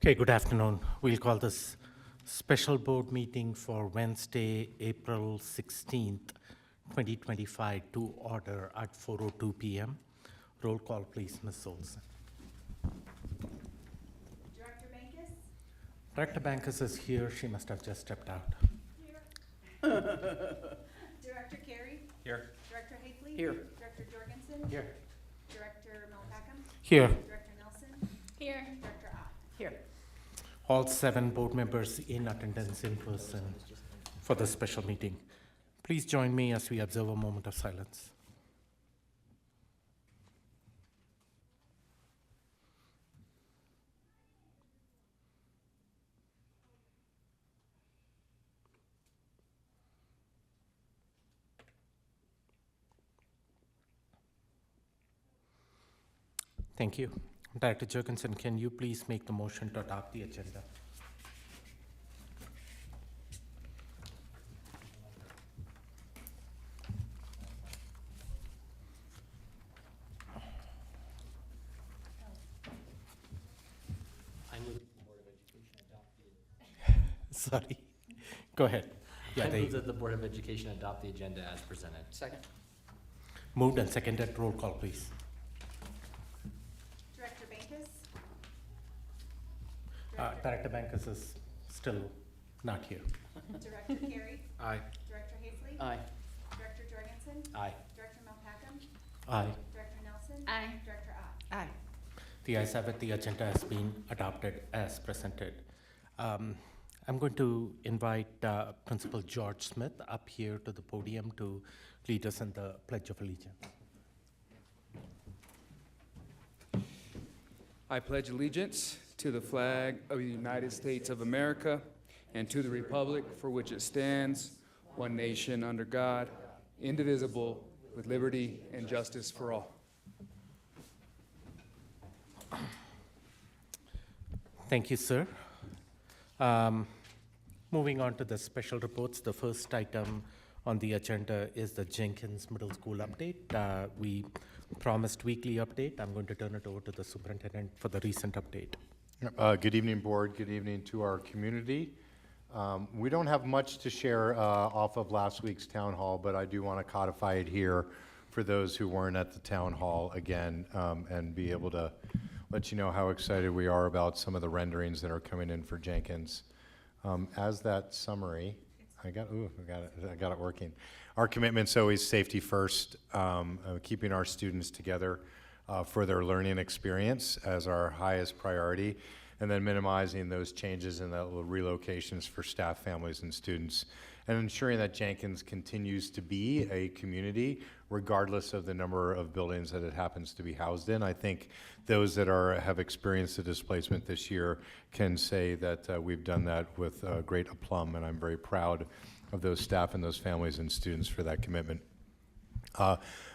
Okay, good afternoon. We'll call this special board meeting for Wednesday, April 16th, 2025 to order at 4:02 p.m. Roll call, please, Ms. Olson. Director Jenkins? Director Bankus is here. She must have just stepped out. Here. Director Carey? Here. Director Hafley? Here. Director Jorgensen? Here. Director Malpacum? Here. Director Nelson? Here. Director Ott? Here. All 7 board members in attendance in person for the special meeting. Please join me as we observe a moment of silence. Thank you. Director Jenkins, can you please make the motion to adopt the agenda? I move that the Board of Education adopt the. Sorry. Go ahead. Yeah, I move that the Board of Education adopt the agenda as presented. Second. Moved and seconded. Roll call, please. Director Jenkins? Director Bankus is still not here. Director Carey? Aye. Director Hafley? Aye. Director Jorgensen? Aye. Director Malpacum? Aye. Director Nelson? Aye. Director Ott? Aye. The ayes have it. The agenda has been adopted as presented. I'm going to invite Principal George Smith up here to the podium to lead us in the Pledge of Allegiance. I pledge allegiance to the flag of the United States of America and to the republic for which it stands, one nation under God, indivisible, with liberty and justice for all. Thank you, sir. Moving on to the special reports, the first item on the agenda is the Jenkins Middle School update. We promised weekly update. I'm going to turn it over to the superintendent for the recent update. Good evening, board. Good evening to our community. We don't have much to share off of last week's town hall, but I do want to codify it here for those who weren't at the town hall again, and be able to let you know how excited we are about some of the renderings that are coming in for Jenkins. As that summary, I got it working. Our commitment's always safety first, keeping our students together for their learning experience as our highest priority, and then minimizing those changes and the relocations for staff, families, and students, and ensuring that Jenkins continues to be a community regardless of the number of buildings that it happens to be housed in. I think those that have experienced the displacement this year can say that we've done that with great aplomb, and I'm very proud of those staff and those families and students for that commitment.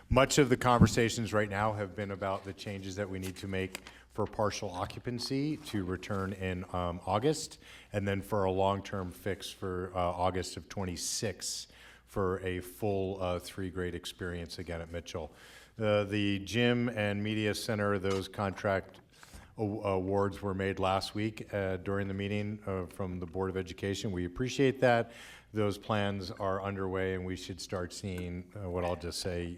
Much of the conversations right now have been about the changes that we need to make for partial occupancy to return in August, and then for a long-term fix for August of 26 for a full 3-grade experience again at Mitchell. The gym and media center, those contract awards were made last week during the meeting from the Board of Education. We appreciate that. Those plans are underway, and we should start seeing what I'll just say,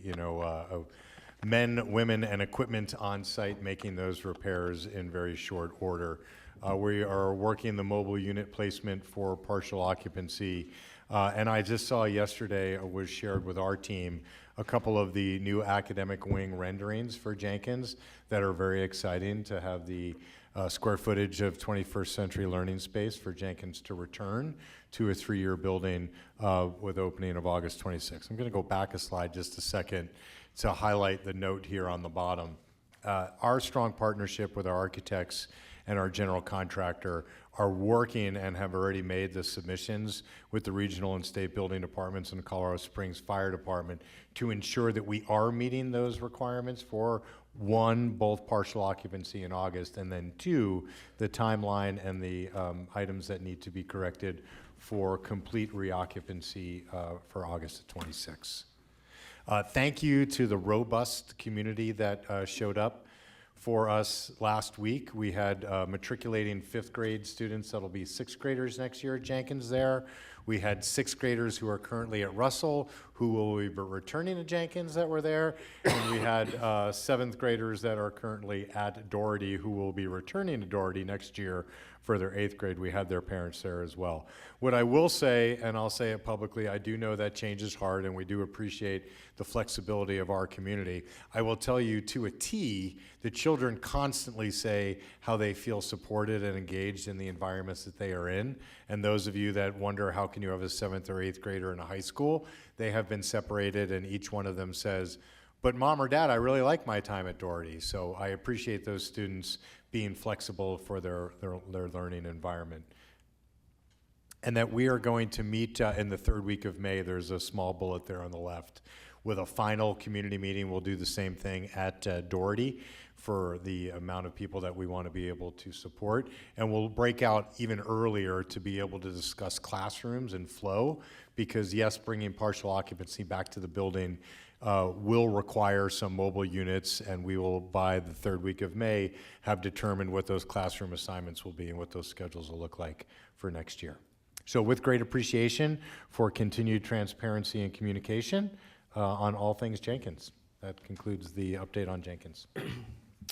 men, women, and equipment on site making those repairs in very short order. We are working the mobile unit placement for partial occupancy. And I just saw yesterday, was shared with our team, a couple of the new academic wing renderings for Jenkins that are very exciting to have the square footage of 21st century learning space for Jenkins to return to a 3-year building with opening of August 26th. I'm going to go back a slide just a second to highlight the note here on the bottom. Our strong partnership with our architects and our general contractor are working and have already made the submissions with the regional and state building departments and the Colorado Springs Fire Department to ensure that we are meeting those requirements for, 1, both partial occupancy in August, and then 2, the timeline and the items that need to be corrected for complete reoccupancy for August of 26. Thank you to the robust community that showed up for us last week. We had matriculating fifth grade students that'll be sixth graders next year at Jenkins there. We had sixth graders who are currently at Russell who will be returning to Jenkins that were there. And we had seventh graders that are currently at Doherty who will be returning to Doherty next year for their eighth grade. We had their parents there as well. What I will say, and I'll say it publicly, I do know that change is hard and we do appreciate the flexibility of our community. I will tell you to a T, the children constantly say how they feel supported and engaged in the environments that they are in. And those of you that wonder how can you have a seventh or eighth grader in a high school, they have been separated and each one of them says, but mom or dad, I really like my time at Doherty. So I appreciate those students being flexible for their learning environment. And that we are going to meet in the third week of May. There's a small bullet there on the left with a final community meeting. We'll do the same thing at Doherty for the amount of people that we want to be able to support. And we'll break out even earlier to be able to discuss classrooms and flow, because yes, bringing partial occupancy back to the building will require some mobile units, and we will, by the third week of May, have determined what those classroom assignments will be and what those schedules will look like for next year. So with great appreciation for continued transparency and communication on all things Jenkins. That concludes the update on Jenkins.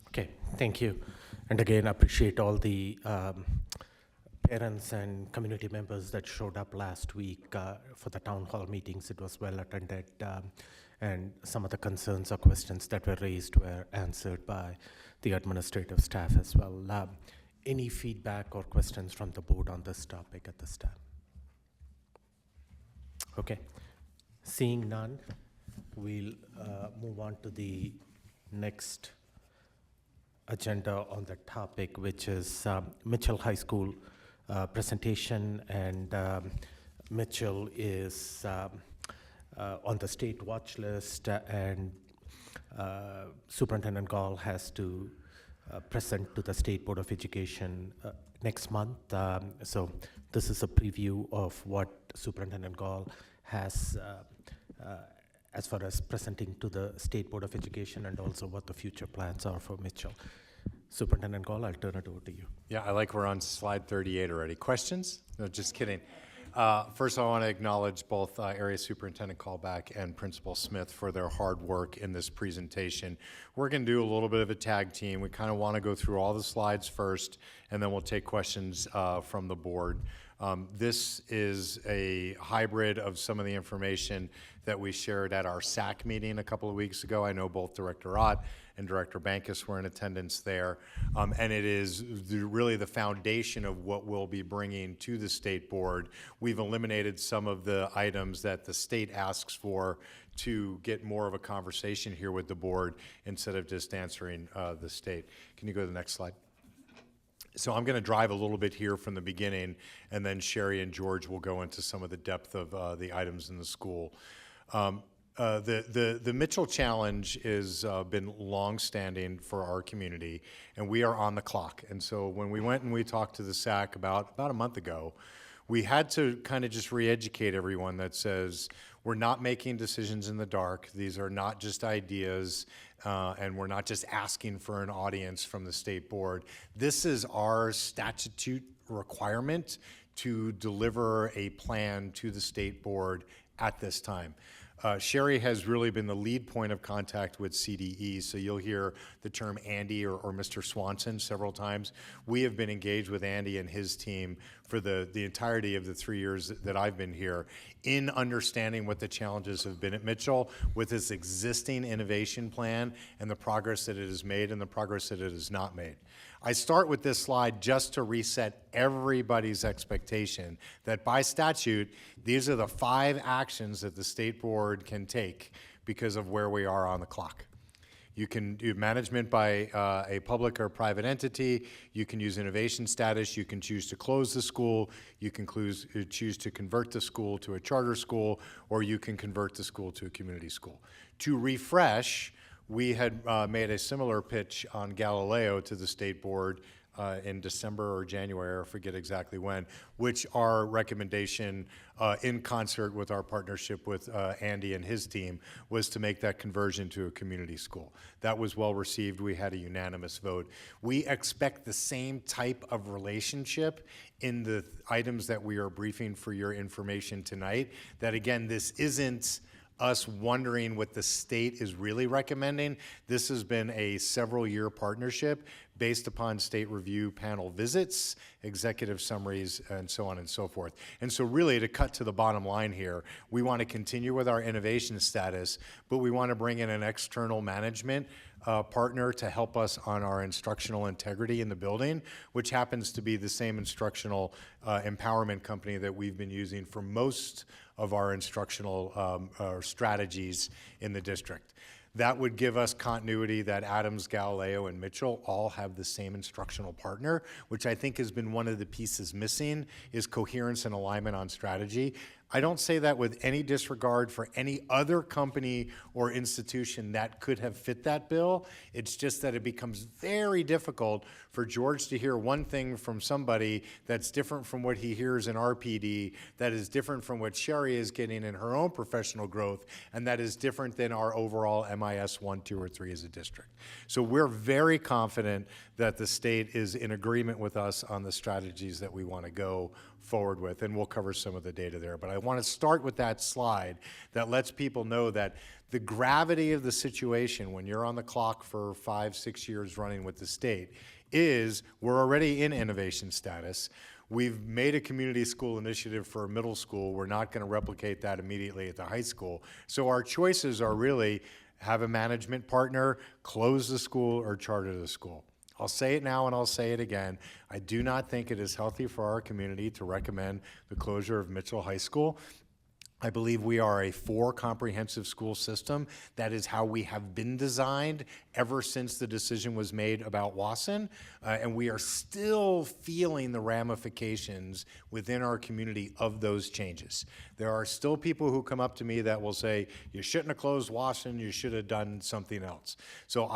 Okay, thank you. And again, appreciate all the parents and community members that showed up last week for the town hall meetings. It was well attended, and some of the concerns or questions that were raised were answered by the administrative staff as well. Any feedback or questions from the board on this topic at this time? Okay, seeing none, we'll move on to the next agenda on the topic, which is Mitchell High School presentation, and Mitchell is on the state watch list, and Superintendent Gall has to present to the State Board of Education next month. So this is a preview of what Superintendent Gall has as far as presenting to the State Board of Education, and also what the future plans are for Mitchell. Superintendent Gall, I'll turn it over to you. Yeah, I like we're on slide 38 already. Questions? No, just kidding. First, I want to acknowledge both Area Superintendent Callback and Principal Smith for their hard work in this presentation. We're going to do a little bit of a tag team. We kind of want to go through all the slides first, and then we'll take questions from the board. This is a hybrid of some of the information that we shared at our SAC meeting a couple of weeks ago. I know both Director Ott and Director Bankus were in attendance there. And it is really the foundation of what we'll be bringing to the state board. We've eliminated some of the items that the state asks for to get more of a conversation here with the board instead of just answering the state. Can you go to the next slide? So I'm going to drive a little bit here from the beginning, and then Sherry and George will go into some of the depth of the items in the school. The Mitchell Challenge has been long-standing for our community, and we are on the clock. And so when we went and we talked to the SAC about a month ago, we had to kind of just re-educate everyone that says we're not making decisions in the dark. These are not just ideas, and we're not just asking for an audience from the state board. This is our statute requirement to deliver a plan to the state board at this time. Sherry has really been the lead point of contact with CDE, so you'll hear the term Andy or Mr. Swanson several times. We have been engaged with Andy and his team for the entirety of the 3 years that I've been here in understanding what the challenges have been at Mitchell with its existing innovation plan and the progress that it has made and the progress that it has not made. I start with this slide just to reset everybody's expectation that by statute, these are the 5 actions that the state board can take because of where we are on the clock. You can do management by a public or private entity. You can use innovation status. You can choose to close the school. You can choose to convert the school to a charter school, or you can convert the school to a community school. To refresh, we had made a similar pitch on Galileo to the state board in December or January, I forget exactly when, which our recommendation in concert with our partnership with Andy and his team was to make that conversion to a community school. That was well received. We had a unanimous vote. We expect the same type of relationship in the items that we are briefing for your information tonight. That again, this isn't us wondering what the state is really recommending. This has been a several-year partnership based upon state review panel visits, executive summaries, and so on and so forth. And so really, to cut to the bottom line here, we want to continue with our innovation status, but we want to bring in an external management partner to help us on our instructional integrity in the building, which happens to be the same instructional empowerment company that we've been using for most of our instructional strategies in the district. That would give us continuity that Adams, Galileo, and Mitchell all have the same instructional partner, which I think has been one of the pieces missing, is coherence and alignment on strategy. I don't say that with any disregard for any other company or institution that could have fit that bill. It's just that it becomes very difficult for George to hear one thing from somebody that's different from what he hears in RPD, that is different from what Sherry is getting in her own professional growth, and that is different than our overall MIS 1, 2, or 3 as a district. So we're very confident that the state is in agreement with us on the strategies that we want to go forward with, and we'll cover some of the data there. But I want to start with that slide that lets people know that the gravity of the situation when you're on the clock for 5, 6 years running with the state is we're already in innovation status. We've made a community school initiative for a middle school. We're not going to replicate that immediately at the high school. So our choices are really have a management partner, close the school, or charter the school. I'll say it now and I'll say it again. I do not think it is healthy for our community to recommend the closure of Mitchell High School. I believe we are a 4 comprehensive school system. That is how we have been designed ever since the decision was made about Wasson, and we are still feeling the ramifications within our community of those changes. There are still people who come up to me that will say, you shouldn't have closed Wasson, you should have done something else. So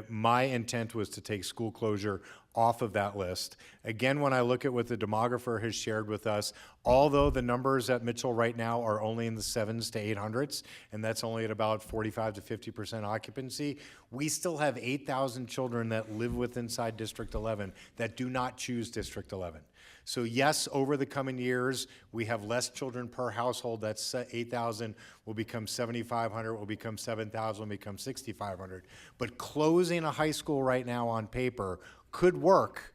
my intent was to take school closure off of that list. Again, when I look at what the demographer has shared with us, although the numbers at Mitchell right now are only in the 700s to 800s, and that's only at about 45 to 50% occupancy, we still have 8,000 children that live inside District 11 that do not choose District 11. So yes, over the coming years, we have less children per household. That's 8,000 will become 7,500, will become 7,000, will become 6,500. But closing a high school right now on paper could work,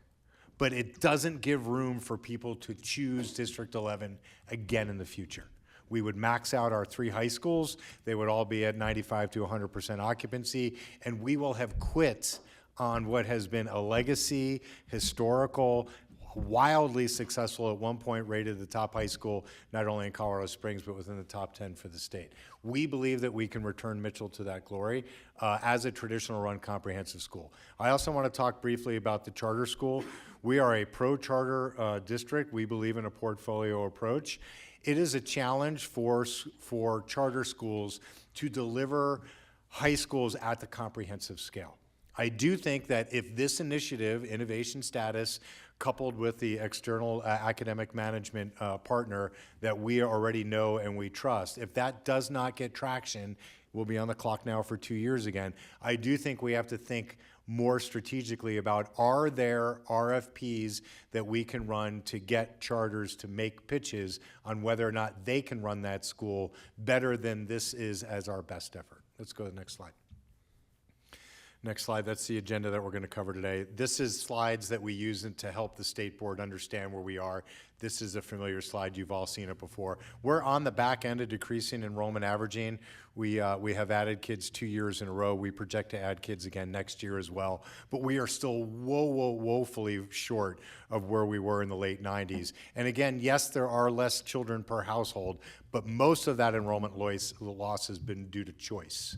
but it doesn't give room for people to choose District 11 again in the future. We would max out our 3 high schools. They would all be at 95 to 100% occupancy, and we will have quit on what has been a legacy, historical, wildly successful, at one point rated the top high school, not only in Colorado Springs, but within the top 10 for the state. We believe that we can return Mitchell to that glory as a traditional run comprehensive school. I also want to talk briefly about the charter school. We are a pro-charter district. We believe in a portfolio approach. It is a challenge for charter schools to deliver high schools at the comprehensive scale. I do think that if this initiative, innovation status, coupled with the external academic management partner that we already know and we trust, if that does not get traction, we'll be on the clock now for 2 years again. I do think we have to think more strategically about, are there RFPs that we can run to get charters to make pitches on whether or not they can run that school better than this is as our best effort. Let's go to the next slide. Next slide, that's the agenda that we're going to cover today. This is slides that we use to help the state board understand where we are. This is a familiar slide. You've all seen it before. We're on the back end of decreasing enrollment averaging. We have added kids 2 years in a row. We project to add kids again next year as well. But we are still woefully short of where we were in the late 90s. And again, yes, there are less children per household, but most of that enrollment loss has been due to choice.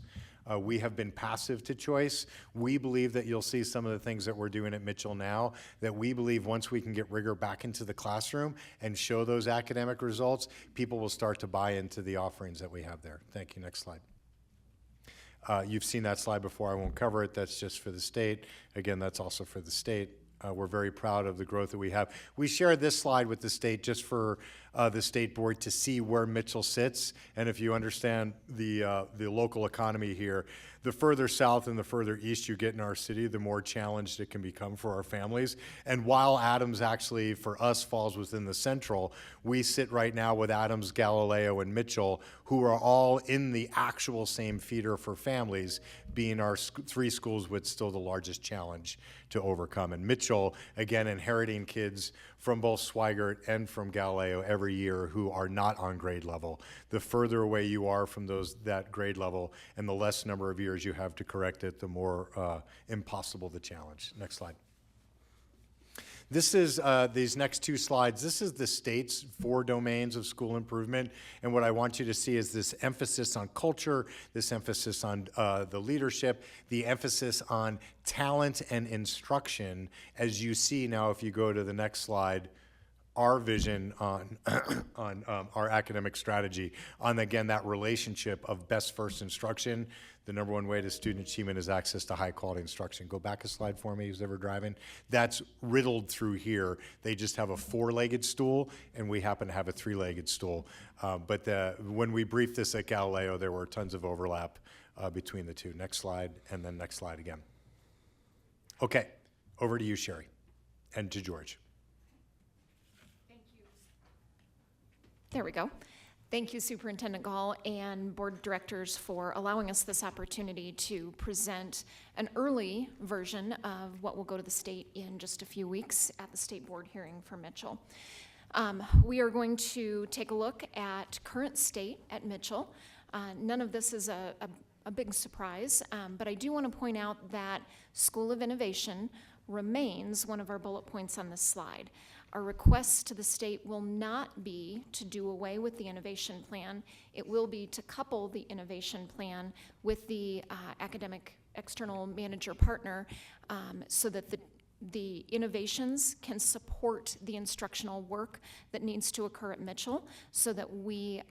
We have been passive to choice. We believe that you'll see some of the things that we're doing at Mitchell now, that we believe once we can get rigor back into the classroom and show those academic results, people will start to buy into the offerings that we have there. Thank you. Next slide. You've seen that slide before. I won't cover it. That's just for the state. Again, that's also for the state. We're very proud of the growth that we have. We share this slide with the state just for the state board to see where Mitchell sits. And if you understand the local economy here, the further south and the further east you get in our city, the more challenged it can become for our families. And while Adams actually, for us, falls within the central, we sit right now with Adams, Galileo, and Mitchell, who are all in the actual same feeder for families, being our three schools with still the largest challenge to overcome. And Mitchell, again, inheriting kids from both Swigert and from Galileo every year who are not on grade level. The further away you are from that grade level and the less number of years you have to correct it, the more impossible the challenge. Next slide. This is these next two slides. This is the state's 4 domains of school improvement. And what I want you to see is this emphasis on culture, this emphasis on the leadership, the emphasis on talent and instruction. As you see now, if you go to the next slide, our vision on our academic strategy on, again, that relationship of best first instruction. The number one way to student achievement is access to high quality instruction. Go back a slide for me, who's ever driving. That's riddled through here. They just have a 4-legged stool, and we happen to have a 3-legged stool. But when we briefed this at Galileo, there were tons of overlap between the two. Next slide, and then next slide again. Okay, over to you, Sherry, and to George. There we go. Thank you, Superintendent Gall and Board Directors, for allowing us this opportunity to present an early version of what will go to the state in just a few weeks at the State Board hearing for Mitchell. We are going to take a look at current state at Mitchell. None of this is a big surprise, but I do want to point out that School of Innovation remains one of our bullet points on this slide. Our request to the state will not be to do away with the innovation plan. It will be to couple the innovation plan with the academic external manager partner so that the innovations can support the instructional work that needs to occur at Mitchell so that we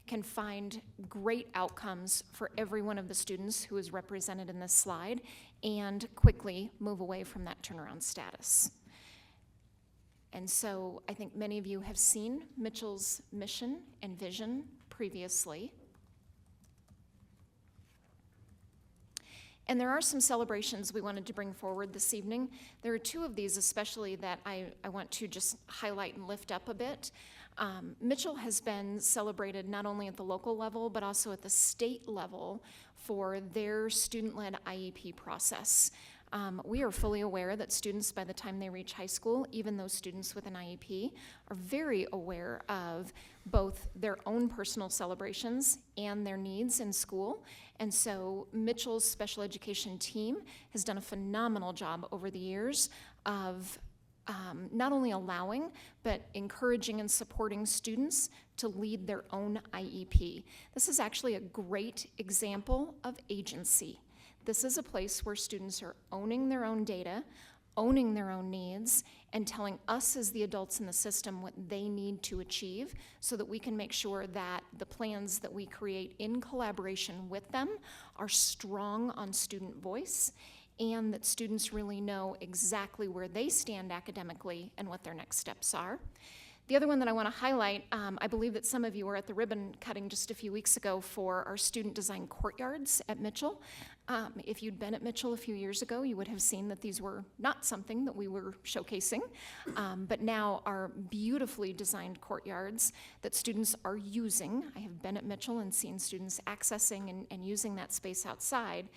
can find great outcomes for every one of the students who is represented in this slide and quickly move away from that turnaround status. And so I think many of you have seen Mitchell's mission and vision previously. And there are some celebrations we wanted to bring forward this evening. There are 2 of these especially that I want to just highlight and lift up a bit. Mitchell has been celebrated not only at the local level, but also at the state level for their student-led IEP process. We are fully aware that students, by the time they reach high school, even those students with an IEP, are very aware of both their own personal celebrations and their needs in school. And so Mitchell's special education team has done a phenomenal job over the years of not only allowing, but encouraging and supporting students to lead their own IEP. This is actually a great example of agency. This is a place where students are owning their own data, owning their own needs, and telling us as the adults in the system what they need to achieve so that we can make sure that the plans that we create in collaboration with them are strong on student voice and that students really know exactly where they stand academically and what their next steps are. The other one that I want to highlight, I believe that some of you were at the ribbon cutting just a few weeks ago for our student design courtyards at Mitchell. If you'd been at Mitchell a few years ago, you would have seen that these were not something that we were showcasing, but now are beautifully designed courtyards that students are using. I have been at Mitchell and seen students accessing and using that space outside.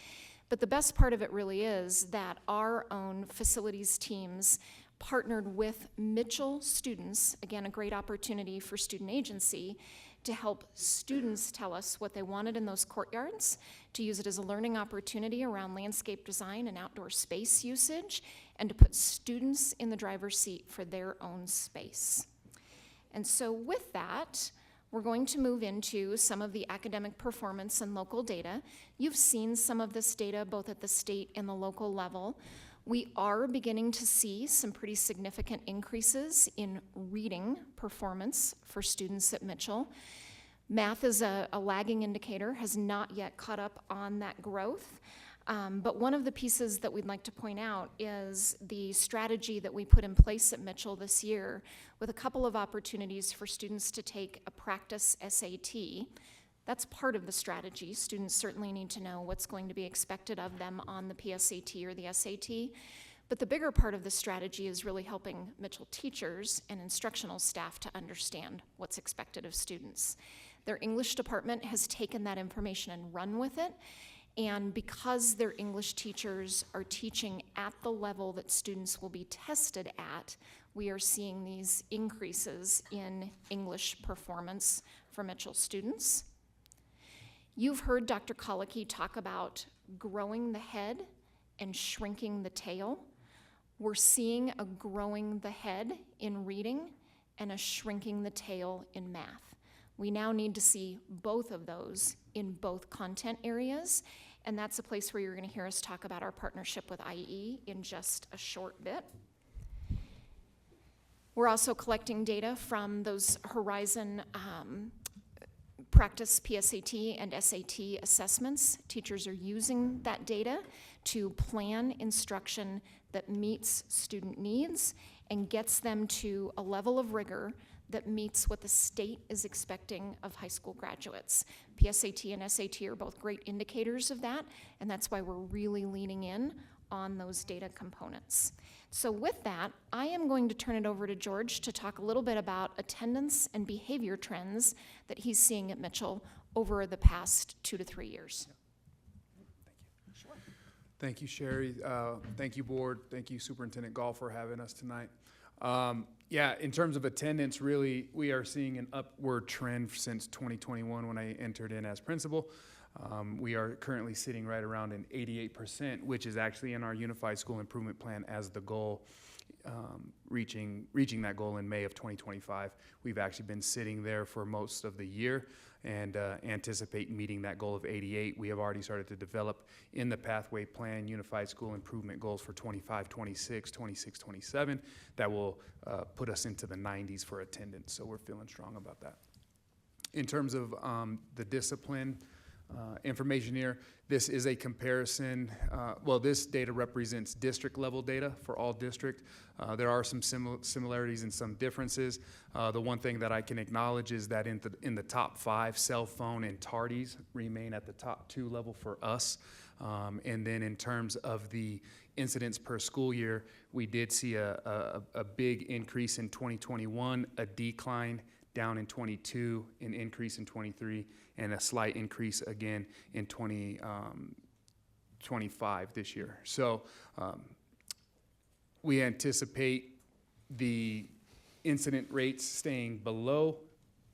But the best part of it really is that our own facilities teams partnered with Mitchell students, again, a great opportunity for student agency, to help students tell us what they wanted in those courtyards, to use it as a learning opportunity around landscape design and outdoor space usage, and to put students in the driver's seat for their own space. And so with that, we're going to move into some of the academic performance and local data. You've seen some of this data both at the state and the local level. We are beginning to see some pretty significant increases in reading performance for students at Mitchell. Math is a lagging indicator, has not yet caught up on that growth. But one of the pieces that we'd like to point out is the strategy that we put in place at Mitchell this year with a couple of opportunities for students to take a practice SAT. That's part of the strategy. Students certainly need to know what's going to be expected of them on the PSAT or the SAT. But the bigger part of the strategy is really helping Mitchell teachers and instructional staff to understand what's expected of students. Their English department has taken that information and run with it. And because their English teachers are teaching at the level that students will be tested at, we are seeing these increases in English performance for Mitchell students. You've heard Dr. Colicky talk about growing the head and shrinking the tail. We're seeing a growing the head in reading and a shrinking the tail in math. We now need to see both of those in both content areas, and that's a place where you're going to hear us talk about our partnership with IE in just a short bit. We're also collecting data from those Horizon practice PSAT and SAT assessments. Teachers are using that data to plan instruction that meets student needs and gets them to a level of rigor that meets what the state is expecting of high school graduates. PSAT and SAT are both great indicators of that, and that's why we're really leaning in on those data components. So with that, I am going to turn it over to George to talk a little bit about attendance and behavior trends that he's seeing at Mitchell over the past 2 to 3 years. Thank you, Sherry. Thank you, board. Thank you, Superintendent Gall, for having us tonight. Yeah, in terms of attendance, really, we are seeing an upward trend since 2021 when I entered in as principal. We are currently sitting right around an 88%, which is actually in our Unified School Improvement Plan as the goal, reaching that goal in May of 2025. We've actually been sitting there for most of the year and anticipate meeting that goal of 88. We have already started to develop in the pathway plan Unified School Improvement goals for 25, 26, 26, 27 that will put us into the 90s for attendance. So we're feeling strong about that. In terms of the discipline, information here. This is a comparison. Well, this data represents district level data for all district. There are some similarities and some differences. The one thing that I can acknowledge is that in the top 5, cell phone and tardies remain at the top 2 level for us. And then in terms of the incidents per school year, we did see a big increase in 2021, a decline down in 22, an increase in 23, and a slight increase again in 2025 this year. So we anticipate the incident rates staying below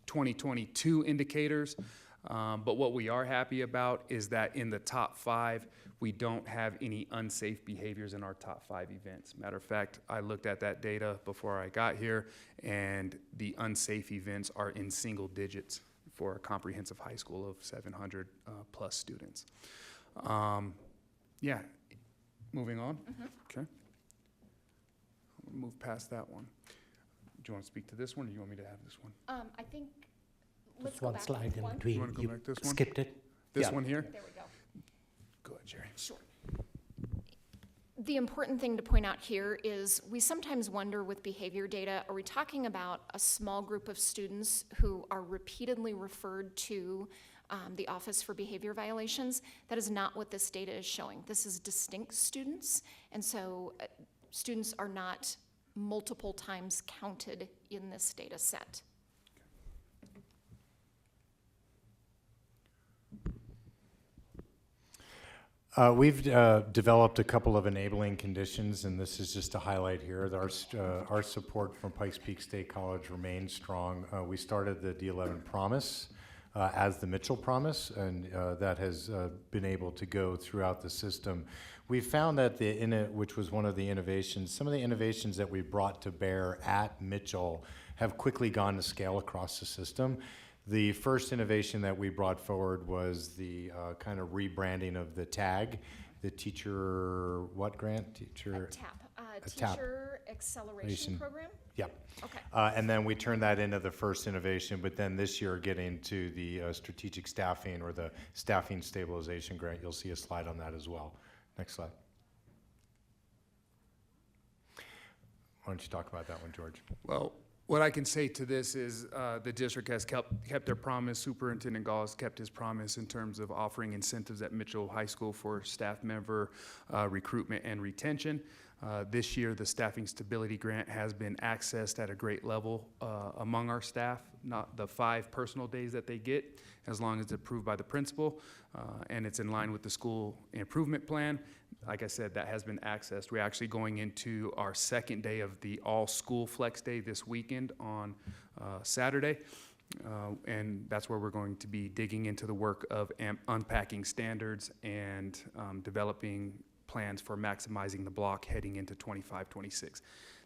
2022 indicators. But what we are happy about is that in the top 5, we don't have any unsafe behaviors in our top 5 events. Matter of fact, I looked at that data before I got here, and the unsafe events are in single digits for a comprehensive high school of 700 plus students. Yeah, moving on. Okay. I'll move past that one. Do you want to speak to this one, or do you want me to have this one? I think, let's Just go one back slide in one. between. You wanna go back this one? Skipped it? This Yeah. one here? There we go. Go ahead, Sherry. Sure. The important thing to point out here is we sometimes wonder with behavior data, are we talking about a small group of students who are repeatedly referred to the Office for Behavior Violations? That is not what this data is showing. This is distinct students, and so students are not multiple times counted in this data set. We've developed a couple of enabling conditions, and this is just to highlight here. Our support from Pikes Peak State College remains strong. We started the D11 Promise as the Mitchell Promise, and that has been able to go throughout the system. We found that which was one of the innovations, some of the innovations that we brought to bear at Mitchell have quickly gone to scale across the system. The first innovation that we brought forward was the kind of rebranding of the tag, the teacher, what grant? Teacher. TAP, TAP. Teacher Acceleration Program. Yep. Okay. And then we turned that into the first innovation, but then this year getting to the strategic staffing or the staffing stabilization grant. You'll see a slide on that as well. Next slide. Why don't you talk about that one, George? Well, what I can say to this is the district has kept their promise. Superintendent Gall has kept his promise in terms of offering incentives at Mitchell High School for staff member recruitment and retention. This year, the Staffing Stability Grant has been accessed at a great level among our staff, not the 5 personal days that they get, as long as it's approved by the principal, and it's in line with the school improvement plan. Like I said, that has been accessed. We're actually going into our second day of the all-school flex day this weekend on Saturday. And that's where we're going to be digging into the work of unpacking standards and developing plans for maximizing the block heading into 25-26.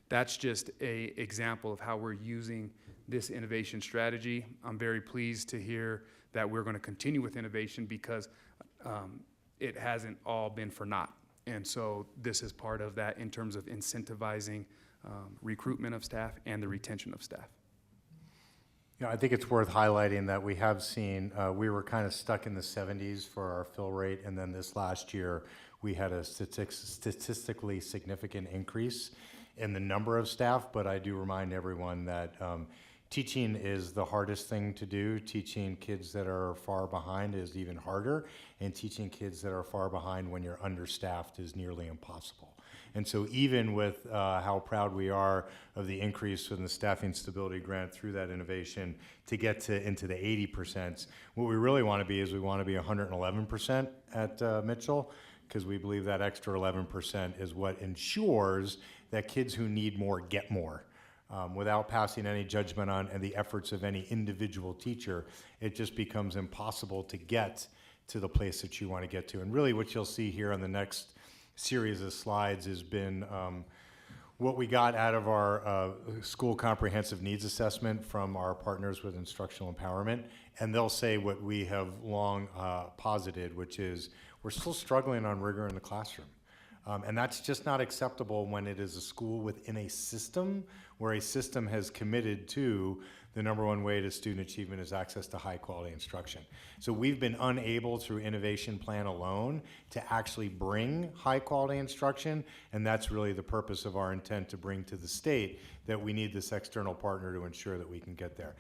That's just an example of how we're using this innovation strategy. I'm very pleased to hear that we're going to continue with innovation because it hasn't all been for naught. And so this is part of that in terms of incentivizing recruitment of staff and the retention of staff. Yeah, I think it's worth highlighting that we have seen, we were kind of stuck in the 70s for our fill rate, and then this last year, we had a statistically significant increase in the number of staff, but I do remind everyone that teaching is the hardest thing to do. Teaching kids that are far behind is even harder, and teaching kids that are far behind when you're understaffed is nearly impossible. And so even with how proud we are of the increase in the staffing stability grant through that innovation to get to into the 80%, what we really want to be is we want to be 111% at Mitchell, because we believe that extra 11% is what ensures that kids who need more get more. Without passing any judgment on the efforts of any individual teacher, it just becomes impossible to get to the place that you want to get to. And really what you'll see here on the next series of slides has been what we got out of our school comprehensive needs assessment from our partners with instructional empowerment. And they'll say what we have long posited, which is we're still struggling on rigor in the classroom. And that's just not acceptable when it is a school within a system where a system has committed to the number one way to student achievement is access to high quality instruction. So we've been unable through innovation plan alone to actually bring high quality instruction, and that's really the purpose of our intent to bring to the state that we need this external partner to ensure that we can get there.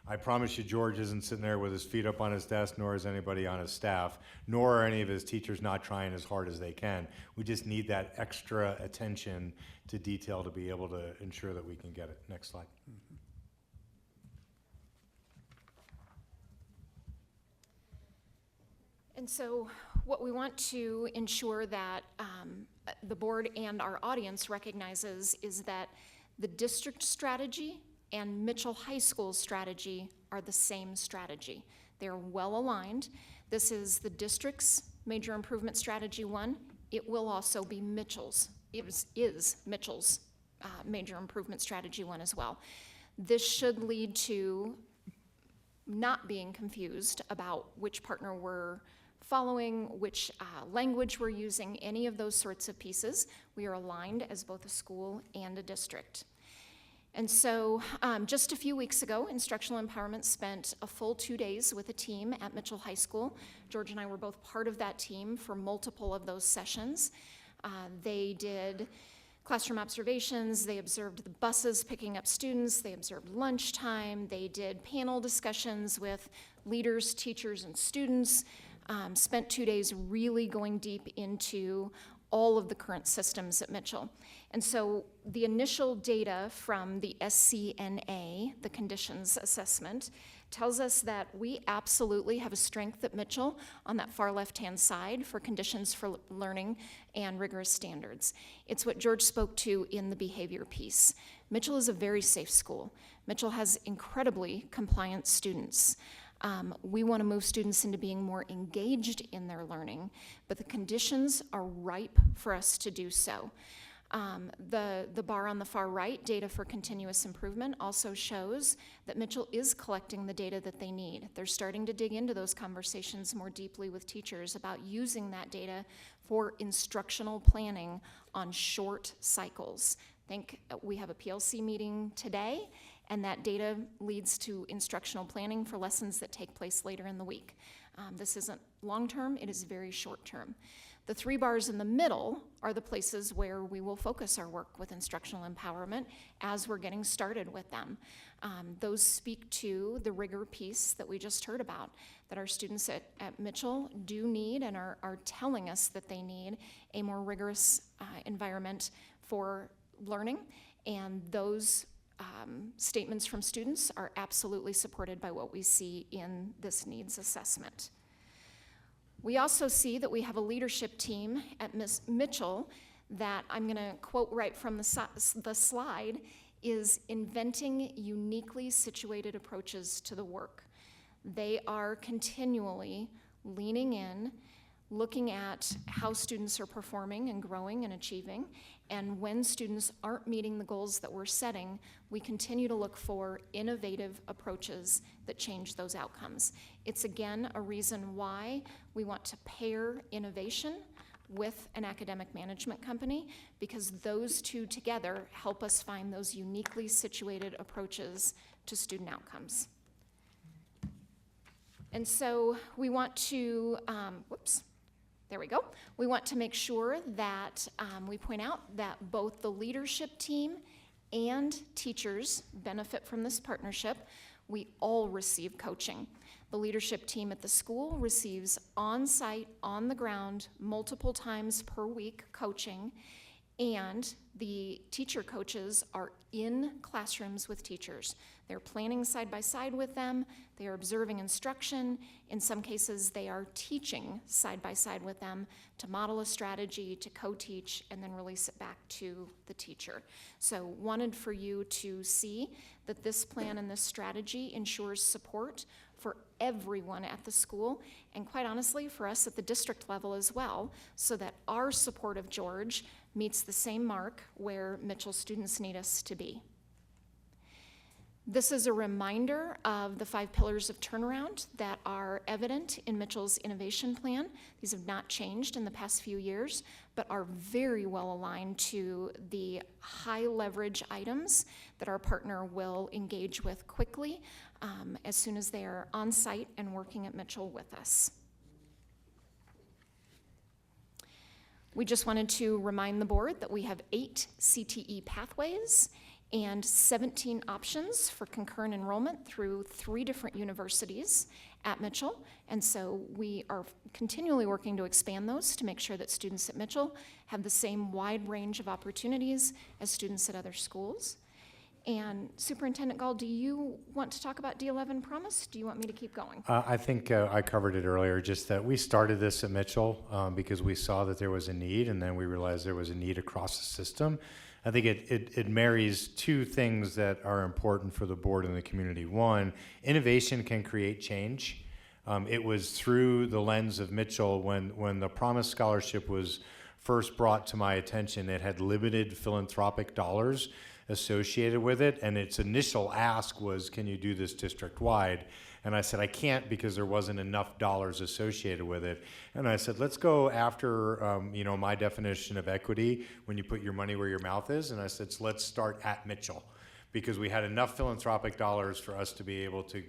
I promise you George isn't sitting there with his feet up on his desk, nor is anybody on his staff, nor are any of his teachers not trying as hard as they can. We just need that extra attention to detail to be able to ensure that we can get it. Next slide. And so what we want to ensure that the board and our audience recognizes is that the district strategy and Mitchell High School's strategy are the same strategy. They're well aligned. This is the district's major improvement strategy 1. It will also be Mitchell's, is Mitchell's major improvement strategy 1 as well. This should lead to not being confused about which partner we're following, which language we're using, any of those sorts of pieces. We are aligned as both a school and a district. And so just a few weeks ago, Instructional Empowerment spent a full 2 days with a team at Mitchell High School. George and I were both part of that team for multiple of those sessions. They did classroom observations, they observed the buses picking up students, they observed lunchtime, they did panel discussions with leaders, teachers, and students, spent 2 days really going deep into all of the current systems at Mitchell. And so the initial data from the SCNA, the conditions assessment, tells us that we absolutely have a strength at Mitchell on that far left-hand side for conditions for learning and rigorous standards. It's what George spoke to in the behavior piece. Mitchell is a very safe school. Mitchell has incredibly compliant students. We want to move students into being more engaged in their learning, but the conditions are ripe for us to do so. The bar on the far right, data for continuous improvement, also shows that Mitchell is collecting the data that they need. They're starting to dig into those conversations more deeply with teachers about using that data for instructional planning on short cycles. We have a PLC meeting today, and that data leads to instructional planning for lessons that take place later in the week. This isn't long-term, it is very short-term. The 3 bars in the middle are the places where we will focus our work with instructional empowerment as we're getting started with them. Those speak to the rigor piece that we just heard about, that our students at Mitchell do need and are telling us that they need a more rigorous environment for learning, and those statements from students are absolutely supported by what we see in this needs assessment. We also see that we have a leadership team at Mitchell that I'm going to quote right from the slide, is inventing uniquely situated approaches to the work. They are continually leaning in, looking at how students are performing and growing and achieving, and when students aren't meeting the goals that we're setting, we continue to look for innovative approaches that change those outcomes. It's again a reason why we want to pair innovation with an academic management company, because those two together help us find those uniquely situated approaches to student outcomes. And so we want to, there we go. We want to make sure that we point out that both the leadership team and teachers benefit from this partnership. We all receive coaching. The leadership team at the school receives on-site, on-the-ground, multiple times per week coaching, and the teacher coaches are in classrooms with teachers. They're planning side by side with them, they are observing instruction, in some cases they are teaching side by side with them to model a strategy, to co-teach, and then release it back to the teacher. So wanted for you to see that this plan and this strategy ensures support for everyone at the school, and quite honestly, for us at the district level as well, so that our support of George meets the same mark where Mitchell students need us to be. This is a reminder of the 5 pillars of turnaround that are evident in Mitchell's innovation plan. These have not changed in the past few years, but are very well aligned to the high leverage items that our partner will engage with quickly as soon as they are on site and working at Mitchell with us. We just wanted to remind the board that we have 8 CTE pathways and 17 options for concurrent enrollment through 3 different universities at Mitchell. And so we are continually working to expand those to make sure that students at Mitchell have the same wide range of opportunities as students at other schools. And Superintendent Gall, do you want to talk about D11 Promise? Do you want me to keep going? I think I covered it earlier, just that we started this at Mitchell because we saw that there was a need, and then we realized there was a need across the system. I think it marries 2 things that are important for the board and the community. One, innovation can create change. It was through the lens of Mitchell when the Promise Scholarship was first brought to my attention. It had limited philanthropic dollars associated with it, and its initial ask was, can you do this district-wide? And I said, I can't, because there wasn't enough dollars associated with it. And I said, let's go after, my definition of equity, when you put your money where your mouth is. And I said, so let's start at Mitchell, because we had enough philanthropic dollars for us to be able to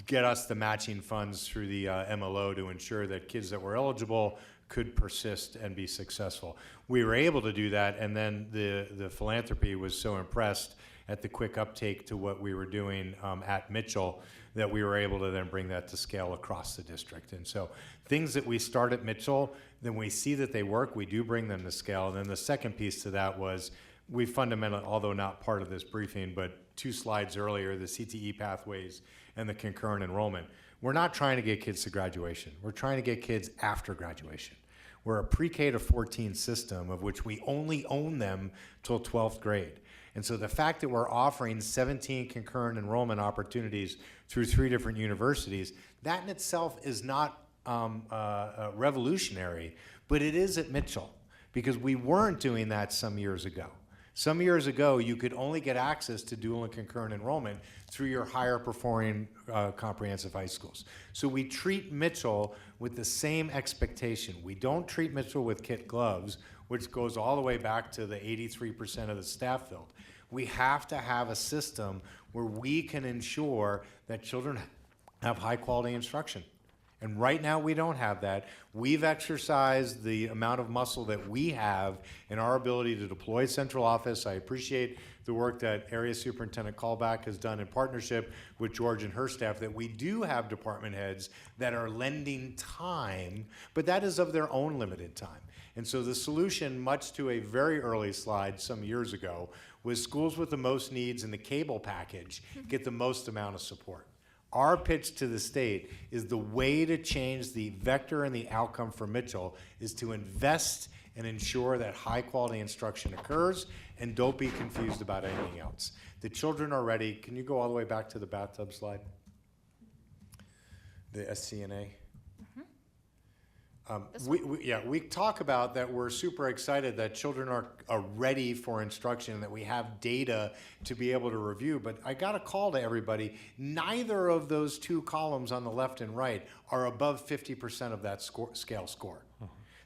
get us the matching funds through the MLO to ensure that kids that were eligible could persist and be successful. We were able to do that, and then the philanthropy was so impressed at the quick uptake to what we were doing at Mitchell that we were able to then bring that to scale across the district. And so things that we start at Mitchell, then we see that they work, we do bring them to scale. And then the second piece to that was we fundamentally, although not part of this briefing, but 2 slides earlier, the CTE pathways and the concurrent enrollment. We're not trying to get kids to graduation. We're trying to get kids after graduation. We're a pre-K to 14 system of which we only own them till 12th grade. And so the fact that we're offering 17 concurrent enrollment opportunities through 3 different universities, that in itself is not revolutionary, but it is at Mitchell, because we weren't doing that some years ago. Some years ago, you could only get access to dual and concurrent enrollment through your higher performing comprehensive high schools. So we treat Mitchell with the same expectation. We don't treat Mitchell with kid gloves. which goes all the way back to the 83% of the staff filled. We have to have a system where we can ensure that children have high-quality instruction. And right now, we don't have that. We've exercised the amount of muscle that we have in our ability to deploy central office. I appreciate the work that Area Superintendent Callback has done in partnership with George and her staff, that we do have department heads that are lending time, but that is of their own limited time. And so the solution, much to a very early slide some years ago, was schools with the most needs in the cable package get the most amount of support. Our pitch to the state is the way to change the vector and the outcome for Mitchell is to invest and ensure that high-quality instruction occurs, and don't be confused about anything else. The children are ready. Can you go all the way back to the bathtub slide? The SCNA? We talk about that we're super excited that children are ready for instruction, that we have data to be able to review, but I got a call to everybody. Neither of those two columns on the left and right are above 50% of that scale score.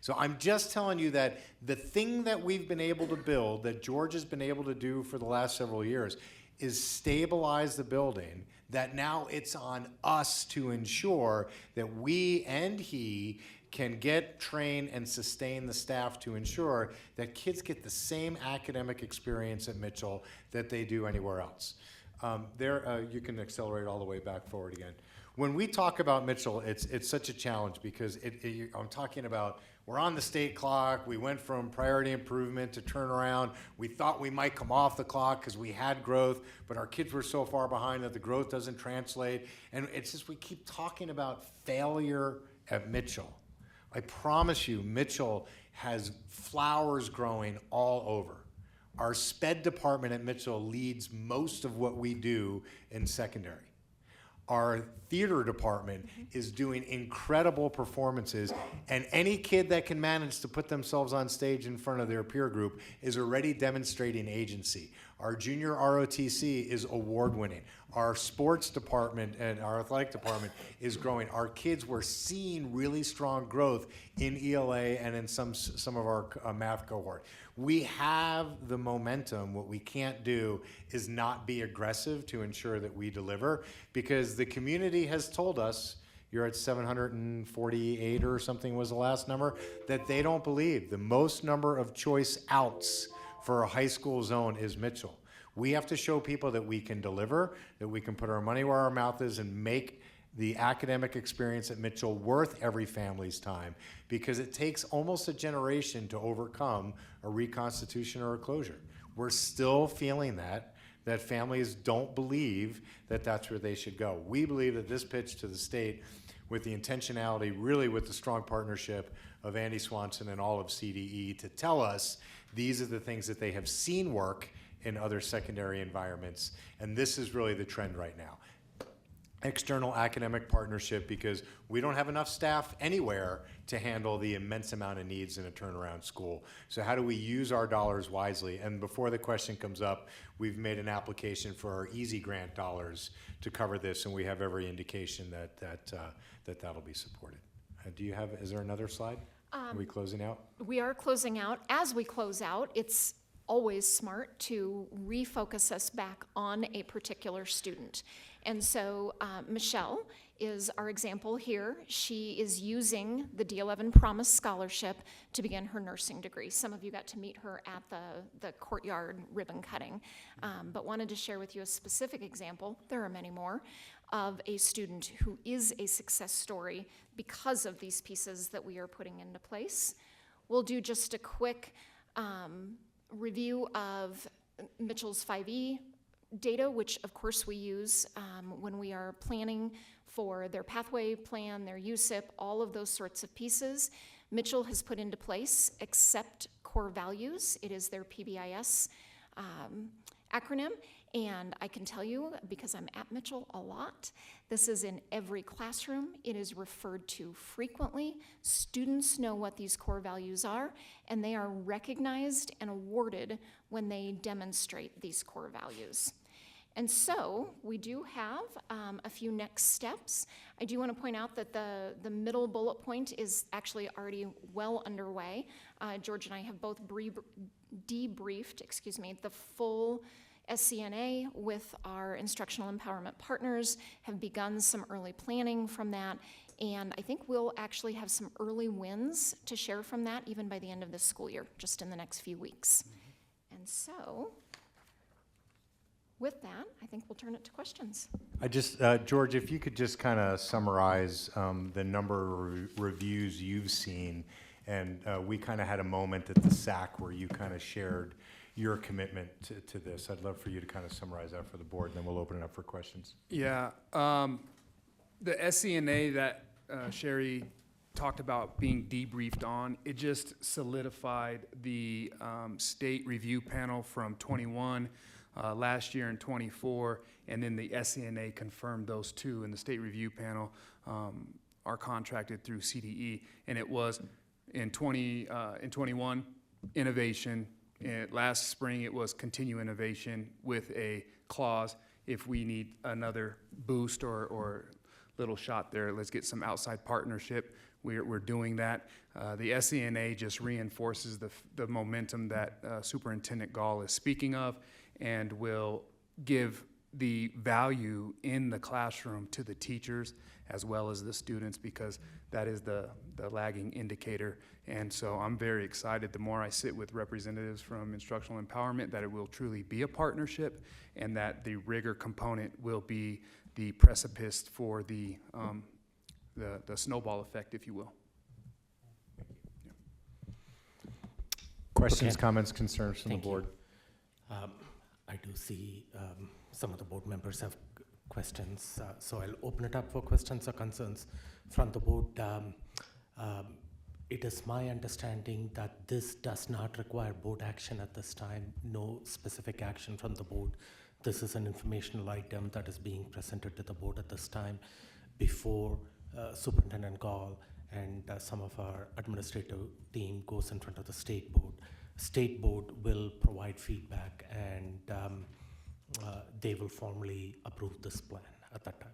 So I'm just telling you that the thing that we've been able to build, that George has been able to do for the last several years, is stabilize the building, that now it's on us to ensure that we and he can get, train, and sustain the staff to ensure that kids get the same academic experience at Mitchell that they do anywhere else. You can accelerate all the way back forward again. When we talk about Mitchell, it's such a challenge because I'm talking about we're on the state clock. We went from priority improvement to turnaround. We thought we might come off the clock because we had growth, but our kids were so far behind that the growth doesn't translate. And it's just we keep talking about failure at Mitchell. I promise you, Mitchell has flowers growing all over. Our SPED department at Mitchell leads most of what we do in secondary. Our theater department is doing incredible performances, and any kid that can manage to put themselves on stage in front of their peer group is already demonstrating agency. Our junior ROTC is award-winning. Our sports department and our athletic department is growing. Our kids, we're seeing really strong growth in ELA and in some of our math cohort. We have the momentum. What we can't do is not be aggressive to ensure that we deliver, because the community has told us, you're at 748 or something was the last number, that they don't believe. The most number of choice outs for a high school zone is Mitchell. We have to show people that we can deliver, that we can put our money where our mouth is and make the academic experience at Mitchell worth every family's time, because it takes almost a generation to overcome a reconstitution or a closure. We're still feeling that families don't believe that that's where they should go. We believe that this pitch to the state, with the intentionality, really with the strong partnership of Andy Swanson and all of CDE, to tell us these are the things that they have seen work in other secondary environments, and this is really the trend right now. External academic partnership, because we don't have enough staff anywhere to handle the immense amount of needs in a turnaround school. So how do we use our dollars wisely? And before the question comes up, we've made an application for our Easy Grant dollars to cover this, and we have every indication that'll be supported. Is there another slide? Are we closing out? We are closing out. As we close out, it's always smart to refocus us back on a particular student. And so Michelle is our example here. She is using the D11 Promise Scholarship to begin her nursing degree. Some of you got to meet her at the courtyard ribbon cutting, but wanted to share with you a specific example, there are many more, of a student who is a success story because of these pieces that we are putting into place. We'll do just a quick review of Mitchell's 5E data, which of course we use when we are planning for their pathway plan, their USIP, all of those sorts of pieces. Mitchell has put into place accept core values. It is their PBIS acronym. And I can tell you, because I'm at Mitchell a lot, this is in every classroom. It is referred to frequently. Students know what these core values are, and they are recognized and awarded when they demonstrate these core values. And so we do have a few next steps. I do want to point out that the middle bullet point is actually already well underway. George and I have both debriefed, the full SCNA with our instructional empowerment partners, have begun some early planning from that, and I think we'll actually have some early wins to share from that even by the end of this school year, just in the next few weeks. And so, with that, I think we'll turn it to questions. I just, George, if you could just kind of summarize the number of reviews you've seen, and we kind of had a moment at the SAC where you kind of shared your commitment to this. I'd love for you to kind of summarize that for the board, and then we'll open it up for questions. Yeah, the SCNA that Sherry talked about being debriefed on, it just solidified the state review panel from 21, last year in 24, and then the SCNA confirmed those two, and the state review panel are contracted through CDE, and it was in 21, innovation. And last spring, it was continue innovation with a clause, if we need another boost or little shot there, let's get some outside partnership. We're doing that. The SCNA just reinforces the momentum that Superintendent Gall is speaking of, and will give the value in the classroom to the teachers as well as the students, because that is the lagging indicator. And so I'm very excited, the more I sit with representatives from instructional empowerment, that it will truly be a partnership, and that the rigor component will be the precipice for the snowball effect, if you will. Questions, Okay. comments, concerns from the Thank you. board? I do see some of the board members have questions, so I'll open it up for questions or concerns from the board. It is my understanding that this does not require board action at this time, no specific action from the board. This is an informational item that is being presented to the board at this time before Superintendent Gall and some of our administrative team goes in front of the state board. State board will provide feedback, and they will formally approve this plan at that time.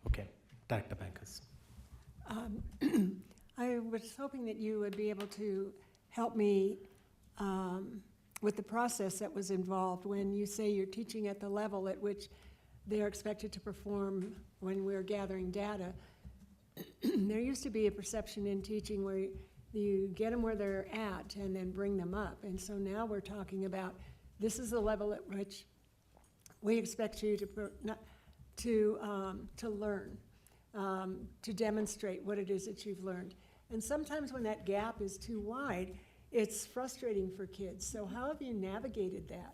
Okay, Director Bankus. I was hoping that you would be able to help me with the process that was involved when you say you're teaching at the level at which they're expected to perform when we're gathering data. There used to be a perception in teaching where you get them where they're at and then bring them up. And so now we're talking about, this is the level at which we expect you to learn, to demonstrate what it is that you've learned. And sometimes when that gap is too wide, it's frustrating for kids. So how have you navigated that?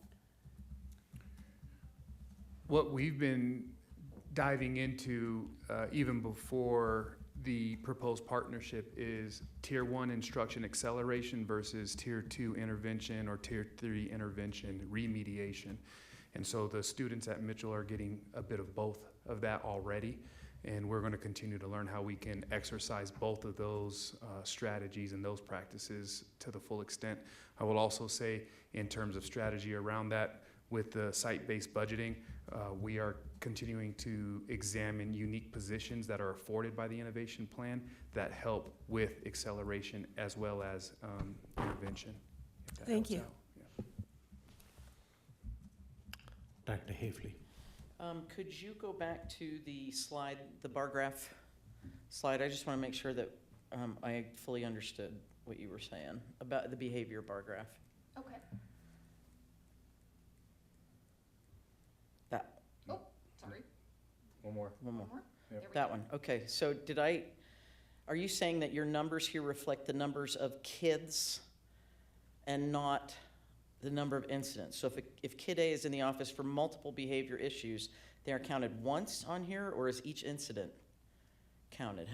What we've been diving into even before the proposed partnership is Tier 1 instruction acceleration versus Tier 2 intervention or Tier 3 intervention remediation. And so the students at Mitchell are getting a bit of both of that already, and we're going to continue to learn how we can exercise both of those strategies and those practices to the full extent. I will also say, in terms of strategy around that, with the site-based budgeting, we are continuing to examine unique positions that are afforded by the innovation plan that help with acceleration as well as intervention. if that Thank helps you. out. Yeah. Director Havley. Could you go back to the slide, the bar graph slide? I just want to make sure that I fully understood what you were saying about the behavior bar graph. Okay. That, Oh, sorry. One more. one more. More? Yep. There we That go. one, okay. So are you saying that your numbers here reflect the numbers of kids and not the number of incidents? So if kid A is in the office for multiple behavior issues, they are counted once on here, or is each incident counted?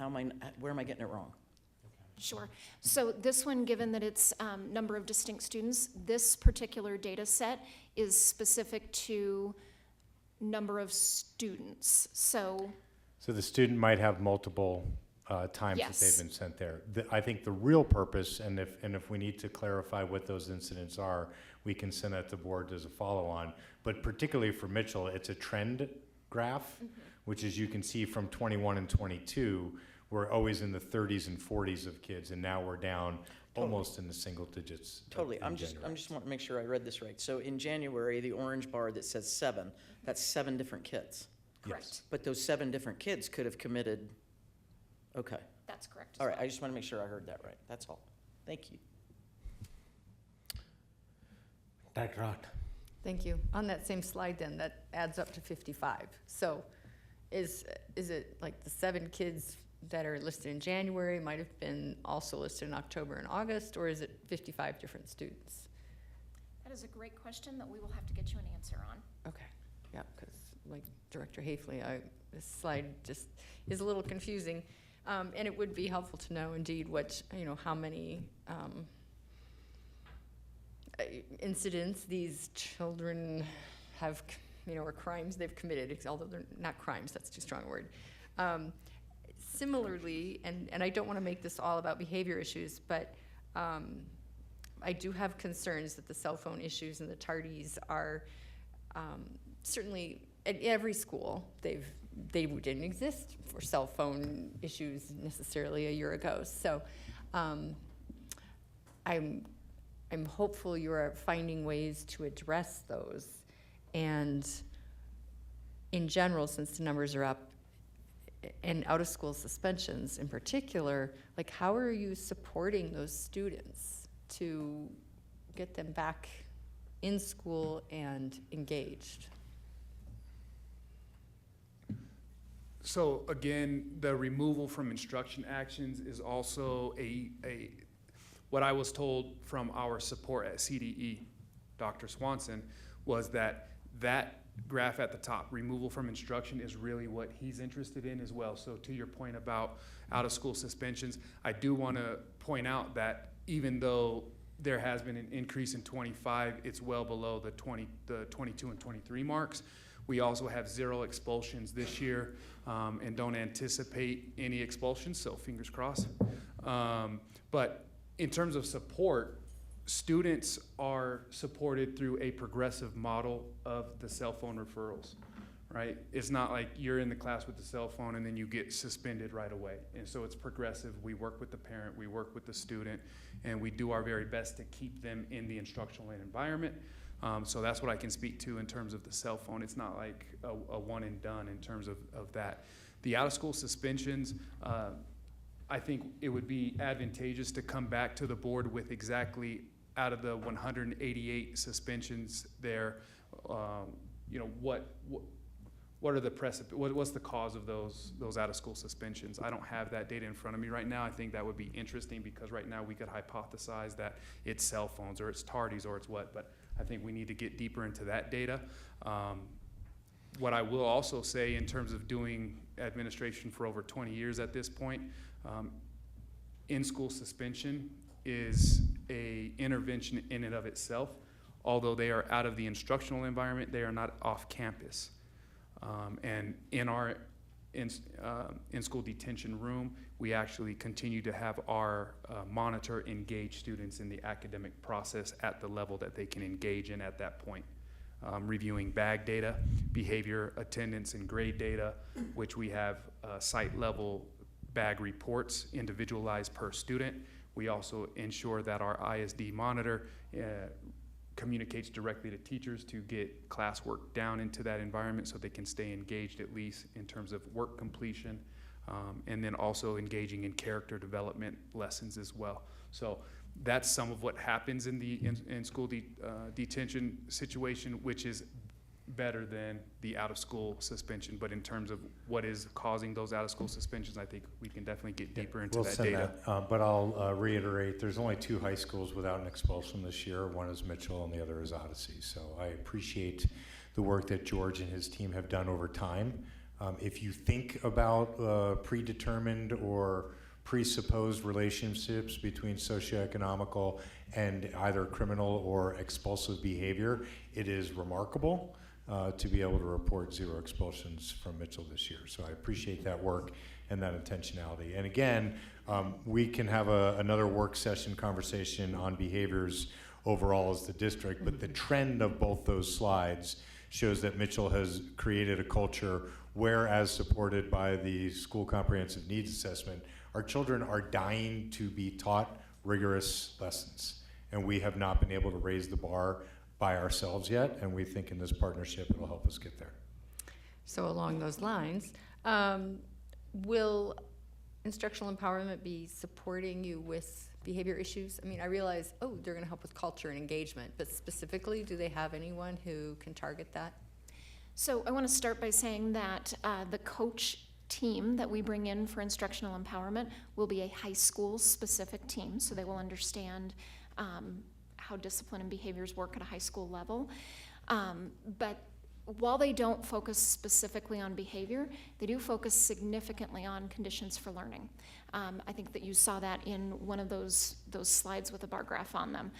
Where am I getting it wrong? Sure. So this one, given that it's number of distinct students, this particular data set is specific to number of students. So So the student might have multiple times that Yes. they've been sent there. I think the real purpose, and if we need to clarify what those incidents are, we can send that to board as a follow-on. But particularly for Mitchell, it's a trend graph, which as you can see from 21 and 22, we're always in the 30s and 40s of kids, and now we're down almost in the single digits. Totally, in I'm just January. want to make sure I read this right. So in January, the orange bar that says 7, that's 7 different kids. Correct. But those 7 different kids could have committed, okay. That's correct. as All right, well. I just want to make sure I heard that right. That's all. Thank you. Dr. Rott. Thank you. On that same slide then, that adds up to 55. So is it like the 7 kids that are listed in January might have been also listed in October and August, or is it 55 different students? That is a great question that we will have to get you an answer on. Okay, yeah, because like Director Hafley, this slide just is a little confusing. And it would be helpful to know indeed what, how many incidents these children have, or crimes they've committed, although they're not crimes, that's too strong a word. Similarly, and I don't want to make this all about behavior issues, but I do have concerns that the cell phone issues and the tardies are certainly at every school. They didn't exist for cell phone issues necessarily a year ago. So I'm hopeful you are finding ways to address those. And in general, since the numbers are up, and out-of-school suspensions in particular, like how are you supporting those students to get them back in school and engaged? So again, the removal from instruction actions is also what I was told from our support at CDE, Dr. Swanson, was that graph at the top, removal from instruction, is really what he's interested in as well. So to your point about out-of-school suspensions, I do want to point out that even though there has been an increase in 25, it's well below the 22 and 23 marks. We also have 0 expulsions this year and don't anticipate any expulsions, so fingers crossed. But in terms of support, students are supported through a progressive model of the cell phone referrals, right? It's not like you're in the class with the cell phone and then you get suspended right away. And so it's progressive. We work with the parent, we work with the student, and we do our very best to keep them in the instructional environment. So that's what I can speak to in terms of the cell phone. It's not like a one and done in terms of that. The out-of-school suspensions, I think it would be advantageous to come back to the board with exactly out of the 188 suspensions there, what are the what's the cause of those out-of-school suspensions? I don't have that data in front of me right now. I think that would be interesting because right now we could hypothesize that it's cell phones or it's tardies or it's what, but I think we need to get deeper into that data. What I will also say in terms of doing administration for over 20 years at this point, in-school suspension is a intervention in and of itself. Although they are out of the instructional environment, they are not off campus. And in our in-school detention room, we actually continue to have our monitor engage students in the academic process at the level that they can engage in at that point. Reviewing bag data, behavior, attendance, and grade data, which we have site level bag reports individualized per student. We also ensure that our ISD monitor communicates directly to teachers to get classwork down into that environment so they can stay engaged at least in terms of work completion, and then also engaging in character development lessons as well. So that's some of what happens in the in-school detention situation, which is better than the out-of-school suspension. But in terms of what is causing those out-of-school suspensions, I think we can definitely get deeper into that data. But I'll reiterate, there's only 2 high schools without an expulsion this year. One is Mitchell and the other is Odyssey. So I appreciate the work that George and his team have done over time. If you think about predetermined or presupposed relationships between socioeconomical and either criminal or expulsive behavior, it is remarkable. to be able to report 0 expulsions from Mitchell this year. So I appreciate that work and that intentionality. And again, we can have another work session conversation on behaviors overall as the district, but the trend of both those slides shows that Mitchell has created a culture where, as supported by the school comprehensive needs assessment, our children are dying to be taught rigorous lessons. And we have not been able to raise the bar by ourselves yet, and we think in this partnership it'll help us get there. So along those lines, will instructional empowerment be supporting you with behavior issues? I mean, I realize, they're gonna help with culture and engagement, but specifically, do they have anyone who can target that? So I want to start by saying that the coach team that we bring in for instructional empowerment will be a high school specific team, so they will understand how discipline and behaviors work at a high school level. But while they don't focus specifically on behavior, they do focus significantly on conditions for learning. I think that you saw that in one of those slides with a bar graph on them.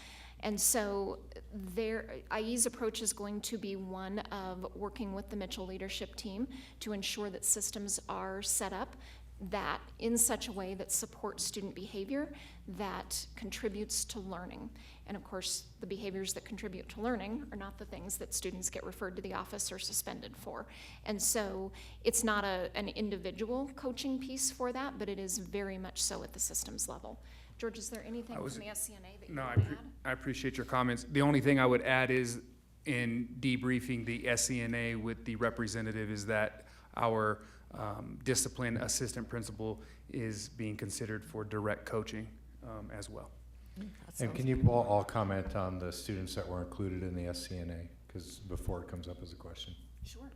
And so IE's approach is going to be one of working with the Mitchell leadership team to ensure that systems are set up that in such a way that supports student behavior that contributes to learning. And of course, the behaviors that contribute to learning are not the things that students get referred to the office or suspended for. And so it's not an individual coaching piece for that, but it is very much so at the systems level. George, is there anything from the SCNA that you want to add? I appreciate your comments. The only thing I would add is in debriefing the SCNA with the representative is that our discipline assistant principal is being considered for direct coaching as well. And can you all comment on the students that were included in the SCNA? Because before it comes up as a question. Sure.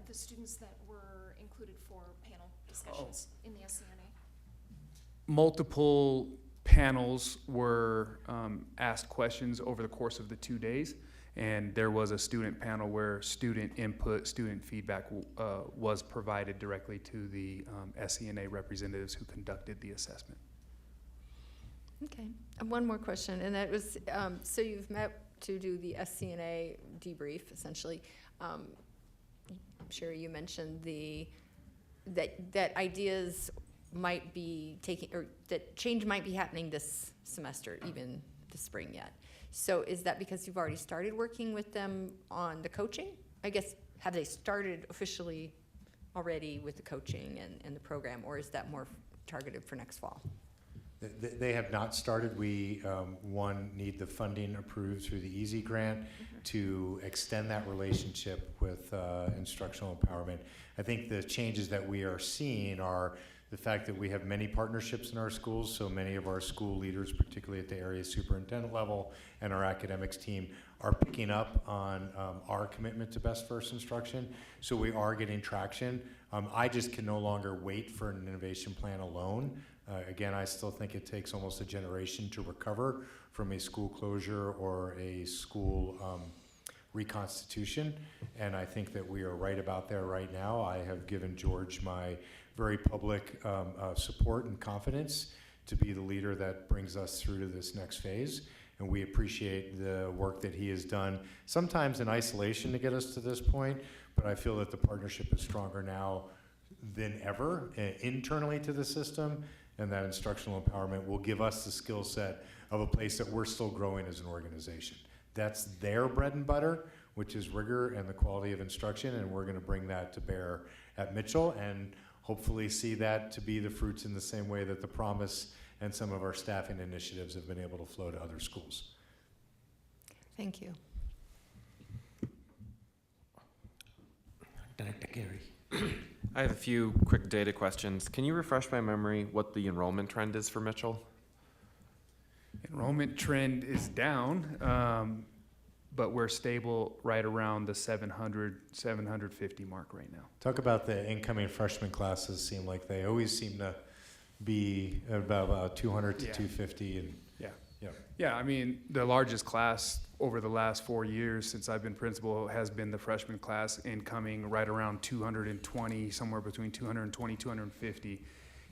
The students that were included for panel discussions in the SCNA. Multiple panels were asked questions over the course of the 2 days, and there was a student panel where student input, student feedback was provided directly to the SCNA representatives who conducted the assessment. Okay, and one more question, and that was, so you've met to do the SCNA debrief, essentially. I'm sure you mentioned that ideas might be taking, or that change might be happening this semester, even this spring yet. So is that because you've already started working with them on the coaching? I guess, have they started officially already with the coaching and the program, or is that more targeted for next fall? They have not started. We, need the funding approved through the EASY grant to extend that relationship with instructional empowerment. I think the changes that we are seeing are the fact that we have many partnerships in our schools, so many of our school leaders, particularly at the area superintendent level and our academics team, are picking up on our commitment to best first instruction. So we are getting traction. I just can no longer wait for an innovation plan alone. Again, I still think it takes almost a generation to recover from a school closure or a school reconstitution, and I think that we are right about there right now. I have given George my very public support and confidence to be the leader that brings us through to this next phase, and we appreciate the work that he has done, sometimes in isolation to get us to this point, but I feel that the partnership is stronger now than ever internally to the system, and that instructional empowerment will give us the skill set of a place that we're still growing as an organization. That's their bread and butter, which is rigor and the quality of instruction, and we're going to bring that to bear at Mitchell and hopefully see that to be the fruits in the same way that the Promise and some of our staffing initiatives have been able to flow to other schools. Thank you. Director Gary. I have a few quick data questions. Can you refresh my memory what the enrollment trend is for Mitchell? Enrollment trend is down, but we're stable right around the 750 mark right now. Talk about the incoming freshman classes. Seem like they always seem to be about 200 to 250. And Yeah, I mean, the largest class over the last 4 years since I've been principal has been the freshman class, incoming right around 220, somewhere between 220, 250.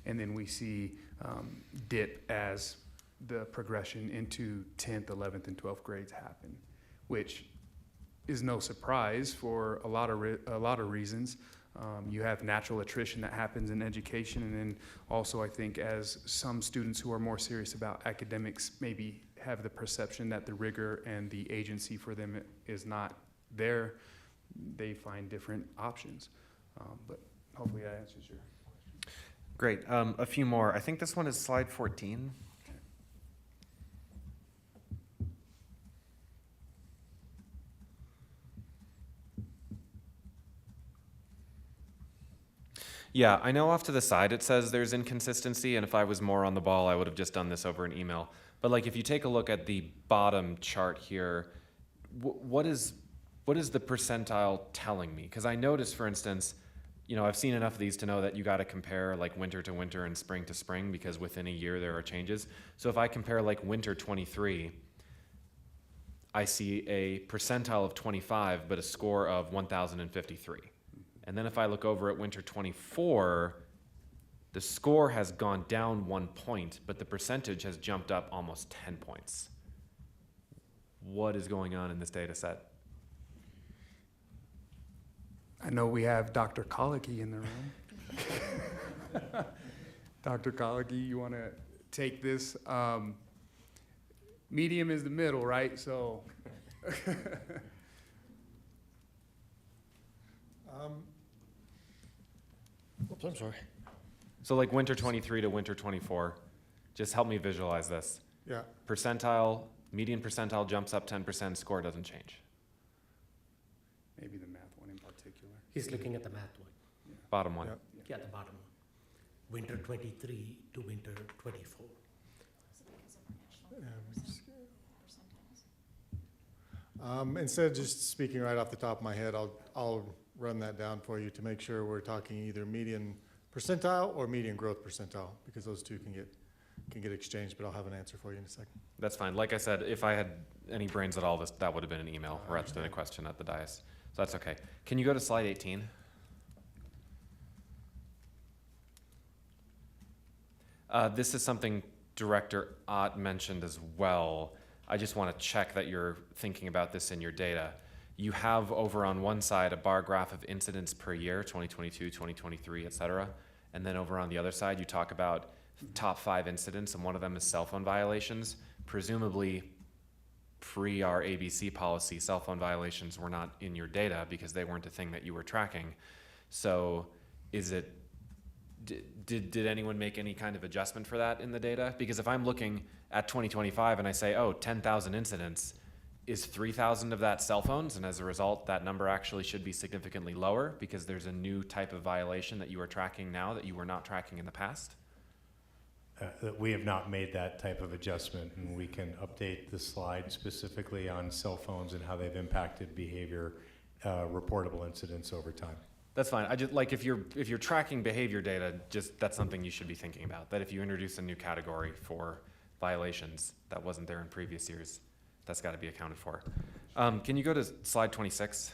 And then we see dip as the progression into 10th, 11th, and 12th grades happen, which is no surprise for a lot of reasons. You have natural attrition that happens in education, and then also I think as some students who are more serious about academics maybe have the perception that the rigor and the agency for them is not there, they find different options. But hopefully that answers your question. Great. A few more. I think this one is slide 14. Yeah, I know off to the side it says there's inconsistency, and if I was more on the ball, I would have just done this over an email. But like, if you take a look at the bottom chart here, what is the percentile telling me? Because I noticed, for instance, you know, I've seen enough of these to know that you got to compare like winter to winter and spring to spring, because within a year there are changes. So if I compare like winter 23, I see a percentile of 25, but a score of 1,053. And then if I look over at winter 24, the score has gone down 1 point, but the percentage has jumped up almost 10 points. What is going on in this data set? I know we have Dr. Colicky in the room. Dr. Colicky, you want to take this? Medium is the middle, right? So. Oops, I'm sorry. So like winter 23 to winter 24, just help me visualize this. Yeah. Percentile, median percentile jumps up 10%, score doesn't change. Maybe the math one in particular. He's looking at the math one. Bottom one. Yep. Yeah, the bottom one. Winter 23 to winter 24. Instead of just speaking right off the top of my head, I'll run that down for you to make sure we're talking either median percentile or median growth percentile, because those two can get exchanged, but I'll have an answer for you in a second. That's fine. Like I said, if I had any brains at all, that would have been an email rather than a question at the dais. So that's okay. Can you go to slide 18? This is something Director Ott mentioned as well. I just want to check that you're thinking about this in your data. You have over on one side a bar graph of incidents per year, 2022, 2023, et cetera. And then over on the other side, you talk about top 5 incidents, and one of them is cell phone violations. Presumably, pre our ABC policy, cell phone violations were not in your data because they weren't a thing that you were tracking. So is it, did anyone make any kind of adjustment for that in the data? Because if I'm looking at 2025 and I say, oh, 10,000 incidents, is 3,000 of that cell phones? And as a result, that number actually should be significantly lower because there's a new type of violation that you are tracking now that you were not tracking in the past? That we have not made that type of adjustment, and we can update the slide specifically on cell phones and how they've impacted behavior, reportable incidents over time. That's fine. I just like if you're tracking behavior data, just that's something you should be thinking about. That if you introduce a new category for violations that wasn't there in previous years, that's got to be accounted for. Can you go to slide 26?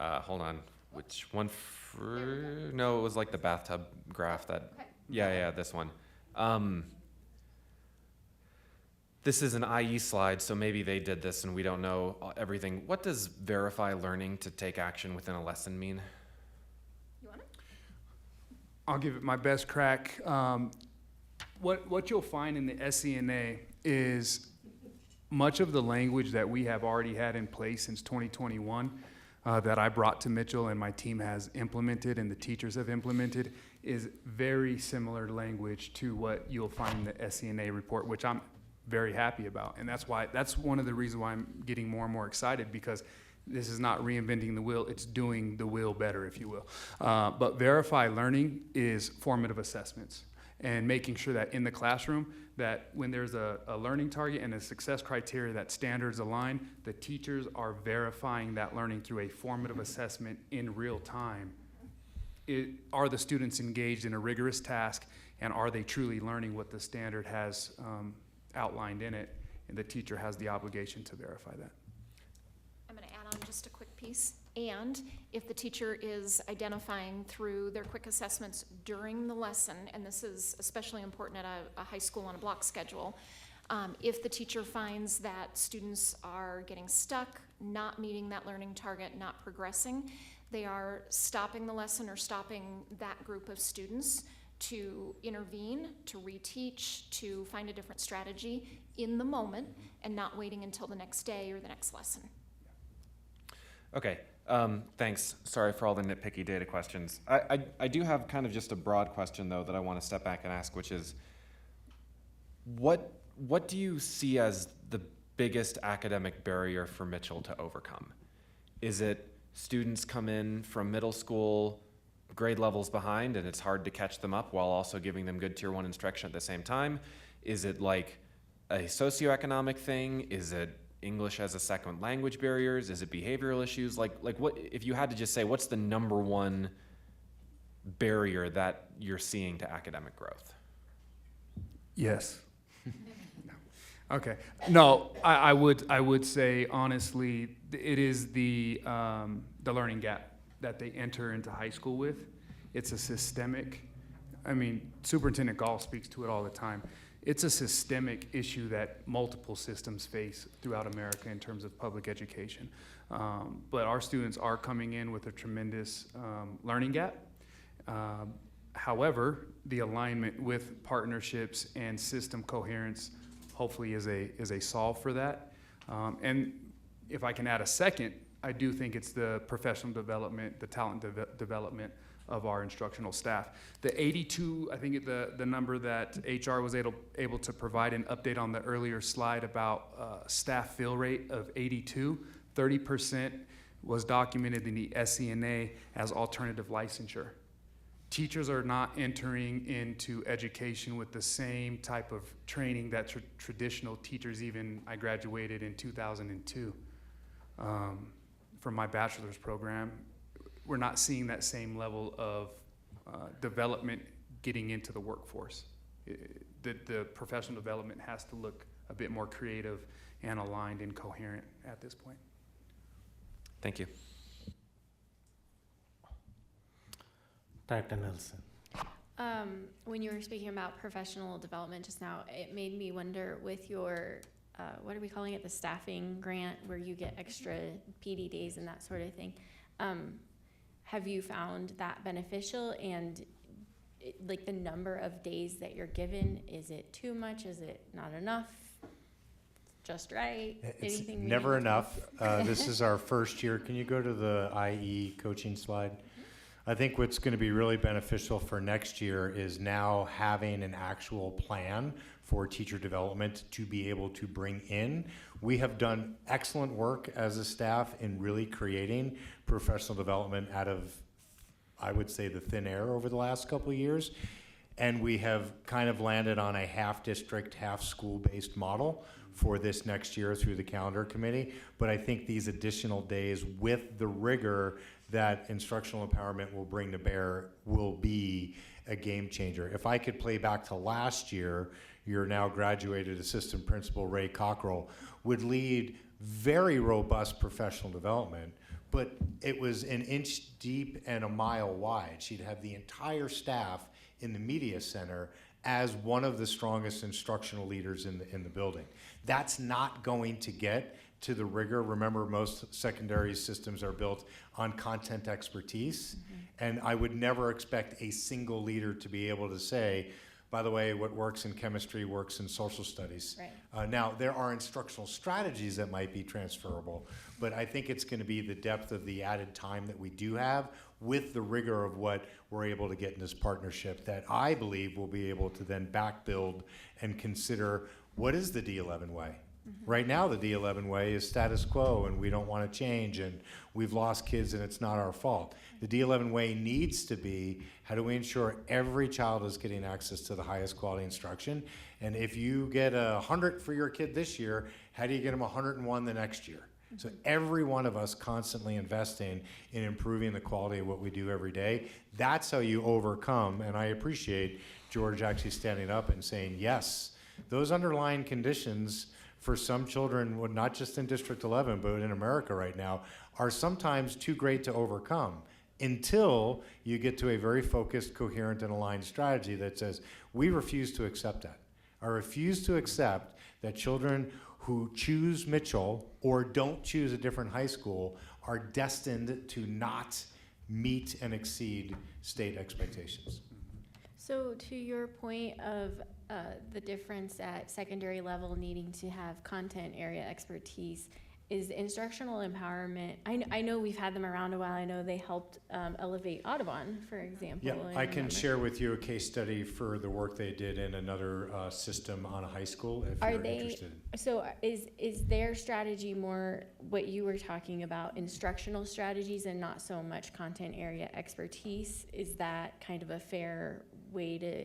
Hold on. Which one? No, it was like the bathtub graph that. Okay. Yeah, this one. This is an IE slide, so maybe they did this and we don't know everything. What does verify learning to take action within a lesson mean? You want it? I'll give it my best crack. What you'll find in the SCNA is much of the language that we have already had in place since 2021 that I brought to Mitchell and my team has implemented and the teachers have implemented is very similar language to what you'll find in the SCNA report, which I'm very happy about. And that's one of the reasons why I'm getting more and more excited, because this is not reinventing the wheel, it's doing the wheel better, if you will. But verify learning is formative assessments and making sure that in the classroom that when there's a learning target and a success criteria that standards align, the teachers are verifying that learning through a formative assessment in real time. Are the students engaged in a rigorous task, and are they truly learning what the standard has outlined in it? And the teacher has the obligation to verify that. I'm going to add on just a quick piece. And if the teacher is identifying through their quick assessments during the lesson, and this is especially important at a high school on a block schedule, If the teacher finds that students are getting stuck, not meeting that learning target, not progressing, they are stopping the lesson or stopping that group of students to intervene, to reteach, to find a different strategy in the moment, and not waiting until the next day or the next lesson. Okay, thanks. Sorry for all the nitpicky data questions. I do have kind of just a broad question, though, that I want to step back and ask, which is, what do you see as the biggest academic barrier for Mitchell to overcome? Is it students come in from middle school grade levels behind and it's hard to catch them up while also giving them good tier 1 instruction at the same time? Is it like a socioeconomic thing? Is it English as a second language barriers? Is it behavioral issues? Like what, if you had to just say, what's the number one barrier that you're seeing to academic growth? Yes. Okay. No, I would say honestly, it is the learning gap that they enter into high school with. It's a systemic, I mean, Superintendent Gall speaks to it all the time. It's a systemic issue that multiple systems face throughout America in terms of public education. But our students are coming in with a tremendous learning gap. However, the alignment with partnerships and system coherence hopefully is a solve for that. And if I can add a second, I do think it's the professional development, the talent development of our instructional staff. The 82, I think the number that HR was able to provide an update on the earlier slide about staff fill rate of 82, 30% was documented in the SCNA as alternative licensure. Teachers are not entering into education with the same type of training that traditional teachers, even I graduated in 2002 from my bachelor's program. We're not seeing that same level of development getting into the workforce. The professional development has to look a bit more creative and aligned and coherent at this point. Thank you. Dr. Nelson. When you were speaking about professional development just now, it made me wonder with your, what are we calling it, the staffing grant, where you get extra PD days and that sort of thing. Have you found that beneficial? And like the number of days that you're given, is it too much? Is it not enough? Just right? It's Anything we never need to enough. This is our first year. Can you go to the IE coaching slide? I think what's going to be really beneficial for next year is now having an actual plan for teacher development to be able to bring in. We have done excellent work as a staff in really creating professional development out of, I would say, the thin air over the last couple of years. And we have kind of landed on a half district, half school-based model for this next year through the calendar committee. But I think these additional days with the rigor that instructional empowerment will bring to bear will be a game changer. If I could play back to last year, your now graduated assistant principal, Ray Cockrell, would lead very robust professional development, but it was an inch deep and a mile wide. She'd have the entire staff in the media center as one of the strongest instructional leaders in the building. That's not going to get to the rigor. Remember, most secondary systems are built on content expertise, and I would never expect a single leader to be able to say, by the way, what works in chemistry works in social studies. Right. Now, there are instructional strategies that might be transferable, but I think it's going to be the depth of the added time that we do have with the rigor of what we're able to get in this partnership that I believe will be able to then back build and consider what is the D11 way. Right now, the D11 way is status quo, and we don't want to change, and we've lost kids, and it's not our fault. The D11 way needs to be, how do we ensure every child is getting access to the highest quality instruction? And if you get 100 for your kid this year, how do you get them 101 the next year? So every one of us constantly investing in improving the quality of what we do every day. That's how you overcome, and I appreciate George actually standing up and saying, yes, those underlying conditions for some children, not just in District 11, but in America right now, are sometimes too great to overcome until you get to a very focused, coherent, and aligned strategy that says, we refuse to accept that. I refuse to accept that children who choose Mitchell or don't choose a different high school are destined to not meet and exceed state expectations. So to your point of the difference at secondary level needing to have content area expertise, is instructional empowerment, I know we've had them around a while, I know they helped elevate Audubon, for example. Yeah, and I can remember. share with you a case study for the work they did in another system on a high school, if Are you're they, interested. so is their strategy more what you were talking about, instructional strategies and not so much content area expertise? Is that kind of a fair way to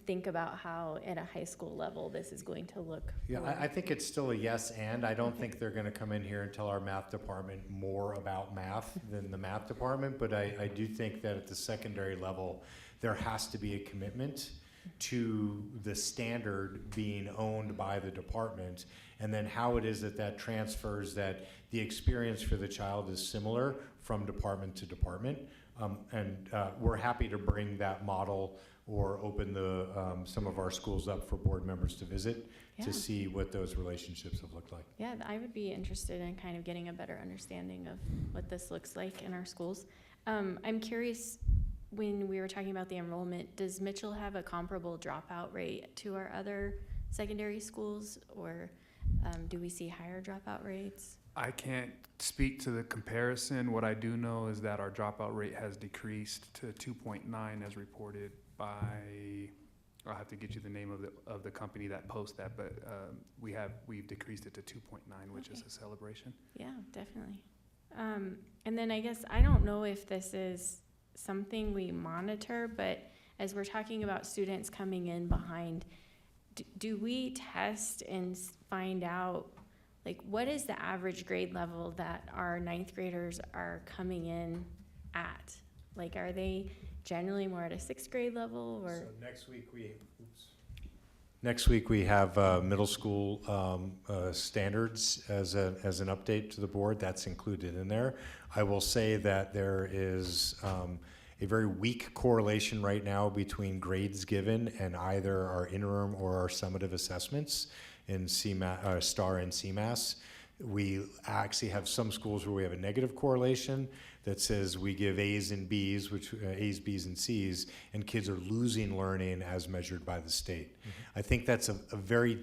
think about how at a high school level this is going to look? Yeah, for- I think it's still a yes, and I don't think they're gonna come in here and tell our math department more about math than the math department, but I do think that at the secondary level, there has to be a commitment to the standard being owned by the department, and then how it is that that transfers, that the experience for the child is similar from department to department. We're happy to bring that model or open some of our schools up for board members to visit Yeah. to see what those relationships have looked like. Yeah, I would be interested in kind of getting a better understanding of what this looks like in our schools. I'm curious, when we were talking about the enrollment, does Mitchell have a comparable dropout rate to our other secondary schools, or do we see higher dropout rates? I can't speak to the comparison. What I do know is that our dropout rate has decreased to 2.9 as reported by, I'll have to get you the name of the company that posts that, but we've decreased it to 2.9, which is Okay. a celebration. Yeah, definitely. And then I guess, I don't know if this is something we monitor, but as we're talking about students coming in behind, do we test and find out, like, what is the average grade level that our ninth graders are coming in at? Like, are they generally more at a sixth grade level, or? So next week we have middle school standards as an update to the board. That's included in there. I will say that there is a very weak correlation right now between grades given and either our interim or our summative assessments in STAR and CMAS. We actually have some schools where we have a negative correlation that says we give A's and B's, which A's, B's, and C's, and kids are losing learning as measured by the state. I think that's a very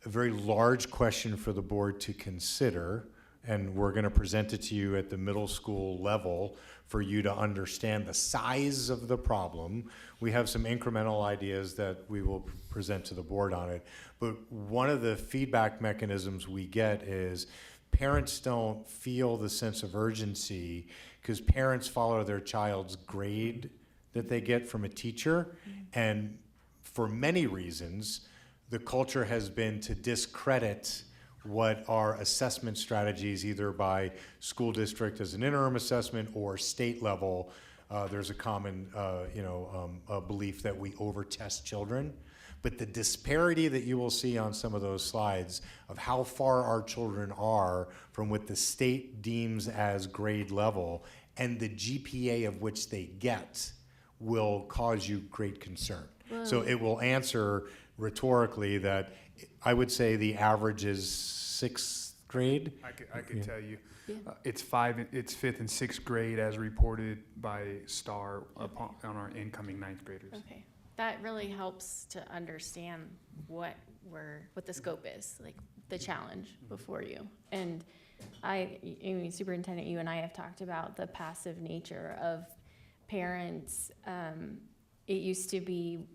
large question for the board to consider, and we're going to present it to you at the middle school level for you to understand the size of the problem. We have some incremental ideas that we will present to the board on it, but one of the feedback mechanisms we get is parents don't feel the sense of urgency because parents follow their child's grade that they get from a teacher, and for many reasons, the culture has been to discredit what are assessment strategies, either by school district as an interim assessment or state level. There's a common belief that we over-test children. But the disparity that you will see on some of those slides of how far our children are from what the state deems as grade level and the GPA of which they get will cause you great concern. So it will answer rhetorically that I would say the average is sixth grade. I could tell you. Yeah. It's fifth and sixth grade as reported by STAR on our incoming ninth graders. Okay, that really helps to understand what the scope is, like the challenge before you. And I mean, Superintendent, you and I have talked about the passive nature of parents. It used to be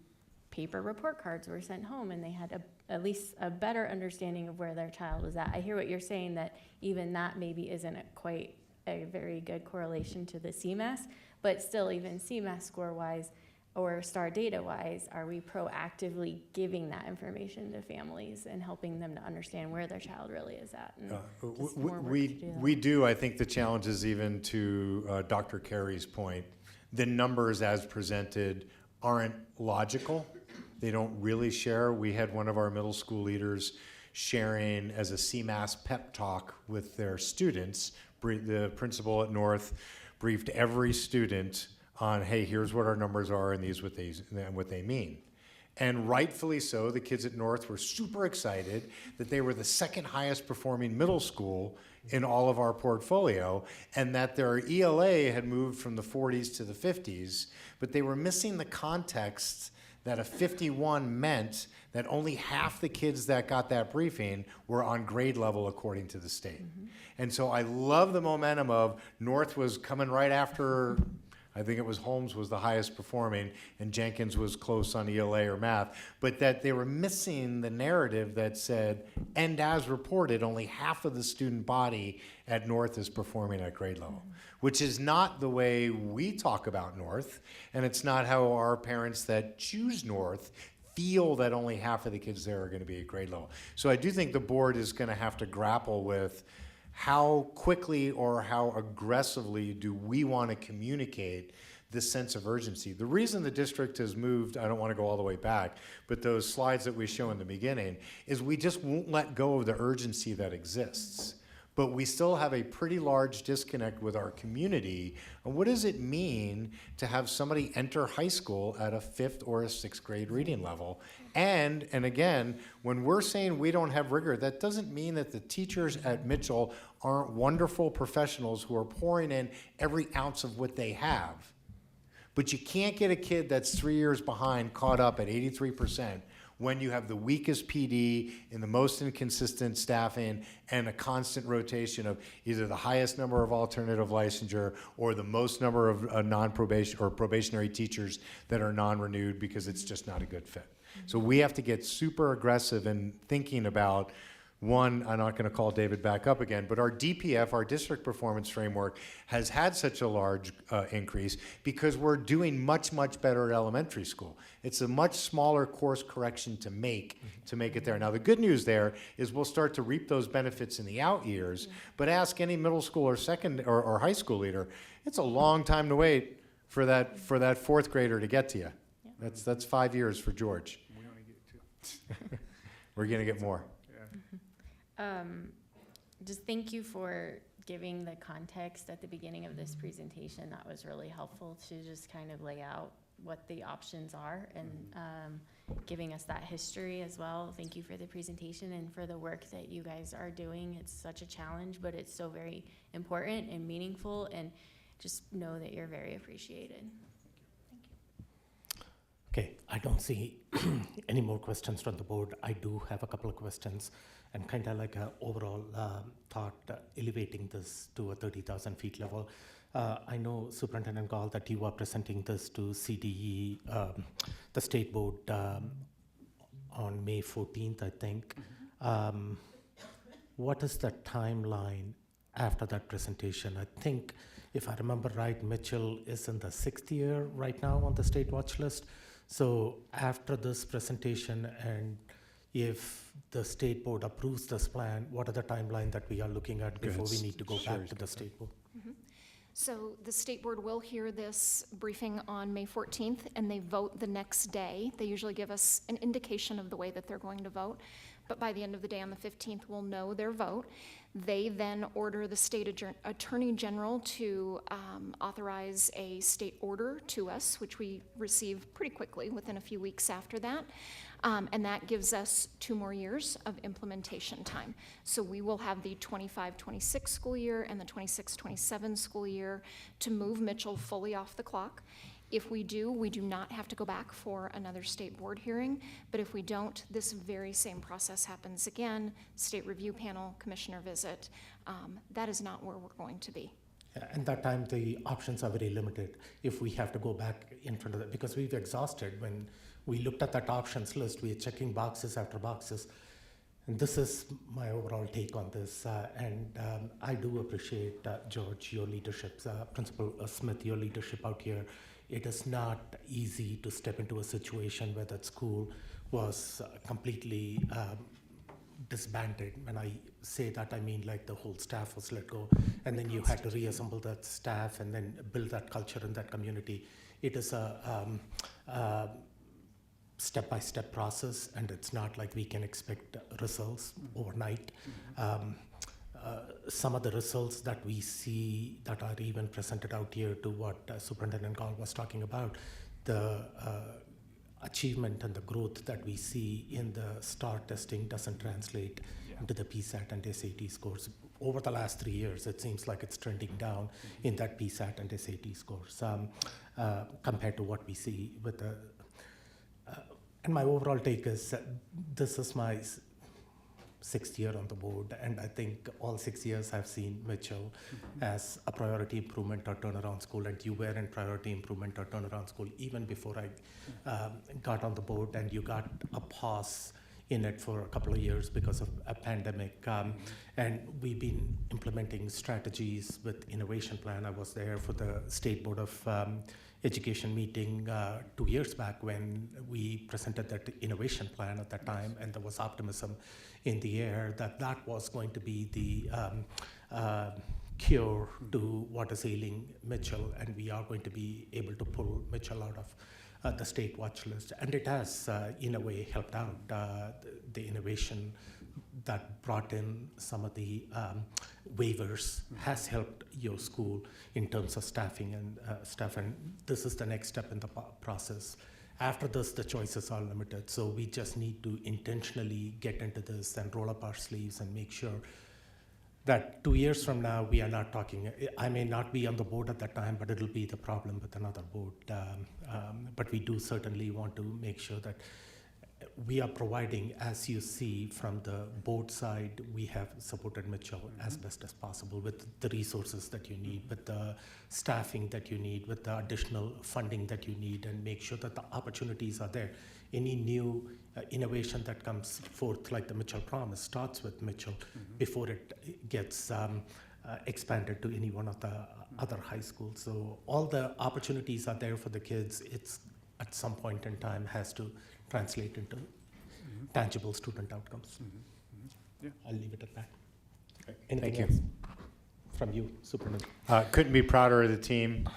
paper report cards were sent home and they had at least a better understanding of where their child was at. I hear what you're saying, that even that maybe isn't quite a very good correlation to the CMAS, but still, even CMAS score-wise or STAR data-wise, are we proactively giving that information to families and helping them to understand where their child really is at? And just more work to do that. We do. I think the challenge is, even to Dr. Carey's point, the numbers as presented aren't logical. They don't really share. We had one of our middle school leaders sharing as a CMAS pep talk with their students. The principal at North briefed every student on, hey, here's what our numbers are and these what they mean. And rightfully so, the kids at North were super excited that they were the second highest performing middle school in all of our portfolio, and that their ELA had moved from the 40s to the 50s, but they were missing the context that a 51 meant that only half the kids that got that briefing were on grade level according to the state. And so I love the momentum of North was coming right after, I think it was Holmes was the highest performing, and Jenkins was close on ELA or math, but that they were missing the narrative that said, and as reported, only half of the student body at North is performing at grade level, which is not the way we talk about North, and it's not how our parents that choose North feel that only half of the kids there are going to be at grade level. So I do think the board is going to have to grapple with how quickly or how aggressively do we want to communicate this sense of urgency. The reason the district has moved, I don't want to go all the way back, but those slides that we show in the beginning, is we just won't let go of the urgency that exists. But we still have a pretty large disconnect with our community. And what does it mean to have somebody enter high school at a 5th or a 6th grade reading level? And again, when we're saying we don't have rigor, that doesn't mean that the teachers at Mitchell aren't wonderful professionals who are pouring in every ounce of what they have. But you can't get a kid that's 3 years behind caught up at 83% when you have the weakest PD and the most inconsistent staffing and a constant rotation of either the highest number of alternative licensure or the most number of non-probation or probationary teachers that are non-renewed because it's just not a good fit. So we have to get super aggressive in thinking about, one, I'm not going to call David back up again, but our DPF, our district performance framework, has had such a large increase because we're doing much, much better at elementary school. It's a much smaller course correction to make it there. Now, the good news there is we'll start to reap those benefits in the out years, but ask any middle school or second or high school leader, it's a long time to wait for that 4th grader to get to you. That's 5 years for George. We only get 2. We're going to get more. Just thank you for giving the context at the beginning of this presentation. That was really helpful to just kind of lay out what the options are and giving us that history as well. Thank you for the presentation and for the work that you guys are doing. It's such a challenge, but it's so very important and meaningful, and just know that you're very appreciated. Okay, I don't see any more questions from the board. I do have a couple of questions and kind of like an overall thought elevating this to a 30,000 feet level. I know, Superintendent Gall, that you are presenting this to CDE, the state board, on May 14th, I think. What is the timeline after that presentation? I think, if I remember right, Mitchell is in the 6th year right now on the state watch list. So after this presentation, and if the state board approves this plan, what are the timeline that we are looking at before we need to go back to the state board? So the state board will hear this briefing on May 14th, and they vote the next day. They usually give us an indication of the way that they're going to vote, but by the end of the day on the 15th, we'll know their vote. They then order the state attorney general to authorize a state order to us, which we receive pretty quickly within a few weeks after that. And that gives us 2 more years of implementation time. So we will have the 25-26 school year and the 26-27 school year to move Mitchell fully off the clock. If we do not have to go back for another state board hearing, but if we don't, this very same process happens again, state review panel, commissioner visit. That is not where we're going to be. And that time, the options are very limited if we have to go back in front of that, because we've exhausted. When we looked at that options list, we are checking boxes after boxes. And this is my overall take on this. I do appreciate, George, your leadership, Principal Smith, your leadership out here. It is not easy to step into a situation where that school was completely disbanded. When I say that, I mean like the whole staff was let go, and then you had to reassemble that staff and then build that culture in that community. It is a step-by-step process, and it's not like we can expect results overnight. Some of the results that we see that are even presented out here to what Superintendent Gall was talking about, the achievement and the growth that we see in the STAR testing doesn't translate into the PSAT and SAT scores. Over the last 3 years, it seems like it's trending down in that PSAT and SAT scores compared to what we see with the. And my overall take is that this is my 6th year on the board, and I think all 6 years I've seen Mitchell as a priority improvement or turnaround school, and you were in priority improvement or turnaround school even before I got on the board, and you got a pause in it for a couple of years because of a pandemic. And we've been implementing strategies with innovation plan. I was there for the State Board of Education meeting 2 years back when we presented that innovation plan at that time, and there was optimism in the air that that was going to be the cure to what is ailing Mitchell, and we are going to be able to pull Mitchell out of the state watch list. And it has, in a way, helped out. The innovation that brought in some of the waivers has helped your school in terms of staffing and stuff. And this is the next step in the process. After this, the choices are limited. So we just need to intentionally get into this and roll up our sleeves and make sure that 2 years from now, we are not talking, I may not be on the board at that time, but it'll be the problem with another board. But we do certainly want to make sure that we are providing, as you see from the board side, we have supported Mitchell as best as possible with the resources that you need, with the staffing that you need, with the additional funding that you need, and make sure that the opportunities are there. Any new innovation that comes forth, like the Mitchell Promise, starts with Mitchell before it gets expanded to any one of the other high schools. So all the opportunities are there for the kids. It's at some point in time has to translate into tangible student outcomes. Yeah. I'll leave it at that. Anything Thank you. else from you, Superintendent? Couldn't be prouder of the team.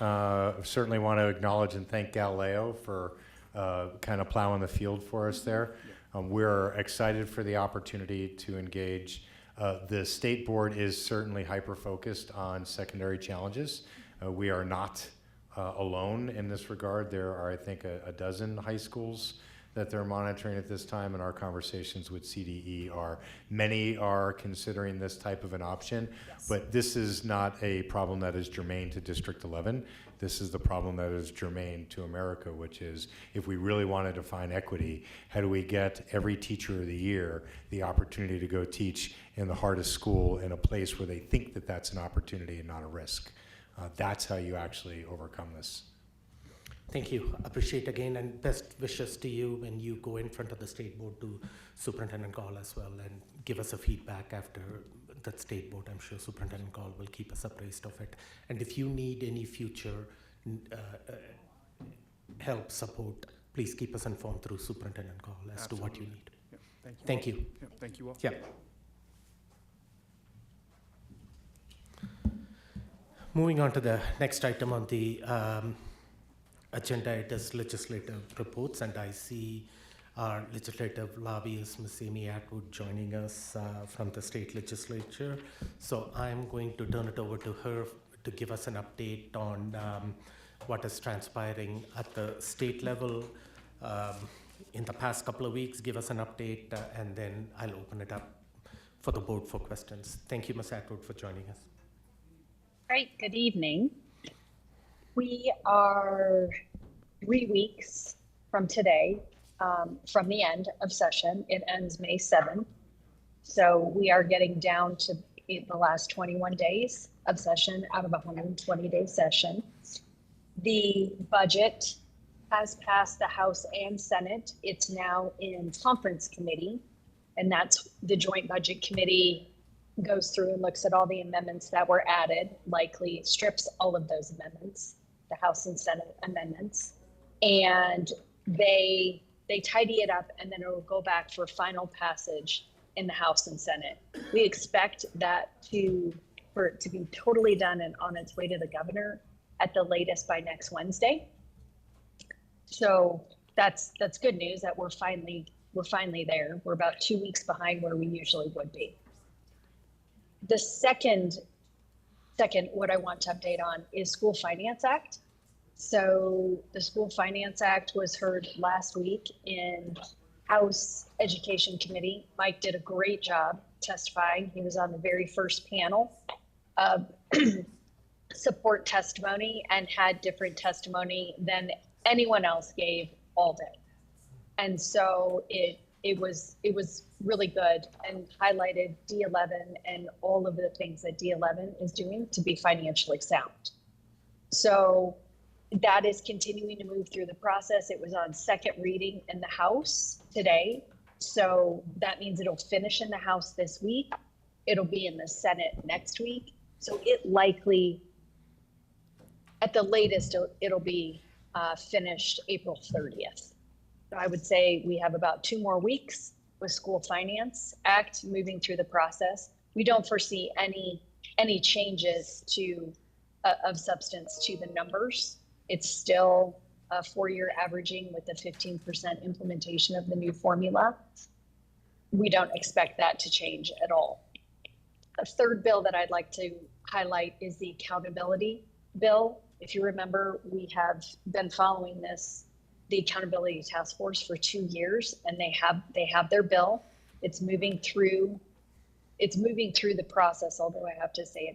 Certainly want to acknowledge and thank Galileo for kind of plowing the field for us there. We're excited for the opportunity to engage. The state board is certainly hyper-focused on secondary challenges. We are not alone in this regard. There are, I think, a dozen high schools that they're monitoring at this time, and our conversations with CDE are, many are considering this type of an option, but this is not a problem that is germane to District 11. This is the problem that is germane to America, which is, if we really want to define equity, how do we get every teacher of the year the opportunity to go teach in the hardest school in a place where they think that that's an opportunity and not a risk? That's how you actually overcome this. Thank you. Appreciate again, and best wishes to you when you go in front of the state board to Superintendent Gall as well, and give us a feedback after that state board. I'm sure Superintendent Gall will keep us appraised of it. And if you need any future help, support, please keep us informed through Superintendent Gall as to what you need. Yeah. Thank you. Yeah. Thank you all. Yeah. Moving on to the next item on the agenda, it is legislative reports, and I see our legislative lobbyist, Ms. Amy Atwood, joining us from the state legislature. So I'm going to turn it over to her to give us an update on what is transpiring at the state level in the past couple of weeks, give us an update, and then I'll open it up for the board for questions. Thank you, Ms. Atwood, for joining us. Great, good evening. We are 3 weeks from today, from the end of session. It ends May 7th. So we are getting down to the last 21 days of session out of a 120-day session. The budget has passed the House and Senate. It's now in conference committee, and that's the Joint Budget Committee goes through and looks at all the amendments that were added, likely strips all of those amendments, the House and Senate amendments, and they tidy it up, and then it will go back for final passage in the House and Senate. We expect that for it to be totally done and on its way to the governor at the latest by next Wednesday. So that's good news that we're finally there. We're about 2 weeks behind where we usually would be. The second what I want to update on is School Finance Act. So the School Finance Act was heard last week in House Education Committee. Mike did a great job testifying. He was on the very first panel of support testimony and had different testimony than anyone else gave all day. And so it was really good and highlighted D11 and all of the things that D11 is doing to be financially sound. So that is continuing to move through the process. It was on second reading in the House today. So that means it'll finish in the House this week. It'll be in the Senate next week. So it likely, at the latest, it'll be finished April 30th. So I would say we have about 2 more weeks with School Finance Act moving through the process. We don't foresee any changes to of substance to the numbers. It's still a 4-year averaging with the 15% implementation of the new formula. We don't expect that to change at all. A third bill that I'd like to highlight is the accountability bill. If you remember, we have been following the Accountability Task Force for 2 years, and they have their bill. It's moving through the process, although I have to say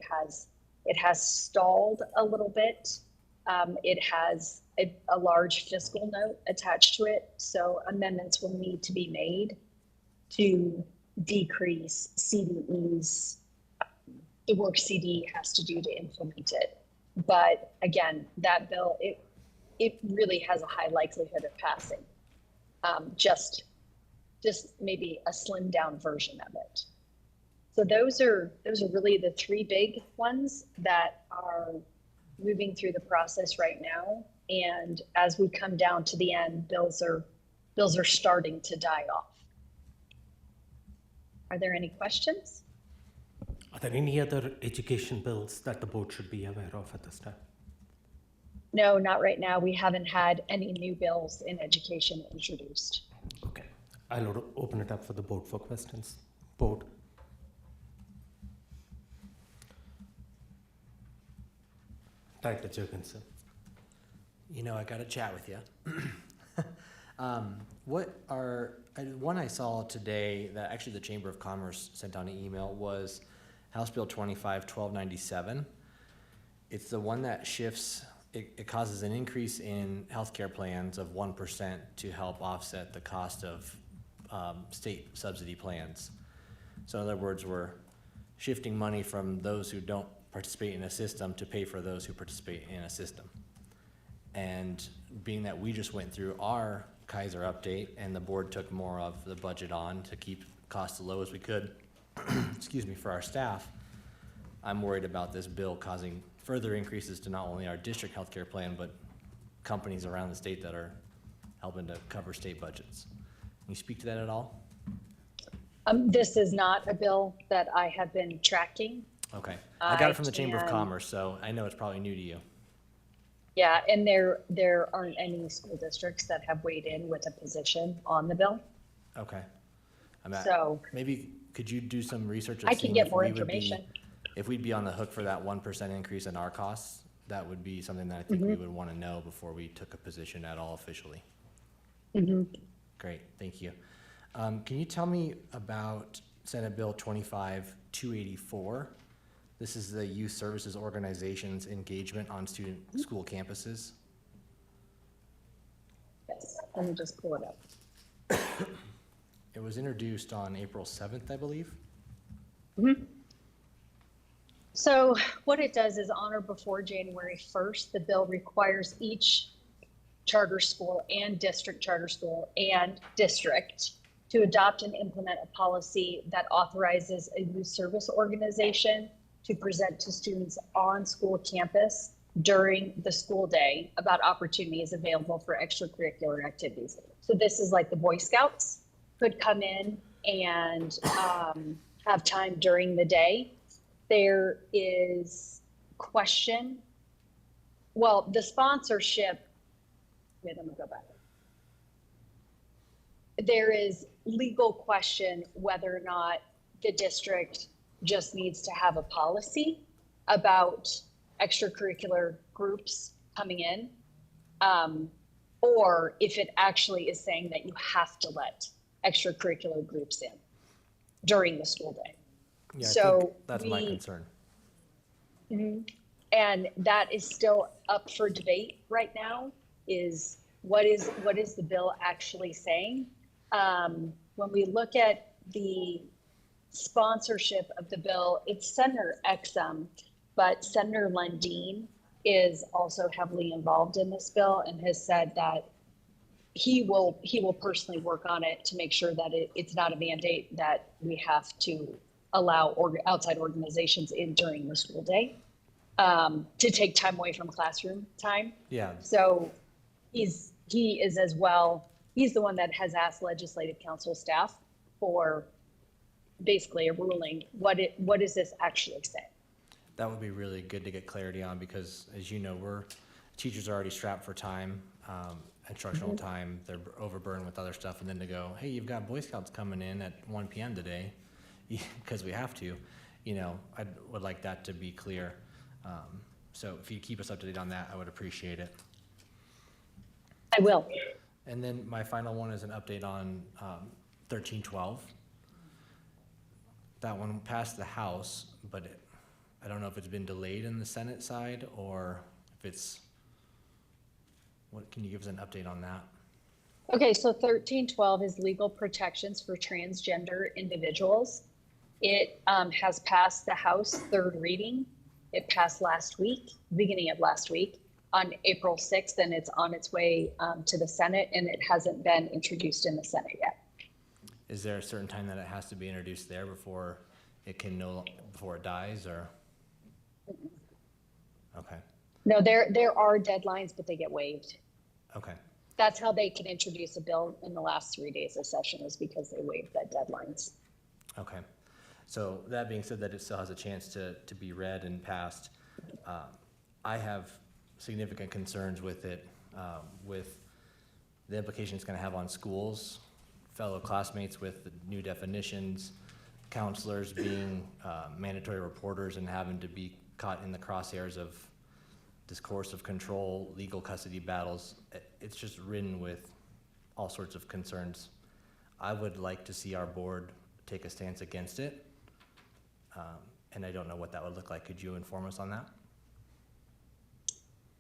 it has stalled a little bit. It has a large fiscal note attached to it, so amendments will need to be made to decrease CDE's, the work CDE has to do to implement it. But again, that bill, it really has a high likelihood of passing. Just maybe a slimmed down version of it. So those are really the 3 big ones that are moving through the process right now. And as we come down to the end, bills are starting to die off. Are there any questions? Are there any other education bills that the board should be aware of at this time? No, not right now. We haven't had any new bills in education introduced. Okay, I'll open it up for the board for questions. Board. Director Jenkins. You know, I got to chat with you. One I saw today that actually the Chamber of Commerce sent out an email was House Bill 25-1297. It's the one that shifts, it causes an increase in healthcare plans of 1% to help offset the cost of state subsidy plans. So in other words, we're shifting money from those who don't participate in a system to pay for those who participate in a system. And being that we just went through our Kaiser update and the board took more of the budget on to keep costs as low as we could, excuse me, for our staff, I'm worried about this bill causing further increases to not only our district healthcare plan, but companies around the state that are helping to cover state budgets. Can you speak to that at all? This is not a bill that I have been tracking. Okay, I got it from the Chamber of Commerce, so I know it's probably new to you. Yeah, and there aren't any school districts that have weighed in with a position on the bill. Okay. So maybe could you do some research? Of I can get more information. If we'd be on the hook for that 1% increase in our costs, that would be something that I think we would want to know before we took a position at all officially. Great, thank you. Can you tell me about Senate Bill 25-284? This is the Youth Services Organization's engagement on student school campuses. Yes, let me just pull it up. It was introduced on April 7th, I believe. So what it does is on or before January 1st, the bill requires each charter school and district charter school and district to adopt and implement a policy that authorizes a youth service organization to present to students on school campus during the school day about opportunities available for extracurricular activities. So this is like the Boy Scouts could come in and have time during the day. There is the sponsorship, wait, let me go back. There is legal question whether or not the district just needs to have a policy about extracurricular groups coming in. or if it actually is saying that you have to let extracurricular groups in during the school day. Yeah, I So think that's my we- concern. Mhm. And that is still up for debate right now, is what is the bill actually saying? When we look at the sponsorship of the bill, it's Senator Exum, but Senator Lundeen is also heavily involved in this bill and has said that he will personally work on it to make sure that it's not a mandate that we have to allow outside organizations in during the school day, to take time away from classroom time. Yeah, So he is as well, he's the one that has asked legislative council staff for basically a ruling. What does this actually say? that would be really good to get clarity on, because as you know, teachers are already strapped for time, instructional time, they're overburdened with other stuff, and then to go, hey, you've got Boy Scouts coming in at 1 p.m. today, because we have to, I would like that to be clear. So if you keep us up to date on that, I would appreciate it. I will. And then my final one is an update on 1312. That one passed the House, but I don't know if it's been delayed in the Senate side, or if it's, can you give us an update on that? Okay, so 1312 is legal protections for transgender individuals. It has passed the House third reading. It passed beginning of last week on April 6th, and it's on its way to the Senate, and it hasn't been introduced in the Senate yet. Is there a certain time that it has to be introduced there before it before it dies, or? Okay, No, there are deadlines, but they get waived. okay, That's how they can introduce a bill in the last 3 days of session, is because they waived that deadlines. okay. So that being said, that it still has a chance to be read and passed, I have significant concerns with it, with the implications it's gonna have on schools, fellow classmates with the new definitions, counselors being mandatory reporters and having to be caught in the crosshairs of discourse of control, legal custody battles. It's just ridden with all sorts of concerns. I would like to see our board take a stance against it, and I don't know what that would look like. Could you inform us on that?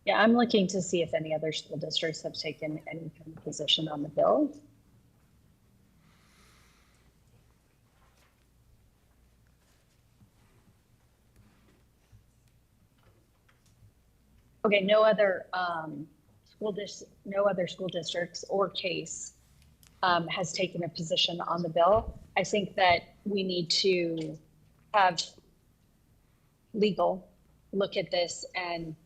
Yeah, I'm looking to see if any other school districts have taken any kind of position on the bill. Okay, no other school districts or case has taken a position on the bill. I think that we need to have legal look at this and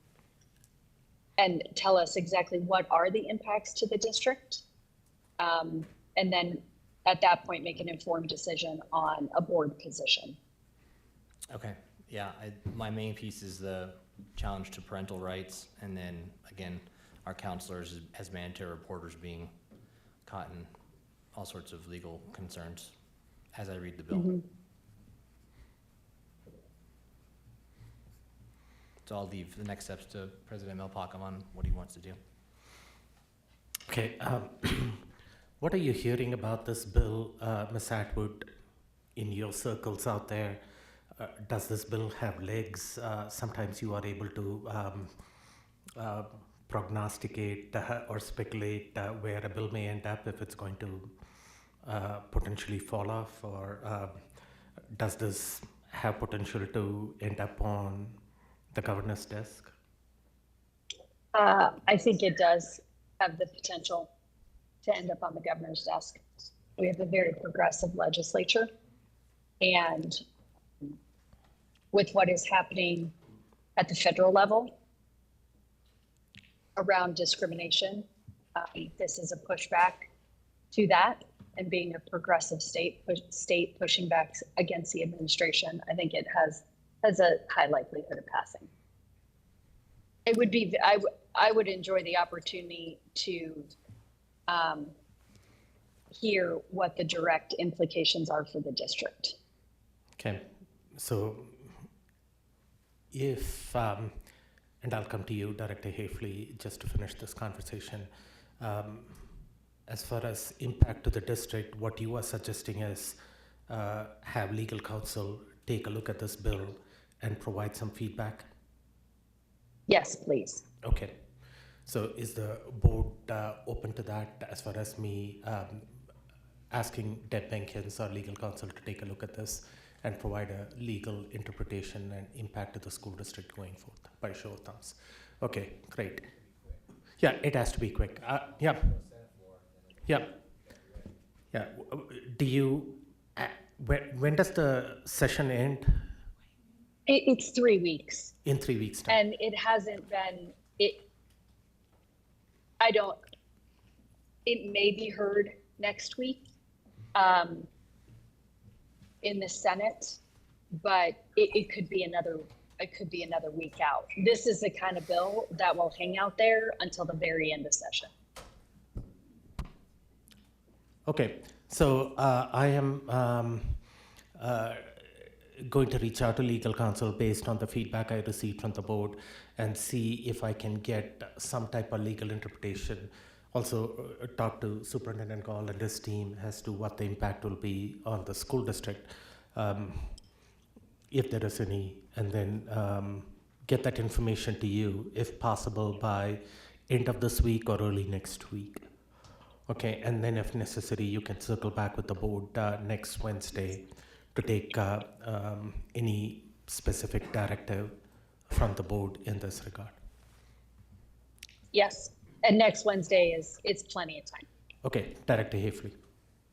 tell us exactly what are the impacts to the district. And then at that point, make an informed decision on a board position. Okay, yeah, my main piece is the challenge to parental rights, and then, again, our counselors as mandatory reporters being caught in all sorts of legal concerns as I read the bill. So I'll leave the next steps to President Melpacum on what he wants to do. Okay, what are you hearing about this bill, Ms. Atwood, in your circles out there? Does this bill have legs? Sometimes you are able to prognosticate or speculate where a bill may end up, if it's going to potentially fall off, or does this have potential to end up on the governor's desk? I think it does have the potential to end up on the governor's desk. We have a very progressive legislature, and with what is happening at the federal level around discrimination, this is a pushback to that, and being a progressive state pushing back against the administration, I think it has a high likelihood of passing. It would be, I would enjoy the opportunity to hear what the direct implications are for the district. Okay, so if and I'll come to you, Director Hafley, just to finish this conversation. As far as impact to the district, what you are suggesting is have legal counsel take a look at this bill and provide some feedback? Yes, please. Okay. So is the board open to that as far as me asking Deb Jenkins, our legal counsel, to take a look at this and provide a legal interpretation and impact to the school district going forth by show of thumbs? Okay, great. Yeah, it has to be quick. Yeah. Yeah. Yeah. Do you, when does the session end? It's 3 weeks. In 3 weeks' time. And it hasn't been, it may be heard next week in the Senate, but it could be another week out. This is the kind of bill that will hang out there until the very end of session. Okay, so I am going to reach out to legal counsel based on the feedback I received from the board and see if I can get some type of legal interpretation. Also talk to Superintendent Gall and his team as to what the impact will be on the school district, if there is any, and then get that information to you, if possible, by end of this week or early next week. Okay, and then if necessary, you can circle back with the board next Wednesday to take any specific directive from the board in this regard. Yes, and next Wednesday it's plenty of time. Okay, Director Hafley.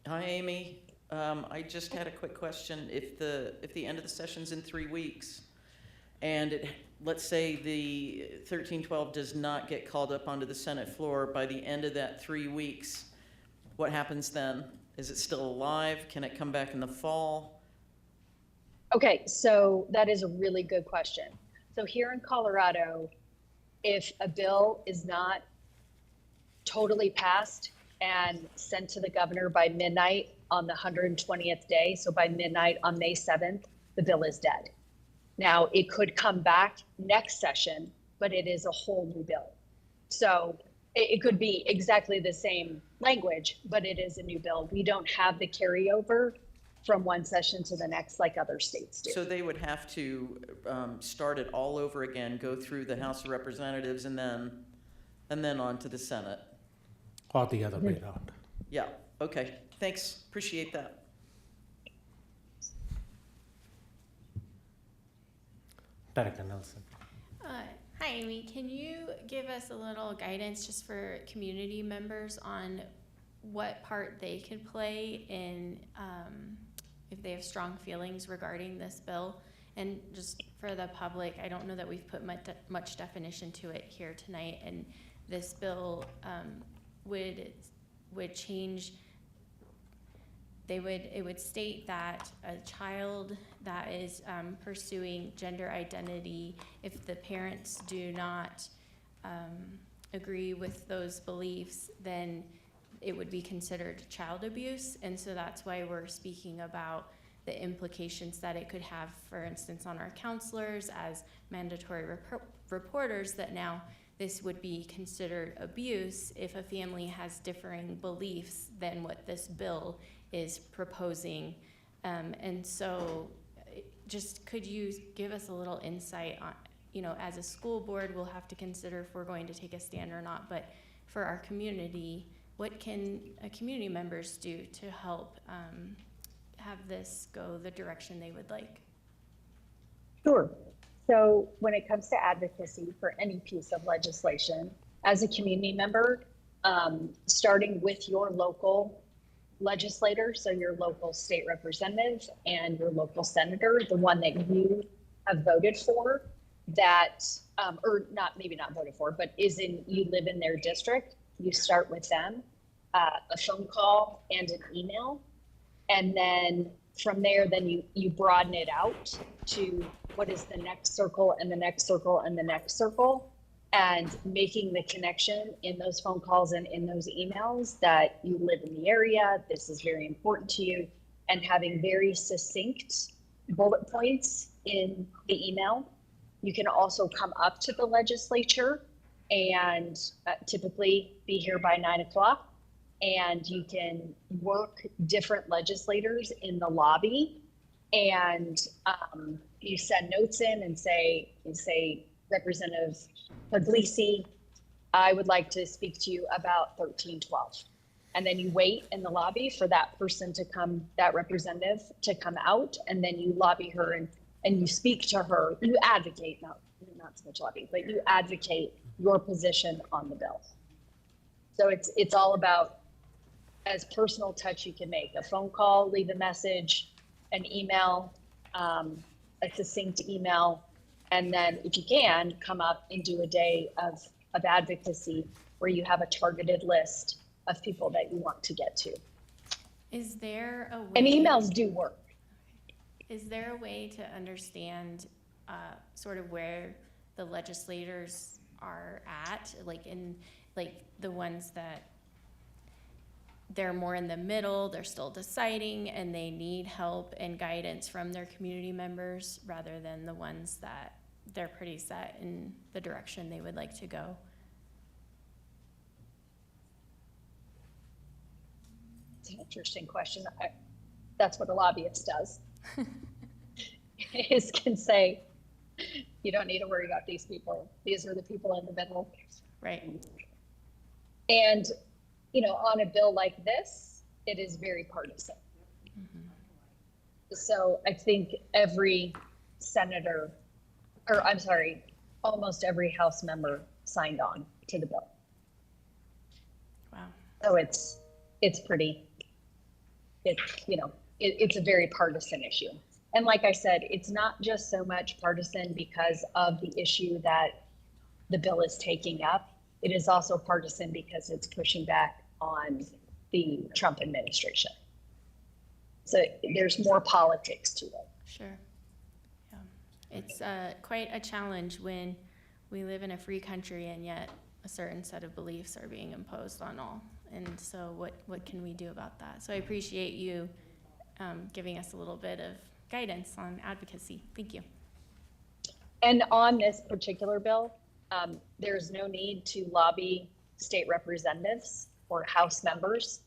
Hi, Amy. I just had a quick question. If the end of the session's in 3 weeks, and let's say the 1312 does not get called up onto the Senate floor by the end of that 3 weeks, what happens then? Is it still alive? Can it come back in the fall? Okay, so that is a really good question. So here in Colorado, if a bill is not totally passed and sent to the governor by midnight on the 120th day, so by midnight on May 7th, the bill is dead. Now, it could come back next session, but it is a whole new bill. So it could be exactly the same language, but it is a new bill. We don't have the carryover from one session to the next like other states do. So they would have to start it all over again, go through the House of Representatives and then on to the Senate. Or the other way around. Yeah, okay, thanks, appreciate that. Director Nelson. Hi, Amy. Can you give us a little guidance just for community members on what part they could play in if they have strong feelings regarding this bill? And just for the public, I don't know that we've put much definition to it here tonight, and this bill would change. It would state that a child that is pursuing gender identity, if the parents do not agree with those beliefs, then it would be considered child abuse. And so that's why we're speaking about the implications that it could have, for instance, on our counselors as mandatory reporters, that now this would be considered abuse if a family has differing beliefs than what this bill is proposing. And so just could you give us a little insight on, as a school board, we'll have to consider if we're going to take a stand or not, but for our community, what can community members do to help have this go the direction they would like? Sure. So when it comes to advocacy for any piece of legislation, as a community member, starting with your local legislator, so your local state representative and your local senator, the one that you have voted for, that, or not, maybe not voted for, but you live in their district, you start with them, a phone call and an email. And then from there, then you broaden it out to what is the next circle and the next circle and the next circle, and making the connection in those phone calls and in those emails that you live in the area, this is very important to you, and having very succinct bullet points in the email You can also come up to the legislature and typically be here by 9 o'clock. And you can work different legislators in the lobby. And you send notes in and say, Representative Puglisi, I would like to speak to you about 1312. And then you wait in the lobby for that person to come, that representative to come out, and then you lobby her and you speak to her. You advocate, not so much lobby, but you advocate your position on the bill. So it's all about as personal touch you can make. A phone call, leave a message, an email, a succinct email, and then if you can, come up and do a day of advocacy where you have a targeted list of people that you want to get to. Is there a way? And emails do work. Is there a way to understand sort of where the legislators are at, like the ones that they're more in the middle, they're still deciding, and they need help and guidance from their community members, rather than the ones that they're pretty set in the direction they would like to go? It's an interesting question. That's what a lobbyist does. Is can say, you don't need to worry about these people. These are the people in the middle. Right. And, on a bill like this, it is very partisan. Mm-hmm. So I think every senator, almost every House member signed on to the bill. Wow. So it's a very partisan issue. And like I said, it's not just so much partisan because of the issue that the bill is taking up. It is also partisan because it's pushing back on the Trump administration. So there's more politics to it. Sure. Yeah. It's quite a challenge when we live in a free country and yet a certain set of beliefs are being imposed on all. And so what can we do about that? So I appreciate you giving us a little bit of guidance on advocacy. Thank you. And on this particular bill, there's no need to lobby state representatives or House members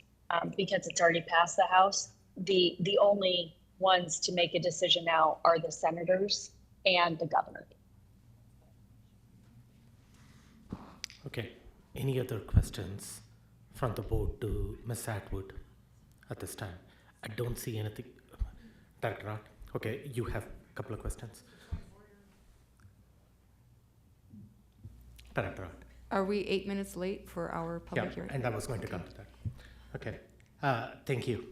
because it's already passed the House. The only ones to make a decision now are the senators and the governor. Okay, any other questions from the board to Ms. Atwood at this time? I don't see anything. Director Art, okay, you have a couple of questions. Director Art. Are we 8 minutes late for our public hearing? And I was going to come to that. Okay, thank you.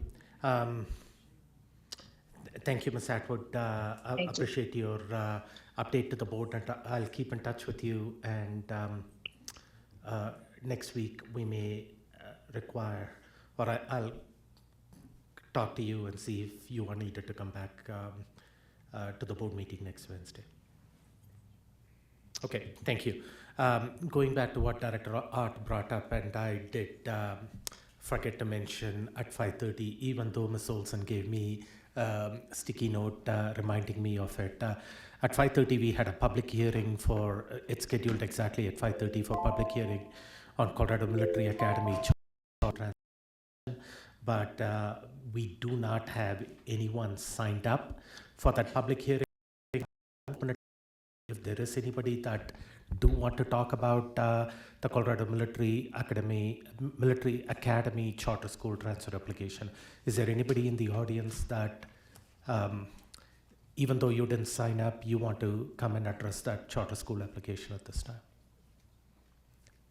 Thank you, Ms. Atwood. I appreciate your update to the board, and I'll keep in touch with you. And next week we may require, or I'll talk to you and see if you are needed to come back to the board meeting next Wednesday. Okay, thank you. Going back to what Director Art brought up, and I did forget to mention at 5:30, even though Ms. Olson gave me sticky note reminding me of it. At 5:30, we had a public hearing for, it's scheduled exactly at 5:30 for public hearing on Colorado Military Academy. But we do not have anyone signed up for that public hearing. If there is anybody that do want to talk about the Colorado Military Academy Charter School transfer application, is there anybody in the audience that, even though you didn't sign up, you want to come and address that charter school application at this time?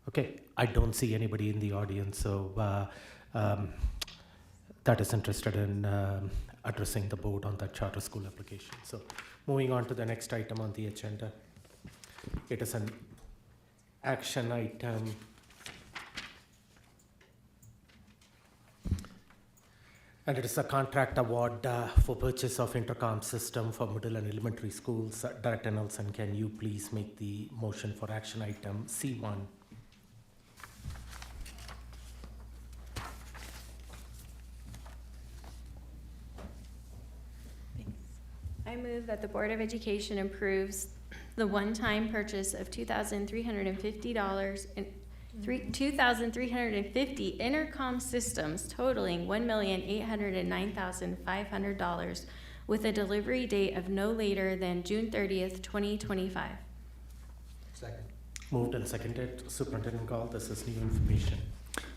Okay, I don't see anybody in the audience, so that is interested in addressing the board on that charter school application. So moving on to the next item on the agenda. It is an action item. And it is a contract award for purchase of Intercom system for middle and elementary schools. Director Nelson, can you please make the motion for action item C1? I move that the Board of Education approves the one-time purchase of $2,350 and 2,350 intercom systems totaling $1,809,500 with a delivery date of no later than June 30th, 2025. Second. Moved and seconded. Superintendent Gall, this is new information.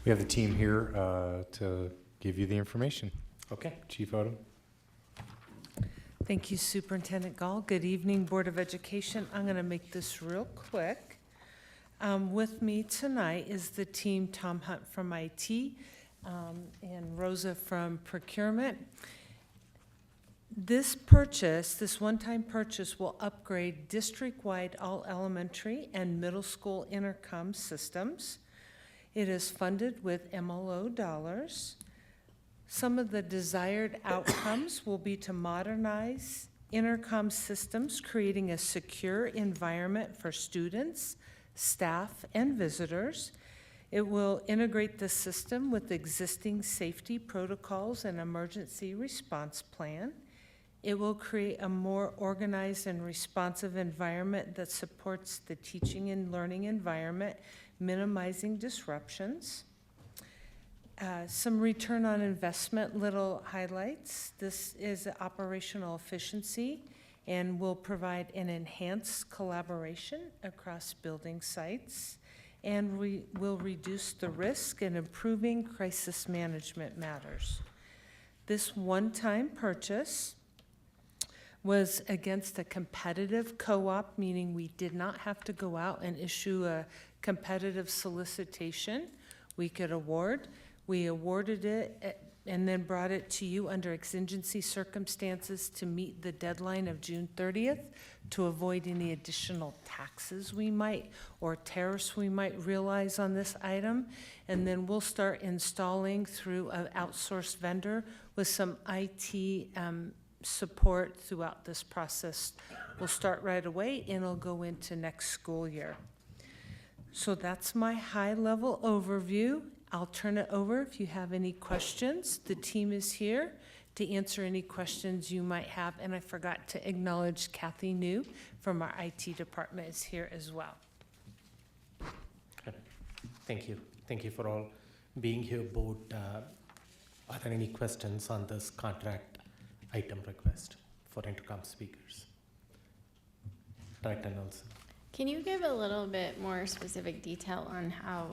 We have the team here to give you the information. Okay. Chief Odom. Thank you, Superintendent Gall. Good evening, Board of Education. I'm going to make this real quick. With me tonight is the team, Tom Hunt from IT and Rosa from Procurement. This purchase, this one-time purchase, will upgrade district-wide all elementary and middle school intercom systems. It is funded with MLO dollars. Some of the desired outcomes will be to modernize intercom systems, creating a secure environment for students, staff, and visitors. It will integrate the system with existing safety protocols and emergency response plan. It will create a more organized and responsive environment that supports the teaching and learning environment, minimizing disruptions. Some return on investment, little highlights. This is operational efficiency and will provide an enhanced collaboration across building sites, and we will reduce the risk in improving crisis management matters. This one-time purchase was against a competitive co-op, meaning we did not have to go out and issue a competitive solicitation. We could award. We awarded it and then brought it to you under exigency circumstances to meet the deadline of June 30th to avoid any additional taxes we might or tariffs we might realize on this item. And then we'll start installing through an outsourced vendor with some IT support throughout this process. We'll start right away and it'll go into next school year. So that's my high-level overview. I'll turn it over if you have any questions. The team is here to answer any questions you might have. And I forgot to acknowledge Kathy New from our IT department is here as well. Okay. Thank you. Thank you for all being here, Board. Are there any questions on this contract item request for intercom speakers? Director Nelson. Can you give a little bit more specific detail on how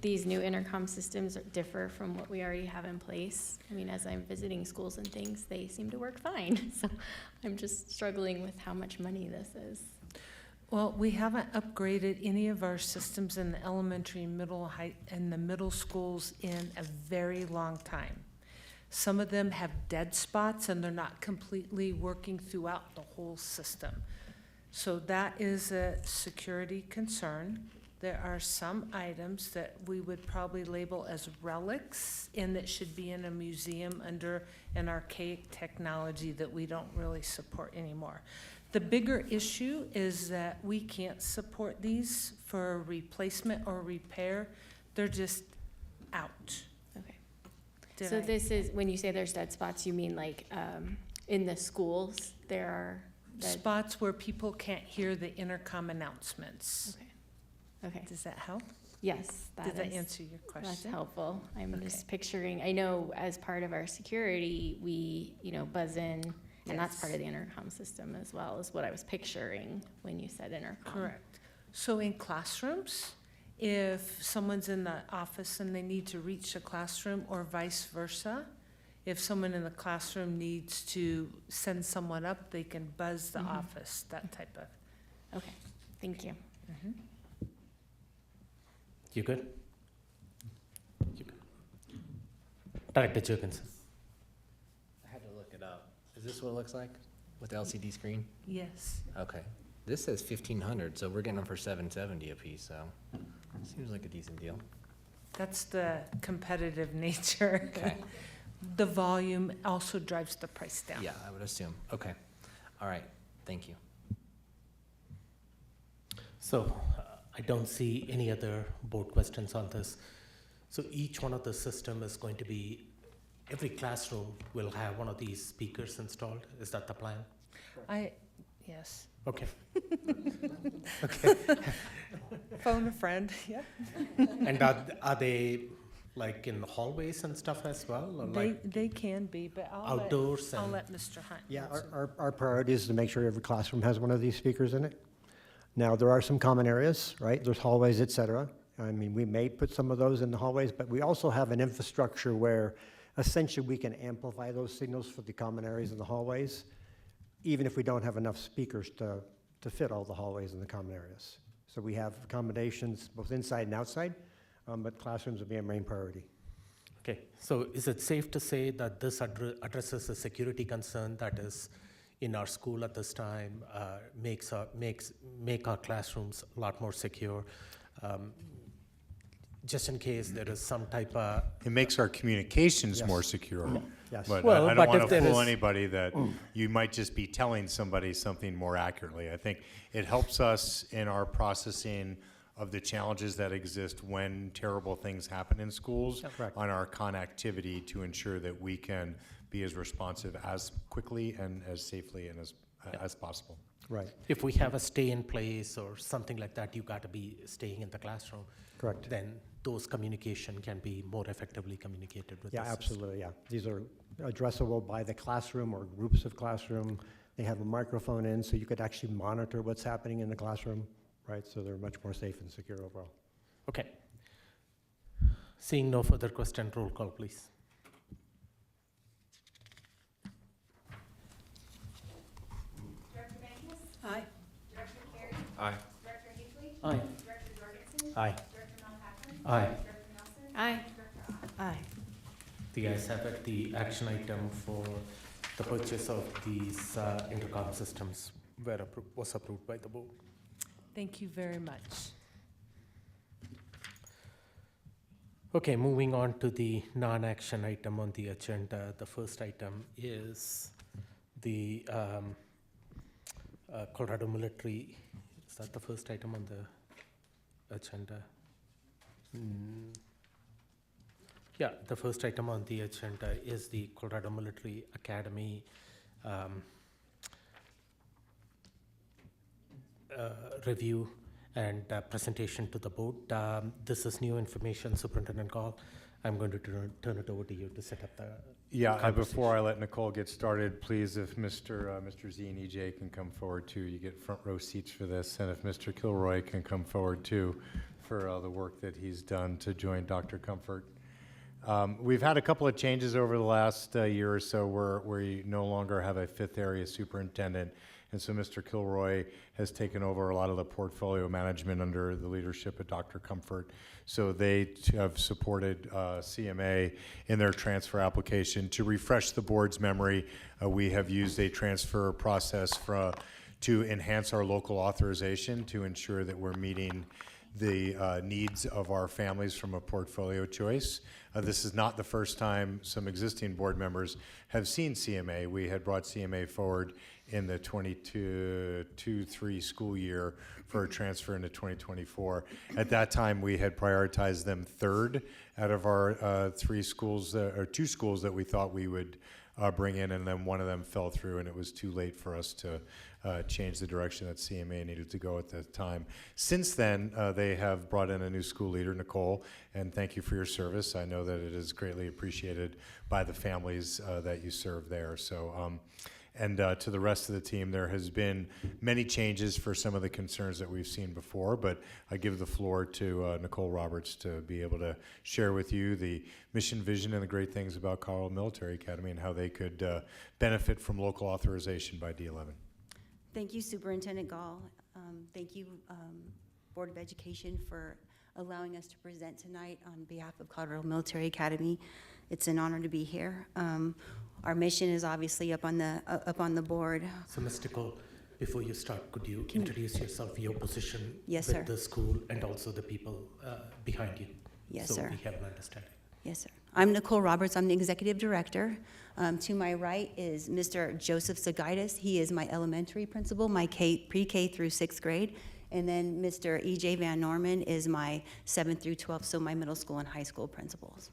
these new intercom systems differ from what we already have in place? I mean, as I'm visiting schools and things, they seem to work fine. So I'm just struggling with how much money this is. Well, we haven't upgraded any of our systems in the elementary, middle, high, and the middle schools in a very long time. Some of them have dead spots and they're not completely working throughout the whole system. So that is a security concern. There are some items that we would probably label as relics and that should be in a museum under an archaic technology that we don't really support anymore. The bigger issue is that we can't support these for replacement or repair. They're just out. Okay. Did So I- this is, when you say there's dead spots, you mean like in the schools, there are dead? Spots where people can't hear the intercom announcements. Okay. Okay. Does that help? Yes, that Did that is- answer your question? That's helpful. I'm Okay. just picturing, I know as part of our security, we, buzz in, and that's part of the intercom system as well, is what I was picturing when you said intercom. Correct. So in classrooms, if someone's in the office and they need to reach a classroom or vice versa, if someone in the classroom needs to send someone up, they can buzz the Mhm. office, that type of. Okay, thank you. Mhm. You good? You good? Director Jenkins. I had to look it up. Is this what it looks like with the LCD screen? Yes. Okay. This says 1,500, so we're getting them for $770 a piece, so seems like a decent deal. That's the competitive nature. Okay. The volume also drives the price down. Yeah, I would assume. Okay. All right. Thank you. So I don't see any other board questions on this. So each one of the system is going to be, every classroom will have one of these speakers installed. Is that the plan? Yeah, Yes. Okay. Okay. Phone a friend, yeah. And are they like in hallways and stuff as well? Or like They can be, but outdoors I'll and- let Mr. Hunt Yeah, answer. our priority is to make sure every classroom has one of these speakers in it. Now, there are some common areas, right? There's hallways, et cetera. I mean, we may put some of those in the hallways, but we also have an infrastructure where essentially we can amplify those signals for the common areas in the hallways, even if we don't have enough speakers to fit all the hallways in the common areas. So we have accommodations both inside and outside, but classrooms will be our main priority. Okay, so is it safe to say that this addresses a security concern that is in our school at this time, make our classrooms a lot more secure, just in case there is some type of... It makes our communications Yes. more secure. Yes. But Well, I but don't want if to there fool is- anybody that you might just be telling somebody something more accurately. I think it helps us in our processing of the challenges that exist when terrible things happen in schools, Correct. on our connectivity to ensure that we can be as responsive as quickly and as safely and as possible. Right, If we have a stay in place or something like that, you got to be staying in the classroom. correct. Then those communication can be more effectively communicated with Yeah, the system. absolutely, yeah. These are addressable by the classroom or groups of classroom. They have a microphone in, so you could actually monitor what's happening in the classroom, right? So they're much more safe and secure overall. Okay. Seeing no further question, roll call, please. Director Jenkins? Aye. Director Carey? Aye. Director Hinckley? Aye. Director Jorgensen? Aye. Director Malpacken? Aye. Director Nelson? Aye. Director Ott? Aye. The ayes have it. The action item for the purchase of these intercom systems was approved by the board. Thank you very much. Okay, moving on to the non-action item on the agenda. The first item is the Colorado military. Is that the first item on the agenda? Yeah, the first item on the agenda is the Colorado Military Academy review and presentation to the board. This is new information, Superintendent Gall. I'm going to turn it over to you to set up the Yeah, and conversation. before I let Nicole get started, please, if Mr. Z and EJ can come forward too, you get front row seats for this, and if Mr. Kilroy can come forward too for the work that he's done to join Dr. Comfort. We've had a couple of changes over the last year or so where we no longer have a fifth area superintendent. And so Mr. Kilroy has taken over a lot of the portfolio management under the leadership of Dr. Comfort. So they have supported CMA in their transfer application. To refresh the board's memory, we have used a transfer process to enhance our local authorization to ensure that we're meeting the needs of our families from a portfolio choice. This is not the first time some existing board members have seen CMA. We had brought CMA forward in the 22-23 school year for a transfer into 2024. At that time, we had prioritized them third out of our three schools, or two schools that we thought we would bring in, and then one of them fell through, and it was too late for us to change the direction that CMA needed to go at the time. Since then, they have brought in a new school leader, Nicole, and thank you for your service. I know that it is greatly appreciated by the families that you serve there. So, and to the rest of the team, there has been many changes for some of the concerns that we've seen before, but I give the floor to Nicole Roberts to be able to share with you the mission, vision, and the great things about Colorado Military Academy and how they could benefit from local authorization by D11. Thank you, Superintendent Gall. Thank you, Board of Education, for allowing us to present tonight on behalf of Colorado Military Academy. It's an honor to be here. Our mission is obviously up on the board. So, Ms. Nicole, before you start, could you introduce yourself, your position Yes, with sir. the school, and also the people behind you? Yes, so sir. we have an understanding. Yes, sir. I'm Nicole Roberts. I'm the Executive Director. To my right is Mr. Joseph Zagaitis. He is my elementary principal, my pre-K through 6th grade. And then Mr. E.J. Van Norman is my 7th through 12th, so my middle school and high school principals.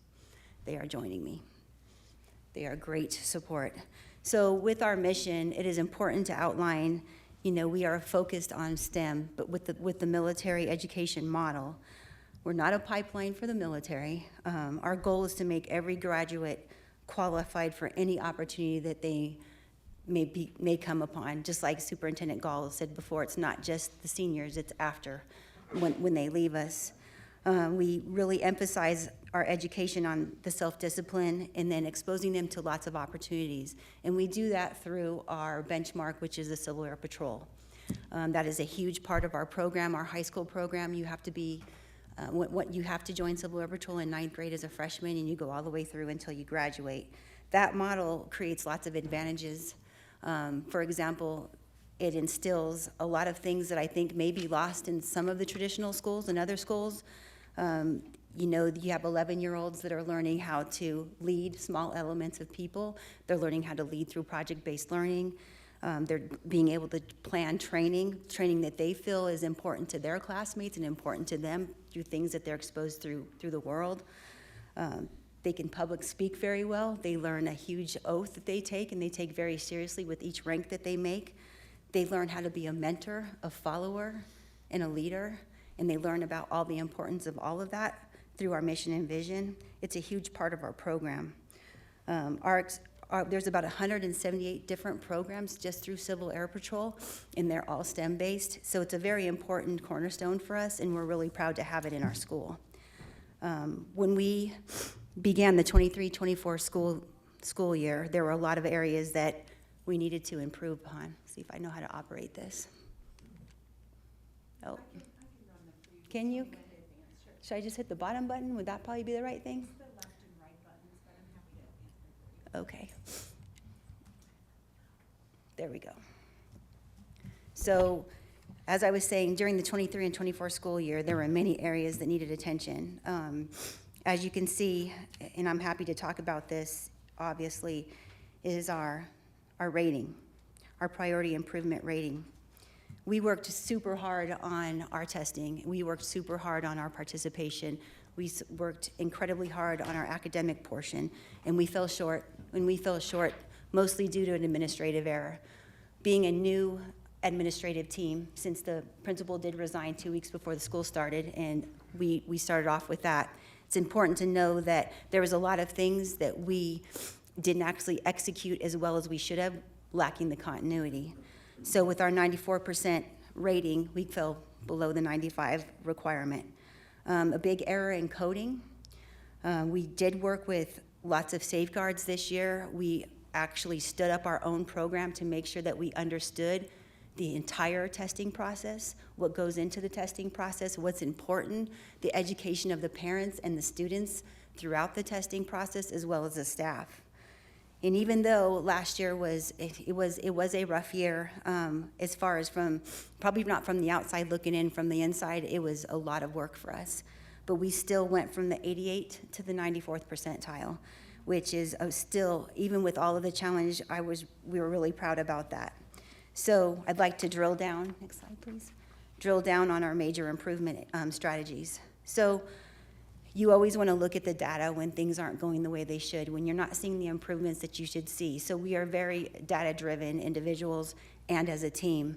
They are joining me. They are great support. So with our mission, it is important to outline you know, we are focused on STEM, but with the military education model, we're not a pipeline for the military. Our goal is to make every graduate qualified for any opportunity that they may come upon. Just like Superintendent Gall said before, it's not just the seniors, it's after, when they leave us. We really emphasize our education on the self-discipline and then exposing them to lots of opportunities. And we do that through our benchmark, which is the Civil Air Patrol. That is a huge part of our program, our high school program. You have to be, you have to join Civil Air Patrol in 9th grade as a freshman, and you go all the way through until you graduate. That model creates lots of advantages. For example, it instills a lot of things that I think may be lost in some of the traditional schools and other schools. You know, you have 11-year-olds that are learning how to lead small elements of people. They're learning how to lead through project-based learning. They're being able to plan training that they feel is important to their classmates and important to them through things that they're exposed through the world. They can public speak very well. They learn a huge oath that they take, and they take very seriously with each rank that they make. They learn how to be a mentor, a follower, and a leader, and they learn about all the importance of all of that through our mission and vision. It's a huge part of our program. There's about 178 different programs just through Civil Air Patrol, and they're all STEM-based, so it's a very important cornerstone for us, and we're really proud to have it in our school. When we began the 23-24 school year, there were a lot of areas that we needed to improve upon. See if I know how to operate this. Oh, can you? Should I just hit the bottom button? Would that probably be the right thing? The left and right buttons, but I'm happy to answer. Okay. There we go. So, as I was saying, during the 23 and 24 school year, there were many areas that needed attention. As you can see, and I'm happy to talk about this, obviously, is our rating, our priority improvement rating. We worked super hard on our testing. We worked super hard on our participation. We worked incredibly hard on our academic portion, and we fell short. And we fell short mostly due to an administrative error. Being a new administrative team, since the principal did resign 2 weeks before the school started, and we started off with that, it's important to know that there was a lot of things that we didn't actually execute as well as we should have, lacking the continuity. So with our 94% rating, we fell below the 95 requirement. A big error in coding. We did work with lots of safeguards this year. We actually stood up our own program to make sure that we understood the entire testing process, what goes into the testing process, what's important, the education of the parents and the students throughout the testing process, as well as the staff. And even though last year was a rough year, as far as from, probably not from the outside looking in, from the inside, it was a lot of work for us. But we still went from the 88th to the 94th percentile, which is still, even with all of the challenge, we were really proud about that. So I'd like to drill down, next slide please, drill down on our major improvement strategies. So you always want to look at the data when things aren't going the way they should, when you're not seeing the improvements that you should see. So we are very data-driven individuals and as a team.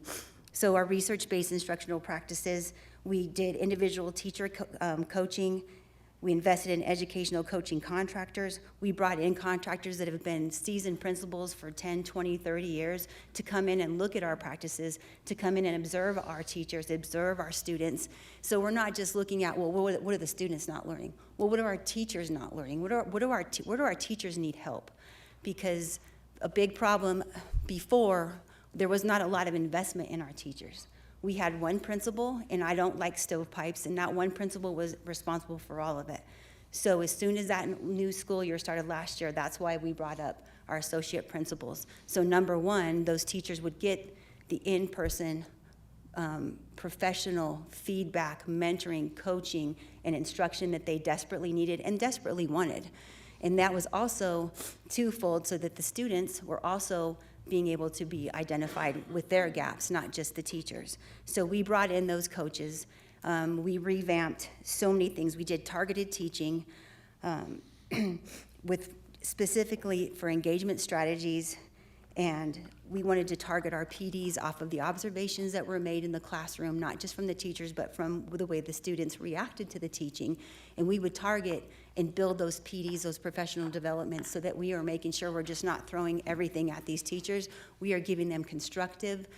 So our research-based instructional practices, we did individual teacher coaching. We invested in educational coaching contractors. We brought in contractors that have been seasoned principals for 10, 20, 30 years to come in and look at our practices, to come in and observe our teachers, observe our students. So we're not just looking at, well, what are the students not learning? Well, what are our teachers not learning? Where do our teachers need help? Because a big problem before, there was not a lot of investment in our teachers. We had one principal, and I don't like stovepipes, and that one principal was responsible for all of it. So as soon as that new school year started last year, that's why we brought up our associate principals. So number one, those teachers would get the in-person professional feedback, mentoring, coaching, and instruction that they desperately needed and desperately wanted. And that was also twofold, so that the students were also being able to be identified with their gaps, not just the teachers. So we brought in those coaches. We revamped so many things. We did targeted teaching with specifically for engagement strategies, and we wanted to target our PDs off of the observations that were made in the classroom, not just from the teachers, but from the way the students reacted to the teaching. And we would target and build those PDs, those professional developments, so that we are making sure we're just not throwing everything at these teachers. We are giving them constructive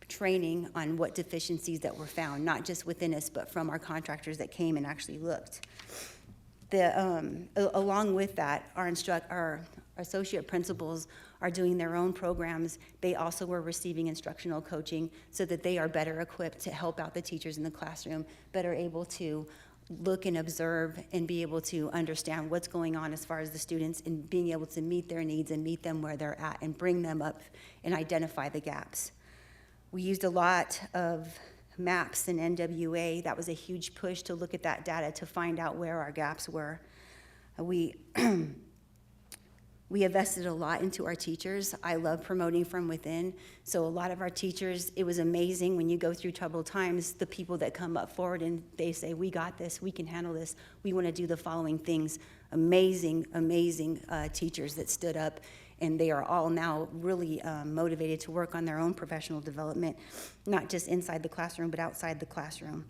training on what deficiencies that were found, not just within us, but from our contractors that came and actually looked. Along with that, our associate principals are doing their own programs. They also were receiving instructional coaching so that they are better equipped to help out the teachers in the classroom, better able to look and observe and be able to understand what's going on as far as the students and being able to meet their needs and meet them where they're at and bring them up and identify the gaps. We used a lot of maps and NWA. That was a huge push to look at that data to find out where our gaps were. We invested a lot into our teachers. I love promoting from within. So a lot of our teachers, it was amazing when you go through troubled times, the people that come up forward and they say, we got this, we can handle this, we want to do the following things. Amazing, amazing teachers that stood up, and they are all now really motivated to work on their own professional development, not just inside the classroom, but outside the classroom.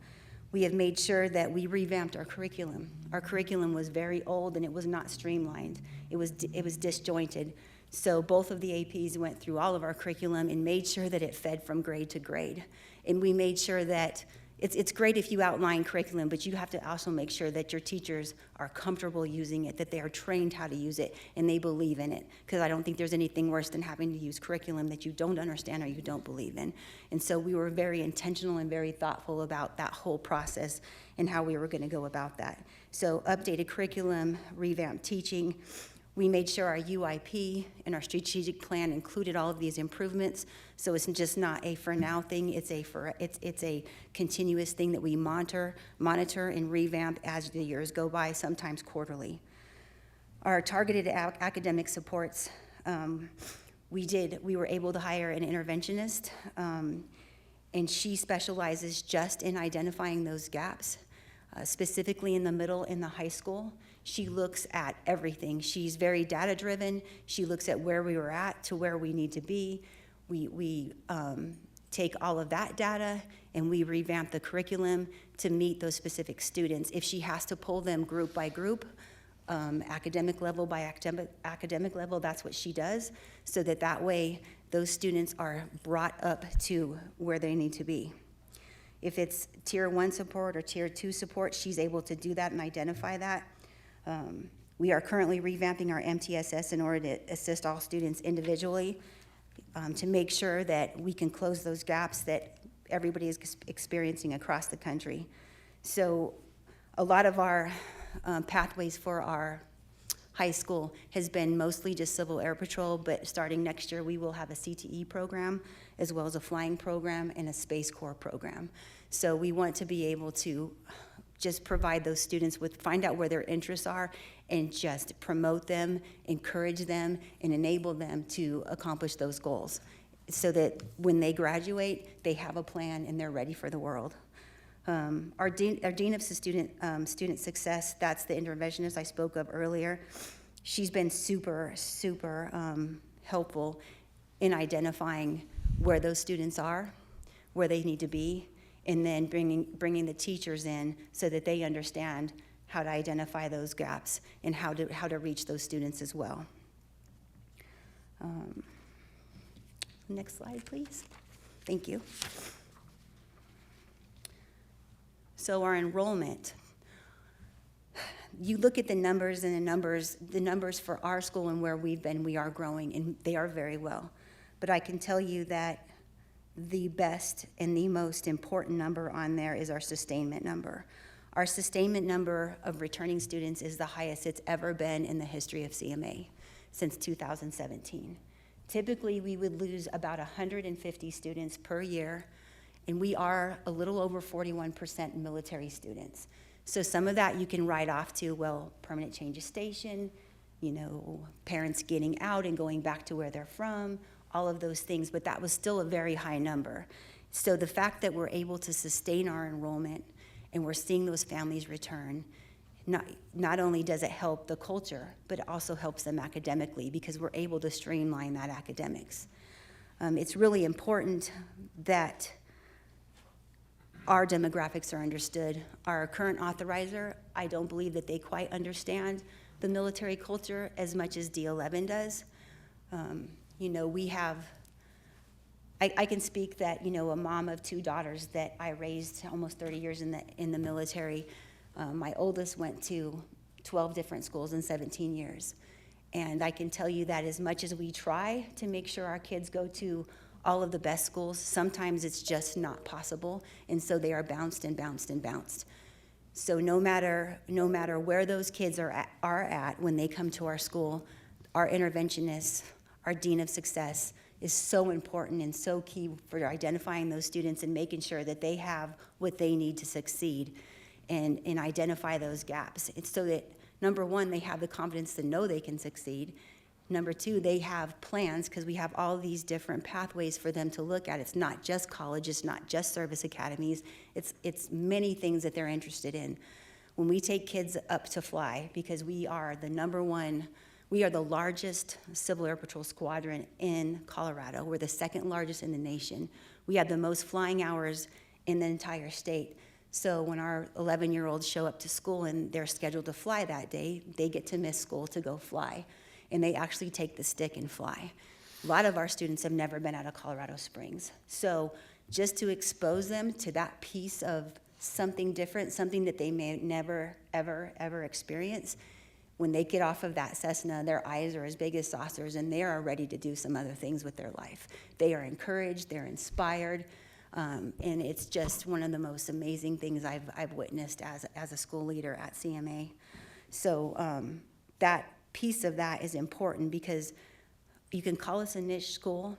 We have made sure that we revamped our curriculum. Our curriculum was very old and it was not streamlined. It was disjointed. So both of the APs went through all of our curriculum and made sure that it fed from grade to grade. And we made sure that it's great if you outline curriculum, but you have to also make sure that your teachers are comfortable using it, that they are trained how to use it, and they believe in it. Because I don't think there's anything worse than having to use curriculum that you don't understand or you don't believe in. And so we were very intentional and very thoughtful about that whole process and how we were going to go about that. So updated curriculum, revamped teaching. We made sure our UIP and our strategic plan included all of these improvements. So it's just not a for now thing, it's a continuous thing that we monitor and revamp as the years go by, sometimes quarterly. Our targeted academic supports, we were able to hire an interventionist, and she specializes just in identifying those gaps, specifically in the middle and the high school. She looks at everything. She's very data-driven. She looks at where we were at to where we need to be. We take all of that data and we revamp the curriculum to meet those specific students. If she has to pull them group by group, academic level by academic level, that's what she does, so that way those students are brought up to where they need to be. If it's tier 1 support or tier 2 support, she's able to do that and identify that. We are currently revamping our MTSS in order to assist all students individually, to make sure that we can close those gaps that everybody is experiencing across the country. So a lot of our pathways for our high school has been mostly just Civil Air Patrol, but starting next year we will have a CTE program as well as a flying program and a Space Corps program. So we want to be able to just provide those students with, find out where their interests are and just promote them, encourage them, and enable them to accomplish those goals so that when they graduate, they have a plan and they're ready for the world. Our Dean of Student Success, that's the interventionist I spoke of earlier. She's been super, super helpful in identifying where those students are, where they need to be, and then bringing the teachers in so that they understand how to identify those gaps and how to reach those students as well. Next slide, please. Thank you. So our enrollment. You look at the numbers and the numbers for our school and where we've been, we are growing, and they are very well. But I can tell you that the best and the most important number on there is our sustainment number. Our sustainment number of returning students is the highest it's ever been in the history of CMA since 2017. Typically, we would lose about 150 students per year, and we are a little over 41% military students. So some of that you can write off to, well, permanent change of station, parents getting out and going back to where they're from, all of those things, but that was still a very high number. So the fact that we're able to sustain our enrollment and we're seeing those families return, not only does it help the culture, but it also helps them academically because we're able to streamline that academics. It's really important that our demographics are understood. Our current authorizer, I don't believe that they quite understand the military culture as much as D11 does. You know, we have, I can speak that, you know, a mom of 2 daughters that I raised almost 30 years in the military. My oldest went to 12 different schools in 17 years. And I can tell you that as much as we try to make sure our kids go to all of the best schools, sometimes it's just not possible. And so they are bounced and bounced and bounced. So no matter where those kids are at when they come to our school, our interventionists, our dean of success is so important and so key for identifying those students and making sure that they have what they need to succeed and identify those gaps. It's so that, number one, they have the confidence to know they can succeed. Number two, they have plans because we have all these different pathways for them to look at. It's not just college, it's not just service academies, it's many things that they're interested in. When we take kids up to fly, because we are the largest Civil Air Patrol squadron in Colorado. We're the 2nd largest in the nation. We have the most flying hours in the entire state. So when our 11-year-olds show up to school and they're scheduled to fly that day, they get to miss school to go fly. And they actually take the stick and fly. A lot of our students have never been out of Colorado Springs. So just to expose them to that piece of something different, something that they may never, ever, ever experience, when they get off of that Cessna, their eyes are as big as saucers and they are ready to do some other things with their life. They are encouraged, they're inspired, and it's just one of the most amazing things I've witnessed as a school leader at CMA. So that piece of that is important because you can call us a niche school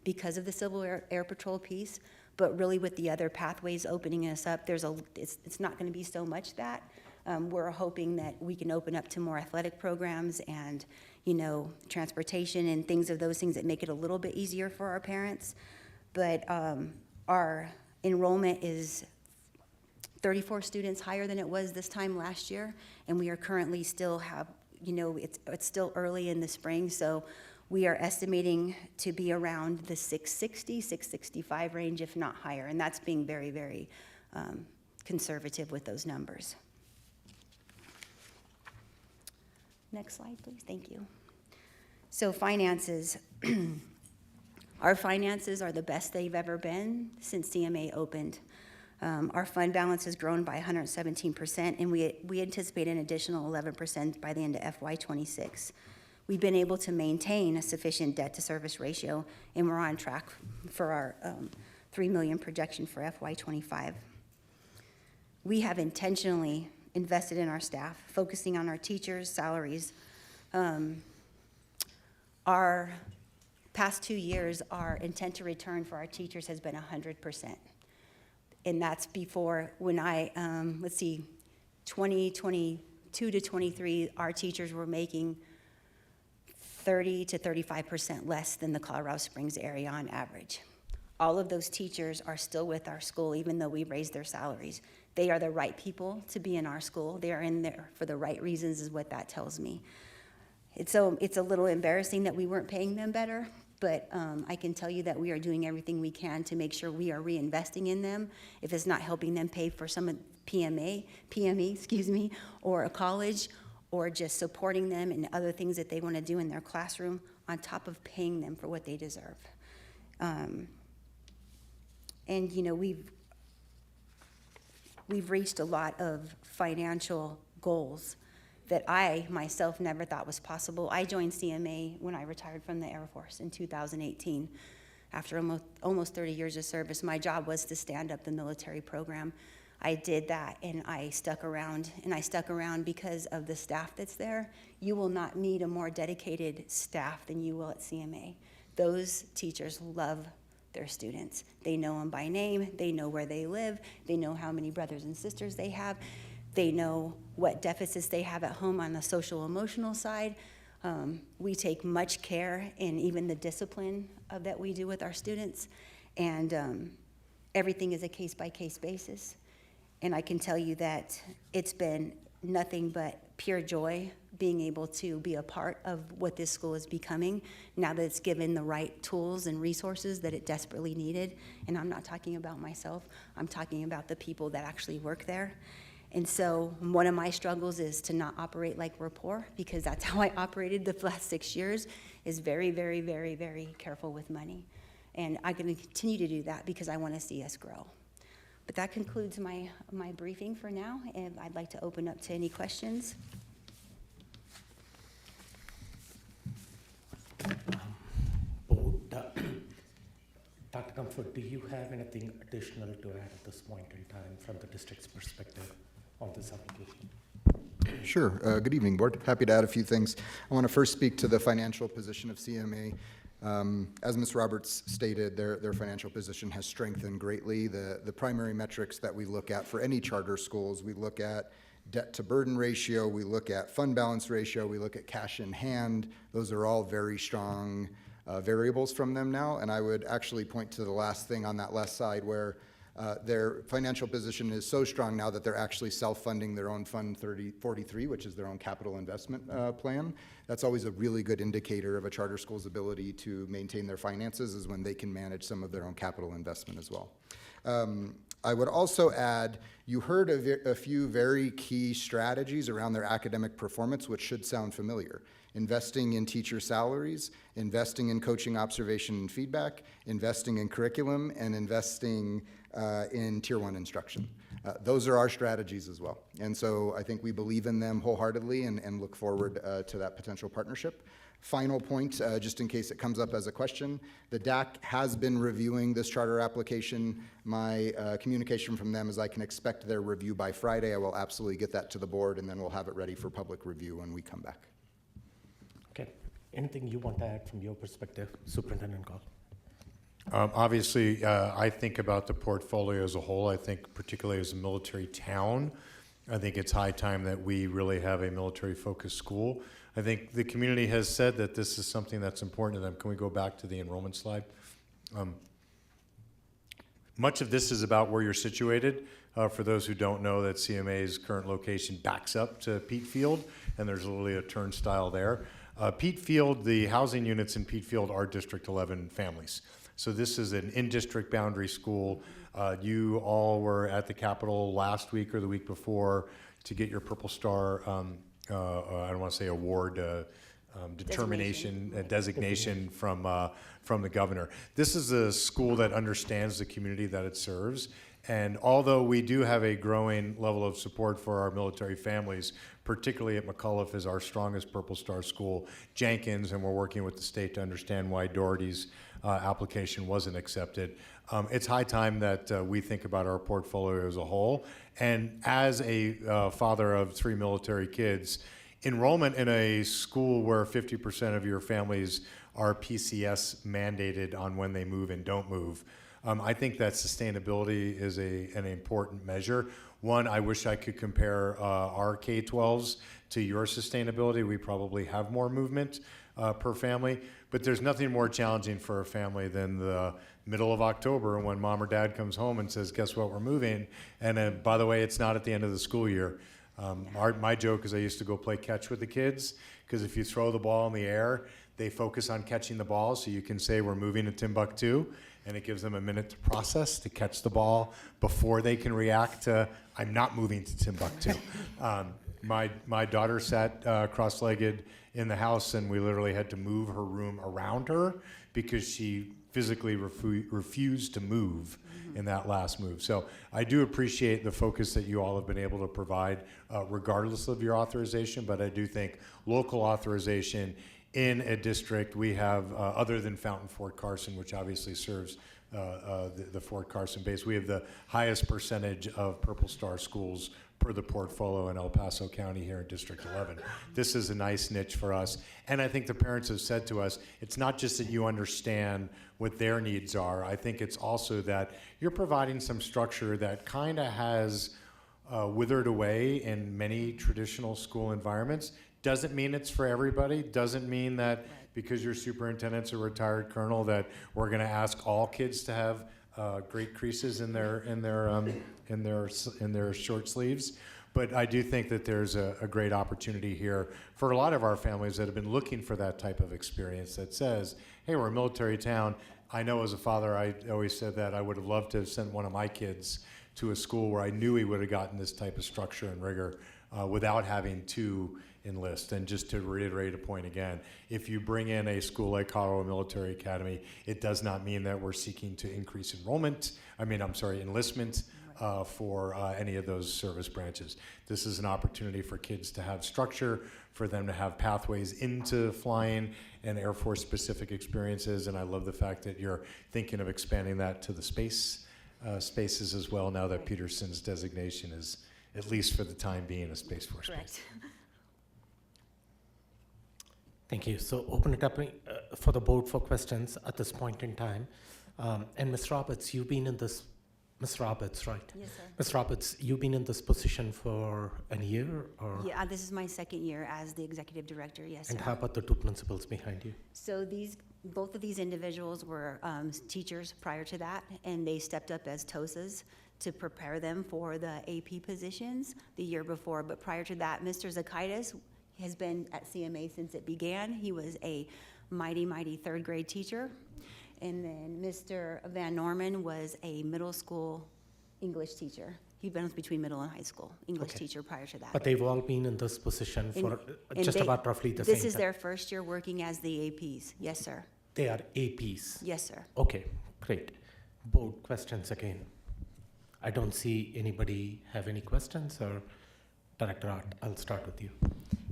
because of the Civil Air Patrol piece, but really with the other pathways opening us up, it's not going to be so much that. We're hoping that we can open up to more athletic programs and, you know, transportation and things of those things that make it a little bit easier for our parents. But our enrollment is 34 students higher than it was this time last year, and we are currently still have, you know, it's still early in the spring, so we are estimating to be around the 660, 665 range, if not higher, and that's being very, very conservative with those numbers. Next slide, please. Thank you. So finances. Our finances are the best they've ever been since CMA opened. Our fund balance has grown by 117%, and we anticipate an additional 11% by the end of FY26. We've been able to maintain a sufficient debt-to-service ratio, and we're on track for our $3 million projection for FY25. We have intentionally invested in our staff, focusing on our teachers' salaries. Our past 2 years, our intent to return for our teachers has been 100%. And that's before when 2022 to 23, our teachers were making 30 to 35% less than the Colorado Springs area on average. All of those teachers are still with our school, even though we raised their salaries. They are the right people to be in our school. They are in there for the right reasons, is what that tells me. It's a little embarrassing that we weren't paying them better, but I can tell you that we are doing everything we can to make sure we are reinvesting in them. If it's not helping them pay for some PME, or a college, or just supporting them in other things that they want to do in their classroom, on top of paying them for what they deserve. And you know, we've reached a lot of financial goals that I myself never thought was possible. I joined CMA when I retired from the Air Force in 2018. After almost 30 years of service, my job was to stand up the military program. I did that, and I stuck around, because of the staff that's there. You will not meet a more dedicated staff than you will at CMA. Those teachers love their students. They know them by name, they know where they live, they know how many brothers and sisters they have, they know what deficits they have at home on the social emotional side. We take much care in even the discipline that we do with our students, and everything is a case-by-case basis. And I can tell you that it's been nothing but pure joy being able to be a part of what this school is becoming now that it's given the right tools and resources that it desperately needed. And I'm not talking about myself, I'm talking about the people that actually work there. And so one of my struggles is to not operate like we're poor, because that's how I operated the last 6 years, is very, very, very, very careful with money. And I'm going to continue to do that because I want to see us grow. But that concludes my briefing for now, and I'd like to open up to any questions. Dr. Comfort, do you have anything additional to add at this point in time from the district's perspective on this application? Sure. Good evening, Board. Happy to add a few things. I want to first speak to the financial position of CMA. As Ms. Roberts stated, their financial position has strengthened greatly. The primary metrics that we look at for any charter schools, we look at debt to burden ratio, we look at fund balance ratio, we look at cash in hand. Those are all very strong variables from them now. And I would actually point to the last thing on that left side where their financial position is so strong now that they're actually self-funding their own Fund 43, which is their own capital investment plan. That's always a really good indicator of a charter school's ability to maintain their finances, is when they can manage some of their own capital investment as well. I would also add, you heard a few very key strategies around their academic performance, which should sound familiar. Investing in teacher salaries, investing in coaching observation and feedback, investing in curriculum, and investing in Tier 1 instruction. Those are our strategies as well. And so I think we believe in them wholeheartedly and look forward to that potential partnership. Final point, just in case it comes up as a question, the DAC has been reviewing this charter application. My communication from them is I can expect their review by Friday. I will absolutely get that to the board, and then we'll have it ready for public review when we come back. Okay. Anything you want to add from your perspective, Superintendent Gall? Obviously, I think about the portfolio as a whole. I think particularly as a military town, I think it's high time that we really have a military-focused school. I think the community has said that this is something that's important to them. Can we go back to the enrollment slide? Much of this is about where you're situated. For those who don't know, that CMA's current location backs up to Pete Field, and there's literally a turnstile there. Pete Field, the housing units in Pete Field are District 11 families. So this is an in-district boundary school. You all were at the Capitol last week or the week before to get your Purple Star, I don't want to say award, designation from the governor. This is a school that understands the community that it serves. And although we do have a growing level of support for our military families, particularly at McCullough is our strongest Purple Star school, Jenkins, and we're working with the state to understand why Doherty's application wasn't accepted. It's high time that we think about our portfolio as a whole. And as a father of 3 military kids, enrollment in a school where 50% of your families are PCS mandated on when they move and don't move, I think that sustainability is an important measure. One, I wish I could compare our K-12s to your sustainability. We probably have more movement per family, but there's nothing more challenging for a family than the middle of October when mom or dad comes home and says, guess what, we're moving. And by the way, it's not at the end of the school year. My joke is I used to go play catch with the kids, because if you throw the ball in the air, they focus on catching the ball, so you can say we're moving to Timbuktu, and it gives them a minute to process, to catch the ball before they can react to, I'm not moving to Timbuktu. My daughter sat cross-legged in the house, and we literally had to move her room around her because she physically refused to move in that last move. So I do appreciate the focus that you all have been able to provide regardless of your authorization, but I do think local authorization in a district we have, other than Fountain Fort Carson, which obviously serves the Fort Carson base, we have the highest percentage of Purple Star schools per the portfolio in El Paso County here in District 11. This is a nice niche for us. And I think the parents have said to us, it's not just that you understand what their needs are. I think it's also that you're providing some structure that kind of has withered away in many traditional school environments. Doesn't mean it's for everybody. Doesn't mean that because your superintendent's a retired colonel that we're going to ask all kids to have great creases in their short sleeves. But I do think that there's a great opportunity here for a lot of our families that have been looking for that type of experience that says, hey, we're a military town. I know as a father, I always said that I would have loved to have sent one of my kids to a school where I knew he would have gotten this type of structure and rigor without having to enlist. And just to reiterate a point again, if you bring in a school like Colorado Military Academy, it does not mean that we're seeking to increase enlistment for any of those service branches. This is an opportunity for kids to have structure, for them to have pathways into flying and Air Force specific experiences. And I love the fact that you're thinking of expanding that to the spaces as well, now that Peterson's designation is, at least for the time being, a Space Force Correct. base. Thank you. So open it up for the board for questions at this point in time. And Ms. Roberts, you've been in this, Ms. Roberts, right? Yes, sir. Ms. Roberts, you've been in this position for a year, or? Yeah, this is my second year as the executive director, yes, sir. And how about the two principals behind you? So both of these individuals were teachers prior to that, and they stepped up as TOSAs to prepare them for the AP positions the year before. But prior to that, Mr. Zakaitis has been at CMA since it began. He was a mighty third grade teacher. And then Mr. Van Norman was a middle school English teacher. He bounced between middle and high school English teacher prior to that. But they've all been in this position for And just about roughly the same time. This is their first year working as the APs. Yes, sir. They are APs? Yes, sir. Okay, great. Board questions again. I don't see anybody have any questions, or Director Art, I'll start with you.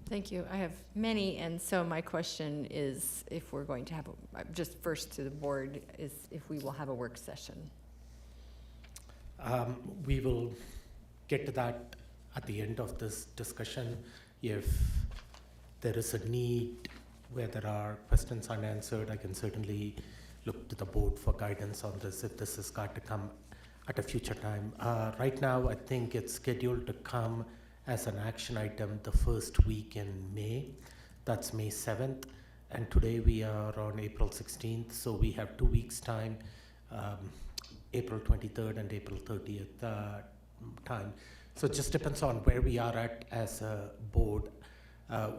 Thank you. I have many, and so my question is if we're going to have, just first to the board, is if we will have a work session. We will get to that at the end of this discussion. If there is a need where there are questions unanswered, I can certainly look to the board for guidance on this if this has got to come at a future time. Right now, I think it's scheduled to come as an action item the first week in May. That's May 7th. And today we are on April 16th, so we have 2 weeks' time, April 23rd and April 30th time. So it just depends on where we are at as a board.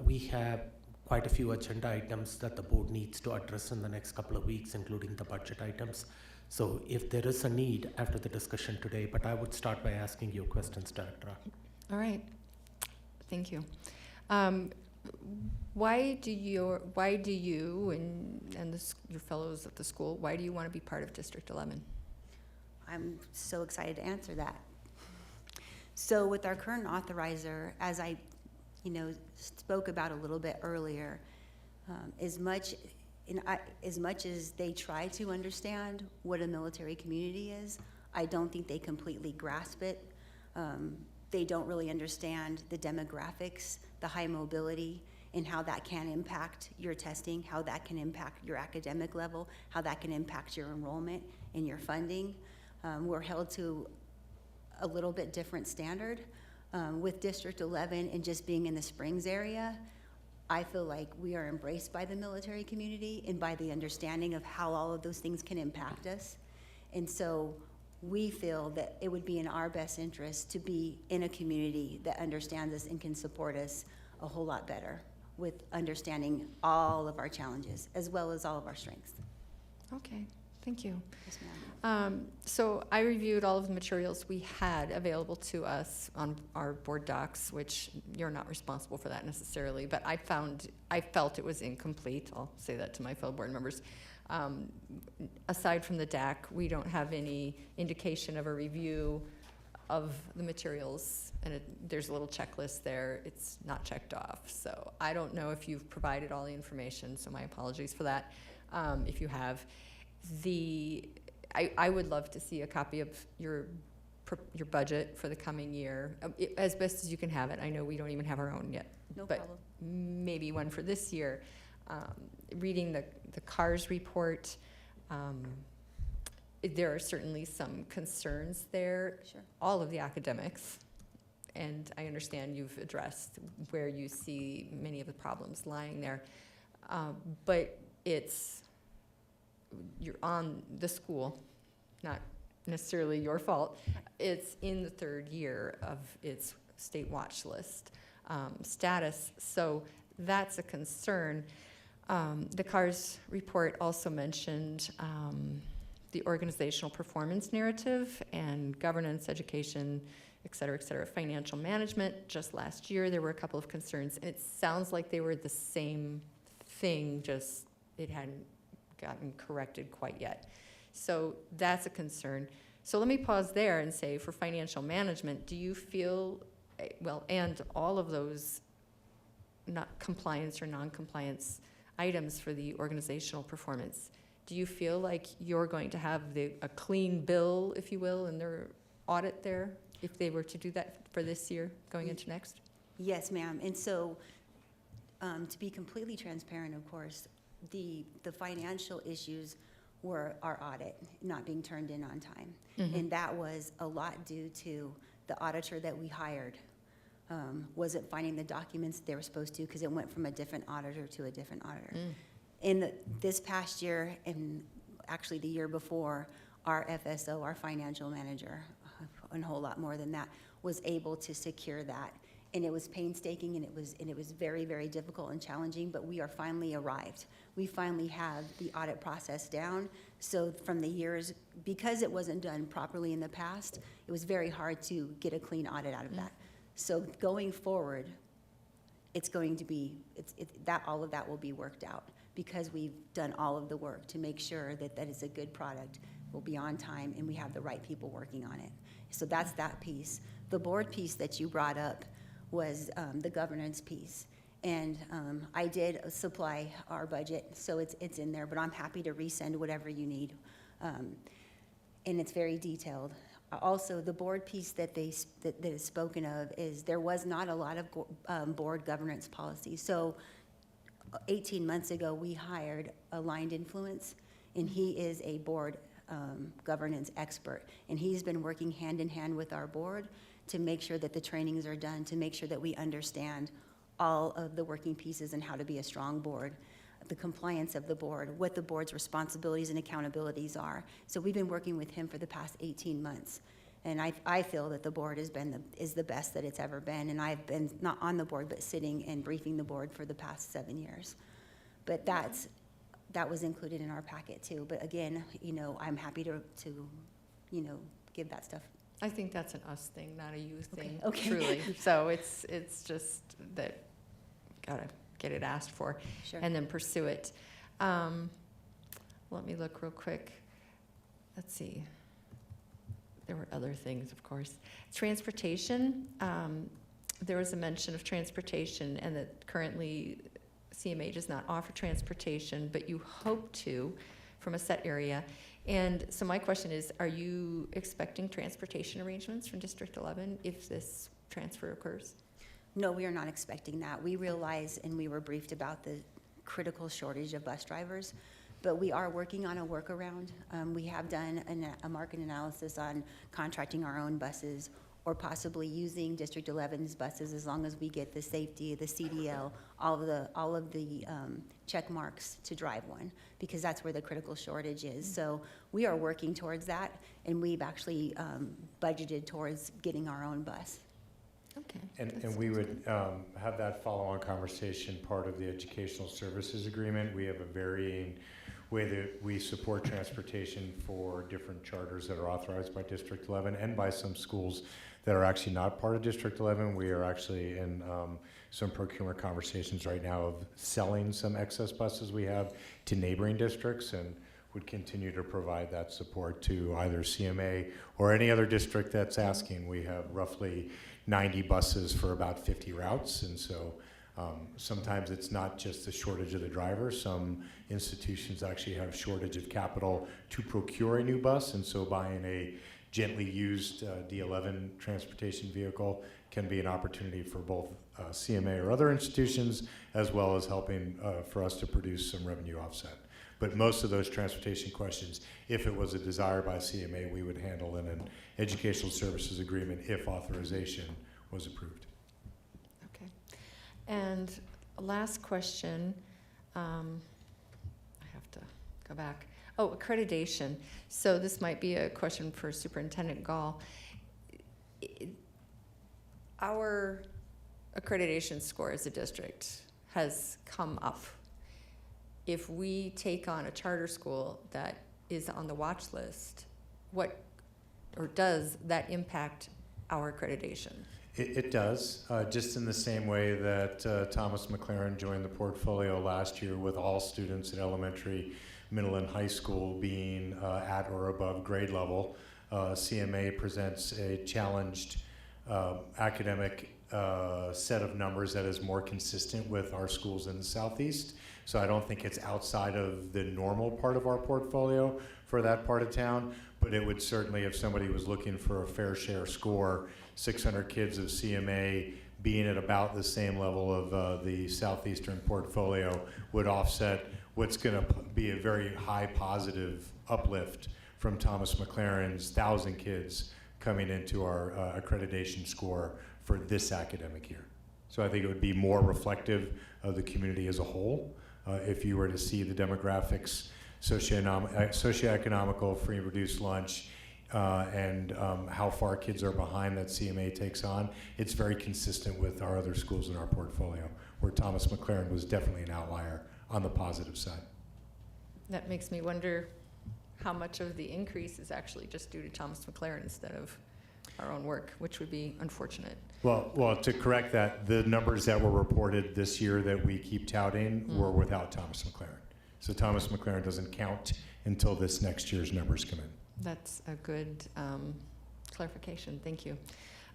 We have quite a few agenda items that the board needs to address in the next couple of weeks, including the budget items. So if there is a need after the discussion today, but I would start by asking you questions, Director. All right. Thank you. Why do you and your fellows at the school, why do you want to be part of District 11? I'm so excited to answer that. So with our current authorizer, as I spoke about a little bit earlier, as much as they try to understand what a military community is, I don't think they completely grasp it. They don't really understand the demographics, the high mobility, and how that can impact your testing, how that can impact your academic level, how that can impact your enrollment and your funding. We're held to a little bit different standard. With District 11 and just being in the Springs area, I feel like we are embraced by the military community and by the understanding of how all of those things can impact us. And so we feel that it would be in our best interest to be in a community that understands us and can support us a whole lot better with understanding all of our challenges as well as all of our strengths. Okay, thank you. Yes, ma'am. So I reviewed all of the materials we had available to us on our board docs, which you're not responsible for that necessarily, but I felt it was incomplete. I'll say that to my fellow board members. Aside from the DAC, we don't have any indication of a review of the materials, and there's a little checklist there. It's not checked off. So I don't know if you've provided all the information, so my apologies for that. If you have, I would love to see a copy of your budget for the coming year, as best as you can have it. I know we don't even have our own yet. No but problem. Maybe one for this year. Reading the CARS report, there are certainly some concerns there. Sure. All of the academics, and I understand you've addressed where you see many of the problems lying there, but you're on the school, not necessarily your fault. It's in the third year of its state watch list status. So that's a concern. The CARS report also mentioned the organizational performance narrative and governance, education, et cetera, financial management. Just last year, there were a couple of concerns. And it sounds like they were the same thing, just it hadn't gotten corrected quite yet. So that's a concern. So let me pause there and say, for financial management, do you feel, well, and all of those not compliance or non-compliance items for the organizational performance, do you feel like you're going to have a clean bill, if you will, in their audit there, if they were to do that for this year going into next? Yes, ma'am. And so, to be completely transparent, of course, the financial issues were our audit not being turned in on time. And that was a lot due to the auditor that we hired wasn't finding the documents they were supposed to, because it went from a different auditor to a different auditor. In this past year, and actually the year before, our FSO, our financial manager, and a whole lot more than that, was able to secure that. And it was painstaking, and it was very, very difficult and challenging, but we are finally arrived. We finally have the audit process down. So from the years, because it wasn't done properly in the past, it was very hard to get a clean audit out of that. So going forward, it's going to be, that all of that will be worked out, because we've done all of the work to make sure that that is a good product, will be on time, and we have the right people working on it. So that's that piece. The board piece that you brought up was the governance piece. And I did supply our budget, so it's in there, but I'm happy to resend whatever you need. And it's very detailed. Also, the board piece that is spoken of is there was not a lot of board governance policy. So 18 months ago, we hired Aligned Influence, and he is a board governance expert. And he's been working hand in hand with our board to make sure that the trainings are done, to make sure that we understand all of the working pieces and how to be a strong board, the compliance of the board, what the board's responsibilities and accountabilities are. So we've been working with him for the past 18 months. And I feel that the board is the best that it's ever been. And I've been not on the board, but sitting and briefing the board for the past 7 years. But that was included in our packet too. But again, I'm happy to give that stuff. I think that's an us thing, not a you thing, Okay. truly. So it's just that, gotta get it asked for. Sure. And then pursue it. Let me look real quick. Let's see. There were other things, of course. Transportation, there was a mention of transportation, and that currently CMA does not offer transportation, but you hope to from a set area. And so my question is, are you expecting transportation arrangements from District 11 if this transfer occurs? No, we are not expecting that. We realize, and we were briefed about the critical shortage of bus drivers, but we are working on a workaround. We have done a market analysis on contracting our own buses, or possibly using District 11's buses, as long as we get the safety, the CDL, all of the check marks to drive one, because that's where the critical shortage is. So we are working towards that, and we've actually budgeted towards getting our own bus. Okay. And we would have that follow-on conversation part of the educational services agreement. We have a varying way that we support transportation for different charters that are authorized by District 11 and by some schools that are actually not part of District 11. We are actually in some procurement conversations right now of selling some excess buses we have to neighboring districts, and would continue to provide that support to either CMA or any other district that's asking. We have roughly 90 buses for about 50 routes, and so sometimes it's not just the shortage of the driver. Some institutions actually have shortage of capital to procure a new bus, and so buying a gently used D11 transportation vehicle can be an opportunity for both CMA or other institutions, as well as helping for us to produce some revenue offset. But most of those transportation questions, if it was a desire by CMA, we would handle in an educational services agreement if authorization was approved. Okay. And last question, I have to go back. Oh, accreditation. So this might be a question for Superintendent Gall. Our accreditation score as a district has come up. If we take on a charter school that is on the watch list, does that impact our accreditation? It does, just in the same way that Thomas McLaren joined the portfolio last year with all students at elementary, middle, and high school being at or above grade level. CMA presents a challenged academic set of numbers that is more consistent with our schools in the Southeast. So I don't think it's outside of the normal part of our portfolio for that part of town, but it would certainly, if somebody was looking for a fair share score, 600 kids of CMA being at about the same level of the Southeastern portfolio would offset what's going to be a very high positive uplift from Thomas McLaren's 1,000 kids coming into our accreditation score for this academic year. So I think it would be more reflective of the community as a whole if you were to see the demographics, socioeconomical, free and reduced lunch, and how far kids are behind that CMA takes on. It's very consistent with our other schools in our portfolio, where Thomas McLaren was definitely an outlier on the positive side. That makes me wonder how much of the increase is actually just due to Thomas McLaren instead of our own work, which would be unfortunate. Well, to correct that, the numbers that were reported this year that we keep touting were without Thomas McLaren. So Thomas McLaren doesn't count until this next year's numbers come in. That's a good clarification. Thank you.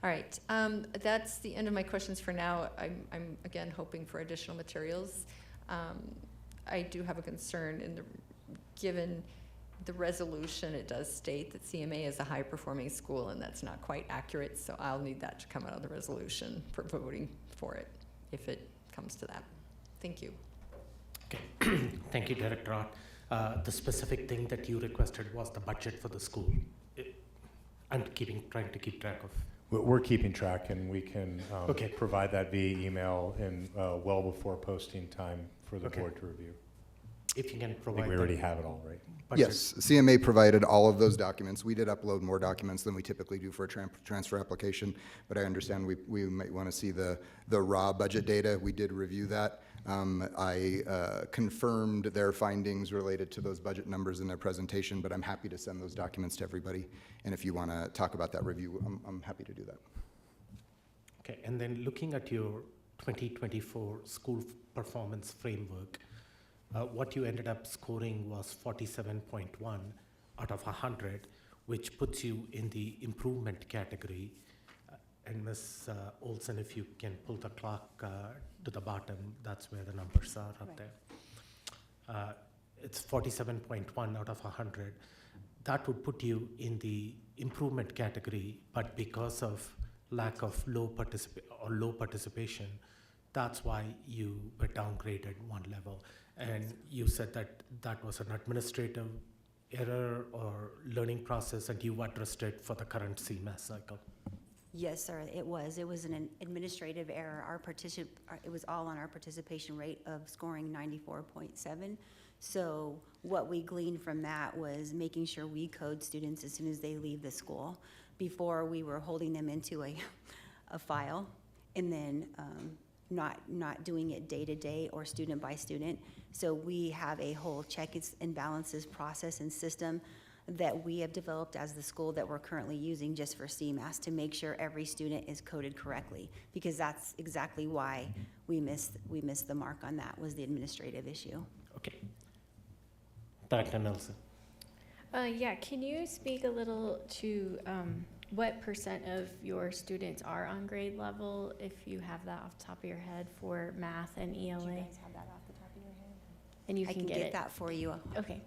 All right, that's the end of my questions for now. I'm again hoping for additional materials. I do have a concern given the resolution, it does state that CMA is a high-performing school, and that's not quite accurate, so I'll need that to come out of the resolution for voting for it, if it comes to that. Thank you. Okay, thank you, Director Ott. The specific thing that you requested was the budget for the school. I'm trying to keep track of. We're keeping track, and we can provide that via email in well before posting time for the board to review. If you can I provide. think we already have it all, right? Budget. Yes, CMA provided all of those documents. We did upload more documents than we typically do for a transfer application, but I understand we might want to see the raw budget data. We did review that. I confirmed their findings related to those budget numbers in their presentation, but I'm happy to send those documents to everybody. And if you want to talk about that review, I'm happy to do that. Okay, and then looking at your 2024 school performance framework, what you ended up scoring was 47.1 out of 100, which puts you in the improvement category. And Ms. Olson, if you can pull the clock to the bottom, that's where the numbers are up there. It's 47.1 out of 100. That would put you in the improvement category, but because of lack of low participation, that's why you were downgraded one level. And you said that that was an administrative error or learning process, and you addressed it for the current CMAS cycle. Yes, sir, it was. It was an administrative error. It was all on our participation rate of scoring 94.7. So what we gleaned from that was making sure we code students as soon as they leave the school. Before, we were holding them into a file and then not doing it day to day or student by student. So we have a whole checks and balances process and system that we have developed as the school that we're currently using just for CMAS to make sure every student is coded correctly, because that's exactly why we missed the mark on that, was the administrative issue. Okay. Dr. Nelson. Yeah, can you speak a little to what % of your students are on grade level, if you have that off the top of your head, for math and ELA? Do you guys have that off the top of your head? And you I can get it. that for you. Okay.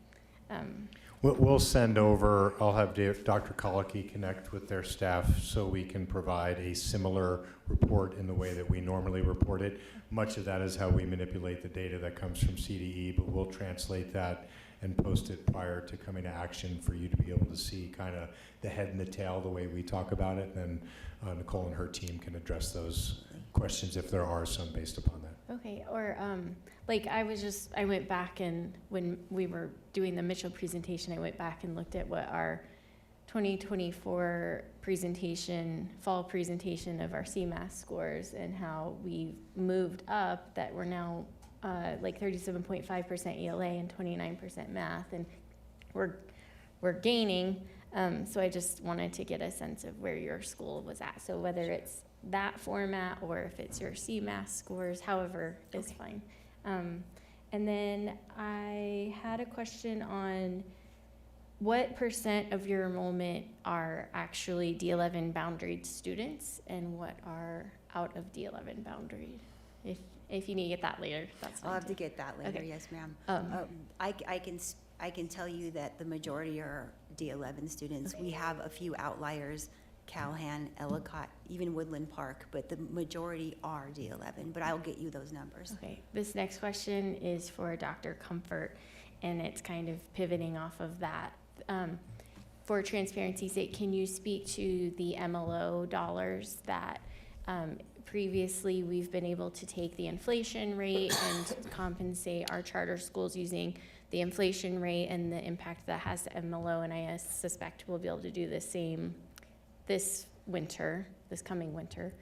We'll send over, I'll have Dr. Colicky connect with their staff so we can provide a similar report in the way that we normally report it. Much of that is how we manipulate the data that comes from CDE, but we'll translate that and post it prior to coming to action for you to be able to see kind of the head and the tail the way we talk about it. And then Nicole and her team can address those questions if there are some based upon that. Okay, or like I went back, and when we were doing the Mitchell presentation, I went back and looked at what our 2024 presentation, fall presentation of our CMAS scores and how we moved up, that we're now like 37.5% ELA and 29% math, and we're gaining. So I just wanted to get a sense of where your school was at. So whether it's that format or if it's your CMAS scores, however is fine. And then I had a question on what % of your enrollment are actually D11 boundaried students and what are out of D11 boundaried? If you need to get that later, that's fine. I'll have too. to get that later, Okay. yes, ma'am. I can tell you that the majority are D11 students. Okay. We have a few outliers, Calhan, Ellicott, even Woodland Park, but the majority are D11, but I'll get you those numbers. Okay, this next question is for Dr. Comfort, and it's kind of pivoting off of that. For transparency's sake, can you speak to the MLO dollars that previously we've been able to take the inflation rate and compensate our charter schools using the inflation rate and the impact that has to MLO, and I suspect we'll be able to do the same this winter, this coming winter.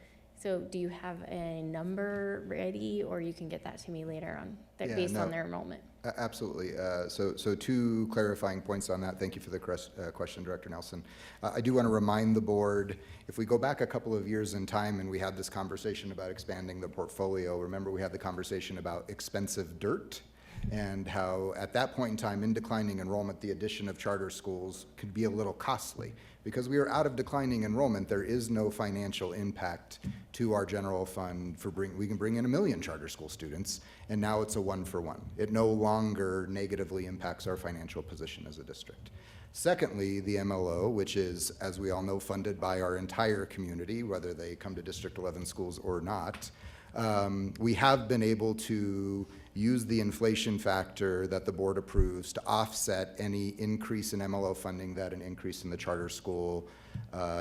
So do you have a number ready, or you can get that to me later on, Yeah, based no. on their enrollment? Absolutely. So two clarifying points on that. Thank you for the question, Director Nelson. I do want to remind the board, if we go back a couple of years in time and we had this conversation about expanding the portfolio, remember we had the conversation about expensive dirt and how at that point in time, in declining enrollment, the addition of charter schools could be a little costly. Because we are out of declining enrollment, there is no financial impact to our general fund for we can bring in 1 million charter school students, and now it's a 1-for-1. It no longer negatively impacts our financial position as a district. Secondly, the MLO, which is, as we all know, funded by our entire community, whether they come to District 11 schools or not, we have been able to use the inflation factor that the board approves to offset any increase in MLO funding that an increase in the charter school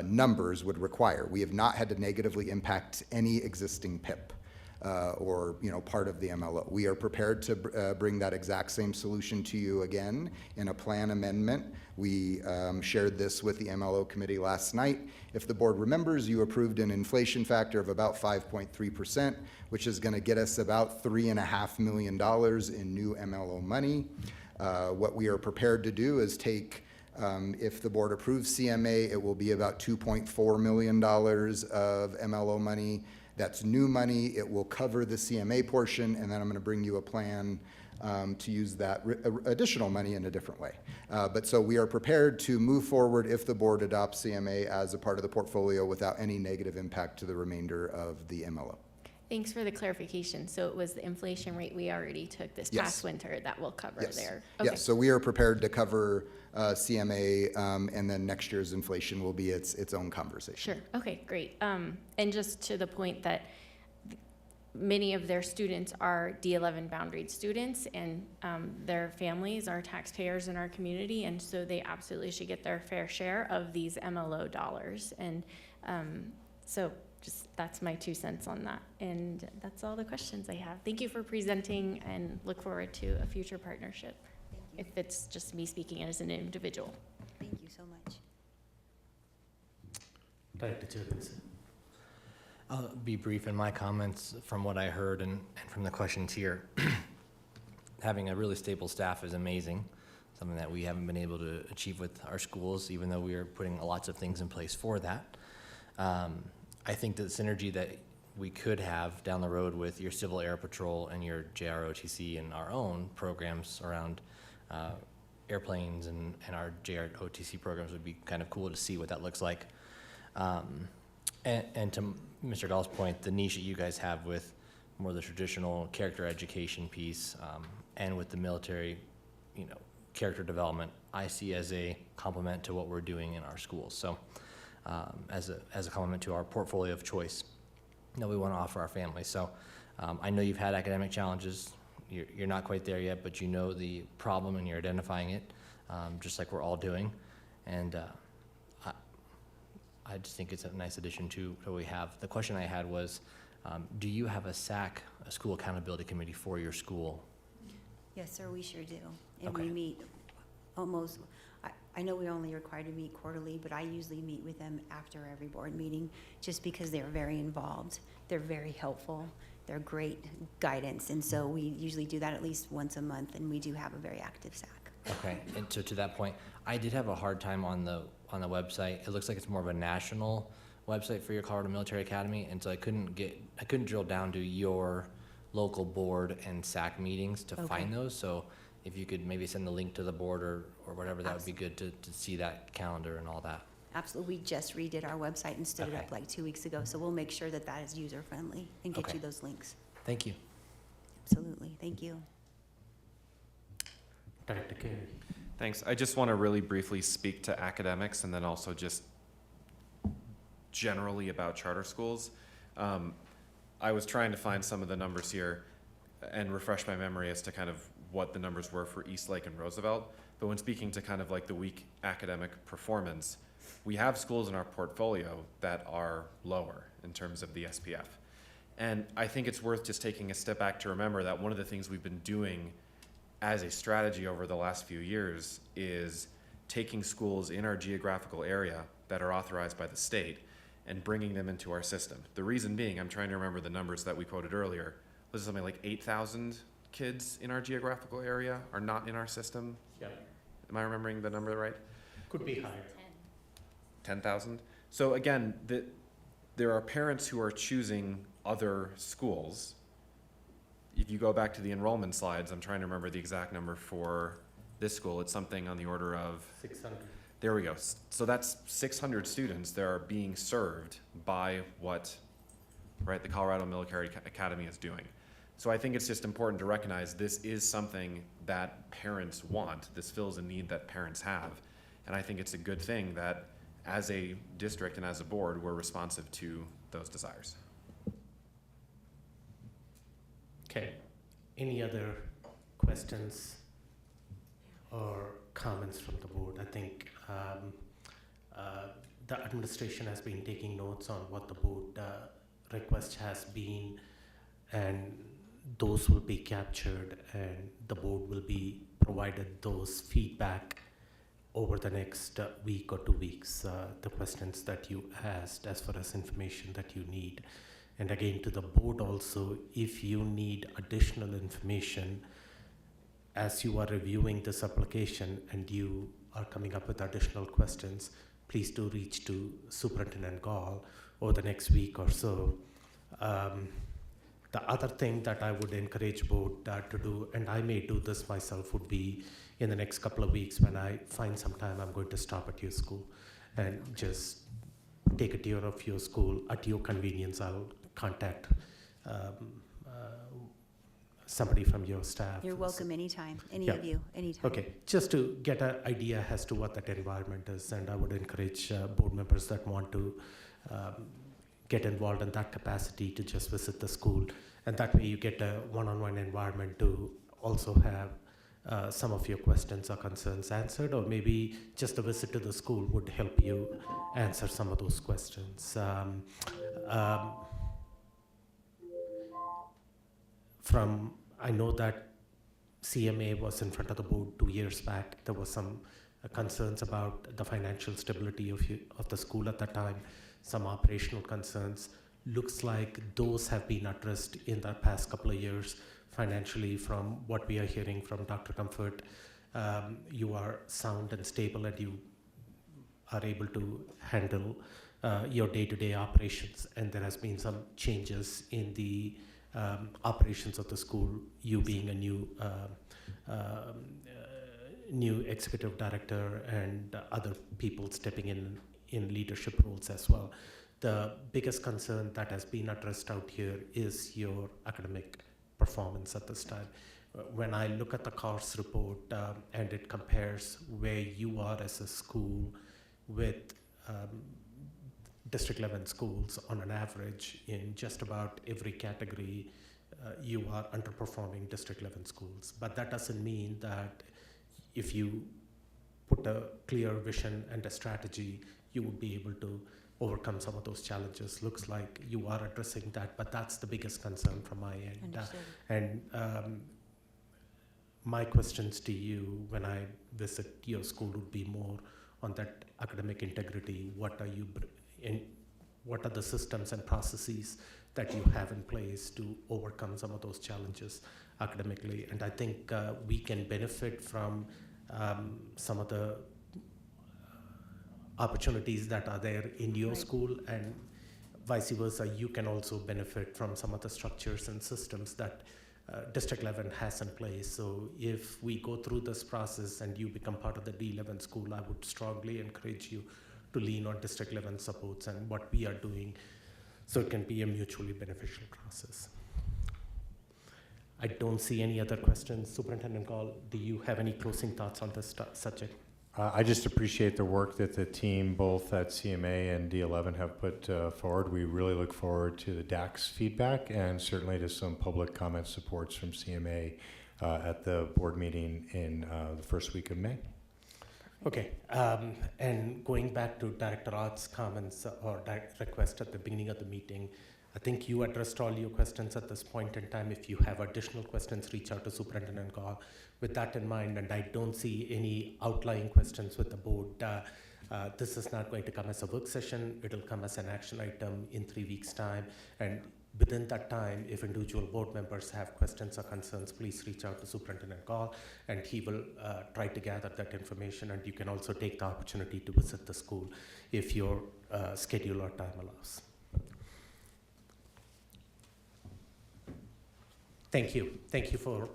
numbers would require. We have not had to negatively impact any existing PIP or part of the MLO. We are prepared to bring that exact same solution to you again in a plan amendment. We shared this with the MLO committee last night. If the board remembers, you approved an inflation factor of about 5.3%, which is going to get us about $3.5 million in new MLO money. What we are prepared to do is take, if the board approves CMA, it will be about $2.4 million of MLO money. That's new money. It will cover the CMA portion, and then I'm going to bring you a plan to use that additional money in a different way. But so we are prepared to move forward if the board adopts CMA as a part of the portfolio without any negative impact to the remainder of the MLO. Thanks for the clarification. So it was the inflation rate we already took this Yes. past winter that will cover Yes. there. Okay. Yes, so we are prepared to cover CMA, and then next year's inflation will be its own conversation. Sure, okay, great. And just to the point that many of their students are D11 boundaried students, and their families are taxpayers in our community, and so they absolutely should get their fair share of these MLO dollars. And so just, that's my 2 cents on that. And that's all the questions I have. Thank you for presenting, and look forward to a future partnership, if it's just me speaking as an individual. Thank you so much. Director Jenkins. I'll be brief in my comments from what I heard and from the questions here. Having a really stable staff is amazing, something that we haven't been able to achieve with our schools, even though we are putting lots of things in place for that. I think the synergy that we could have down the road with your Civil Air Patrol and your JROTC and our own programs around airplanes and our JROTC programs would be kind of cool to see what that looks like. And to Mr. Dahl's point, the niche that you guys have with more of the traditional character education piece and with the military, character development, I see as a complement to what we're doing in our schools. So as a complement to our portfolio of choice that we want to offer our families. So I know you've had academic challenges. You're not quite there yet, but you know the problem and you're identifying it, just like we're all doing. And I just think it's a nice addition to what we have. The question I had was, do you have a SAC, a school accountability committee for your school? Yes, sir, we sure do. And Okay. we meet almost, I know we're only required to meet quarterly, but I usually meet with them after every board meeting, just because they're very involved. They're very helpful. They're great guidance, and so we usually do that at least once a month, and we do have a very active SAC. Okay, and so to that point, I did have a hard time on the website. It looks like it's more of a national website for your Colorado Military Academy, and so I couldn't drill down to your local board and SAC meetings to find those. So if you could maybe send the link to the board or whatever, that would be good to see that calendar and all that. Absolutely. We just redid our website and stood it up like 2 weeks ago, so we'll make sure that that is user-friendly and get you those links. Thank you. Absolutely. Thank you. Director Carey. Thanks. I just want to really briefly speak to academics and then also just generally about charter schools. I was trying to find some of the numbers here and refresh my memory as to kind of what the numbers were for Eastlake and Roosevelt. But when speaking to kind of like the weak academic performance, we have schools in our portfolio that are lower in terms of the SPF. And I think it's worth just taking a step back to remember that one of the things we've been doing as a strategy over the last few years is taking schools in our geographical area that are authorized by the state and bringing them into our system. The reason being, I'm trying to remember the numbers that we quoted earlier, was it something like 8,000 kids in our geographical area are not in our system? Yeah. Am I remembering the number right? Could be higher. 10,000? So again, there are parents who are choosing other schools. If you go back to the enrollment slides, I'm trying to remember the exact number for this school. It's something on the order of 600. There we go. So that's 600 students that are being served by what, right, the Colorado Military Academy is doing. So I think it's just important to recognize this is something that parents want. This fills a need that parents have. And I think it's a good thing that as a district and as a board, we're responsive to those desires. Okay. Any other questions or comments from the board? I think the administration has been taking notes on what the board request has been, and those will be captured, and the board will be provided those feedback over the next week or 2 weeks, the questions that you asked as far as information that you need. And again, to the board also, if you need additional information as you are reviewing this application and you are coming up with additional questions, please do reach to Superintendent Gall over the next week or so. The other thing that I would encourage board to do, and I may do this myself, would be in the next couple of weeks when I find some time, I'm going to stop at your school and just take a tour of your school at your convenience. I'll contact somebody from your staff. You're welcome anytime, any Yeah. of you, anytime. Okay, just to get an idea as to what that environment is, and I would encourage board members that want to get involved in that capacity to just visit the school, and that way you get a one-on-one environment to also have some of your questions or concerns answered, or maybe just a visit to the school would help you answer some of those questions. I know that CMA was in front of the board 2 years back. There was some concerns about the financial stability of the school at that time, some operational concerns. Looks like those have been addressed in the past couple of years financially. From what we are hearing from Dr. Comfort, you are sound and stable, and you are able to handle your day-to-day operations, and there has been some changes in the operations of the school, you being a new executive director and other people stepping in leadership roles as well. The biggest concern that has been addressed out here is your academic performance at this time. When I look at the CARS report and it compares where you are as a school with District 11 schools on an average, in just about every category, you are underperforming District 11 schools. But that doesn't mean that if you put a clear vision and a strategy, you would be able to overcome some of those challenges. Looks like you are addressing that, but that's the biggest concern from my end. my questions to you when I visit your school would be more on that academic integrity. What are the systems and processes that you have in place to overcome some of those challenges academically? And I think we can benefit from some of the opportunities that are there in your school, and vice versa, you can also benefit from some of the structures and systems that District 11 has in place. So if we go through this process and you become part of the D11 school, I would strongly encourage you to lean on District 11 supports and what we are doing, so it can be a mutually beneficial process. I don't see any other questions. Superintendent Gall, do you have any closing thoughts on this subject? I just appreciate the work that the team, both at CMA and D11, have put forward. We really look forward to the DAC's feedback and certainly to some public comment supports from CMA at the board meeting in the first week of May. Okay, and going back to Director Ott's comments or request at the beginning of the meeting, I think you addressed all your questions at this point in time. If you have additional questions, reach out to Superintendent Gall. With that in mind, and I don't see any outlying questions with the board, this is not going to come as a work session. It'll come as an action item in 3 weeks' time. And within that time, if individual board members have questions or concerns, please reach out to Superintendent Gall, and he will try to gather that information. And you can also take the opportunity to visit the school if your schedule or time allows. Thank you. Thank you for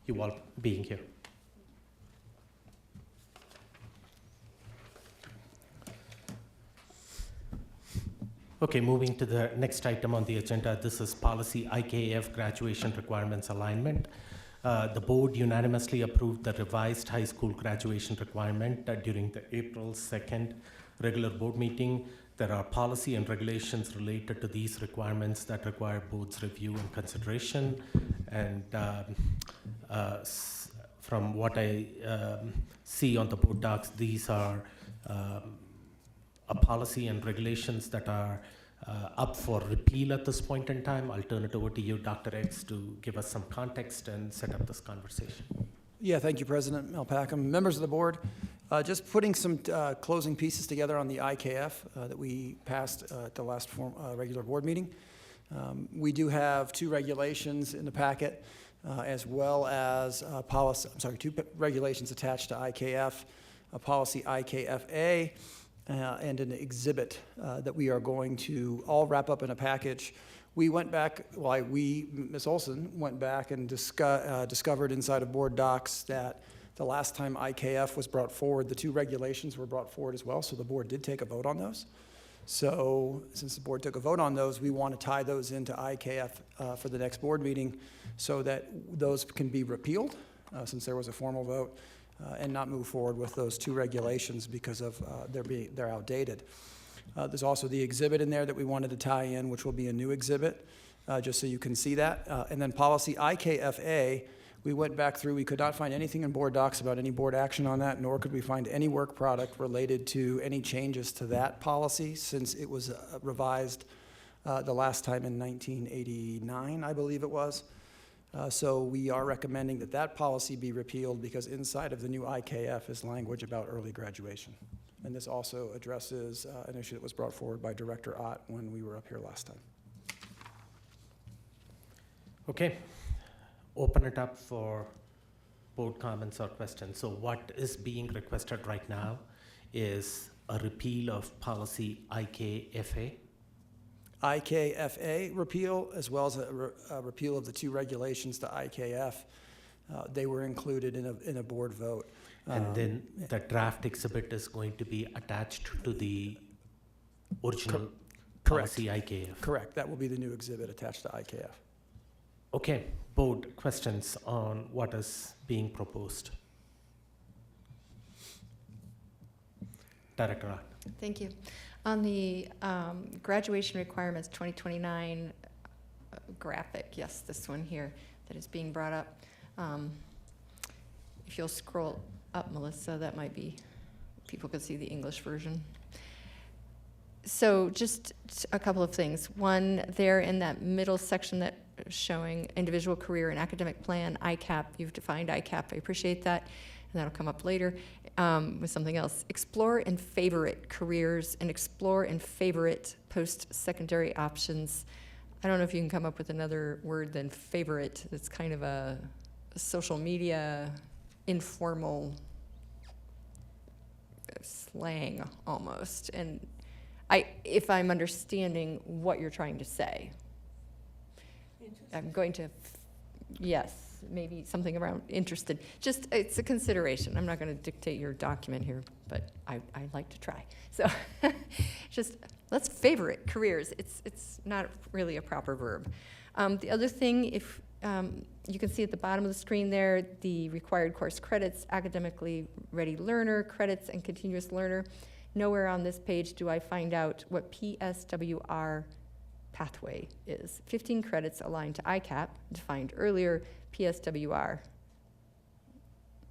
you all being here. Okay, moving to the next item on the agenda. This is policy IKF graduation requirements alignment. The board unanimously approved the revised high school graduation requirement during the April 2nd regular board meeting. There are policy and regulations related to these requirements that require board's review and consideration. And from what I see on the board docs, these are a policy and regulations that are up for repeal at this point in time. I'll turn it over to you, Dr. X, to give us some context and set up this conversation. Yeah, thank you, President Malpacum. Members of the board, just putting some closing pieces together on the IKF that we passed at the last regular board meeting. We do have two regulations in the packet, as well as two regulations attached to IKF, a policy IKFA, and an exhibit that we are going to all wrap up in a package. We went back, Ms. Olson went back and discovered inside of board docs that the last time IKF was brought forward, the two regulations were brought forward as well, so the board did take a vote on those. So since the board took a vote on those, we want to tie those into IKF for the next board meeting so that those can be repealed, since there was a formal vote, and not move forward with those two regulations because of they're outdated. There's also the exhibit in there that we wanted to tie in, which will be a new exhibit, just so you can see that. And then policy IKFA, we went back through, we could not find anything in board docs about any board action on that, nor could we find any work product related to any changes to that policy since it was revised the last time in 1989, I believe it was. So we are recommending that that policy be repealed because inside of the new IKF is language about early graduation. And this also addresses an issue that was brought forward by Director Ott when we were up here last time. Okay, open it up for board comments or questions. So what is being requested right now is a repeal of policy IKFA. IKFA repeal, as well as a repeal of the two regulations to IKF. They were included in a board vote. And then the draft exhibit is going to be attached to the original policy IKF. Correct. That will be the new exhibit attached to IKF. Okay, board questions on what is being proposed. Director Ott. Thank you. On the graduation requirements 2029 graphic, yes, this one here that is being brought up. If you'll scroll up, Melissa, that might be, people could see the English version. So just a couple of things. One, there in that middle section that showing individual career and academic plan, ICAP. You've defined ICAP. I appreciate that. And that'll come up later with something else. Explore and favorite careers and explore and favorite post-secondary options. I don't know if you can come up with another word than favorite. It's kind of a social media, informal slang almost. And if I'm understanding what you're trying to say, I'm going to, yes, maybe something around interested. Just, it's a consideration. I'm not going to dictate your document here, but I'd like to try. So just let's favorite careers. It's not really a proper verb. The other thing, if you can see at the bottom of the screen there, the required course credits, academically ready learner, credits, and continuous learner. Nowhere on this page do I find out what PSWR pathway is. 15 credits aligned to ICAP, defined earlier, PSWR.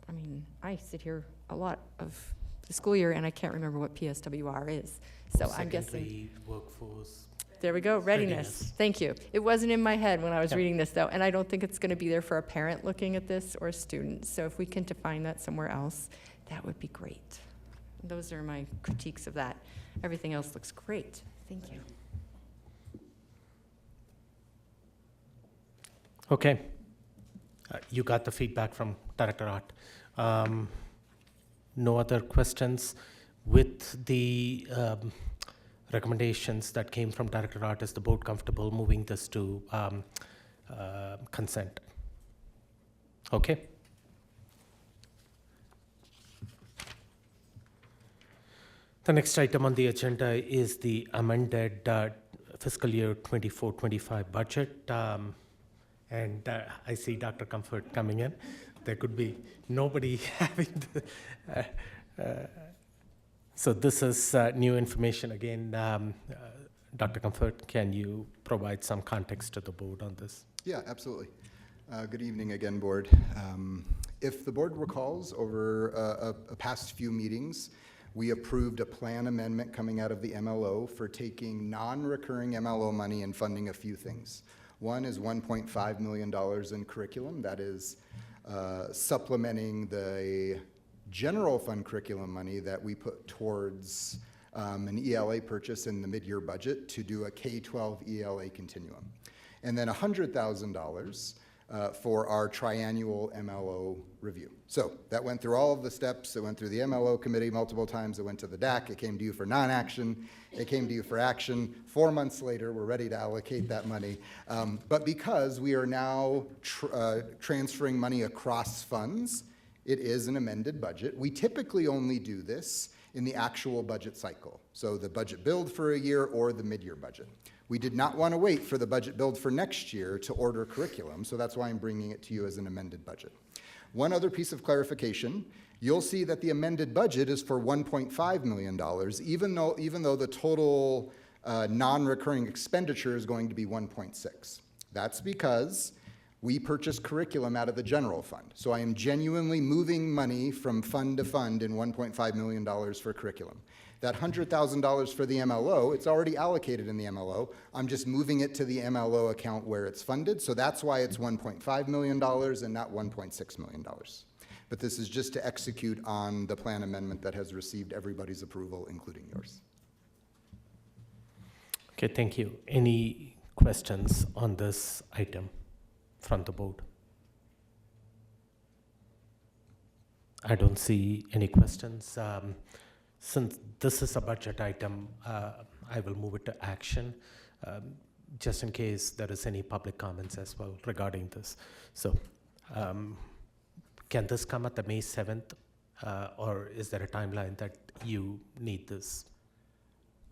I mean, I sit here a lot of the school year and I can't remember what PSWR is. So I'm guessing. Secondary workforce. There we go, readiness. Thank you. It wasn't in my head when I was reading this though, and I don't think it's gonna be there for a parent looking at this or a student. So if we can define that somewhere else, that would be great. Those are my critiques of that. Everything else looks great. Thank you. Okay. You got the feedback from Director Art. No other questions. With the recommendations that came from Director Art, is the board comfortable moving this to consent? Okay. The next item on the agenda is the amended fiscal year 24-25 budget. And I see Dr. Comfort coming in. There could be nobody having the... so this is new information. Again, Dr. Comfort, can you provide some context to the board on this? Yeah, absolutely. Good evening again, board. If the board recalls, over a past few meetings, we approved a plan amendment coming out of the MLO for taking non-recurring MLO money and funding a few things. One is $1.5 million in curriculum. That is supplementing the general fund curriculum money that we put towards an ELA purchase in the mid-year budget to do a K-12 ELA continuum. And then $100,000 for our triannual MLO review. So that went through all of the steps. It went through the MLO committee multiple times. It went to the DAC. It came to you for non-action. It came to you for action. 4 months later, we're ready to allocate that money. But because we are now transferring money across funds, it is an amended budget. We typically only do this in the actual budget cycle. So the budget build for a year or the mid-year budget. We did not want to wait for the budget build for next year to order curriculum, so that's why I'm bringing it to you as an amended budget. One other piece of clarification, you'll see that the amended budget is for $1.5 million, even though the total non-recurring expenditure is going to be 1.6. That's because we purchase curriculum out of the general fund. So I am genuinely moving money from fund to fund in $1.5 million for curriculum. That $100,000 for the MLO, it's already allocated in the MLO. I'm just moving it to the MLO account where it's funded. So that's why it's $1.5 million and not $1.6 million. But this is just to execute on the plan amendment that has received everybody's approval, including yours. Okay, thank you. Any questions on this item from the board? I don't see any questions. Since this is a budget item, I will move it to action, just in case there is any public comments as well regarding this. So can this come at the May 7th, or is there a timeline that you need this?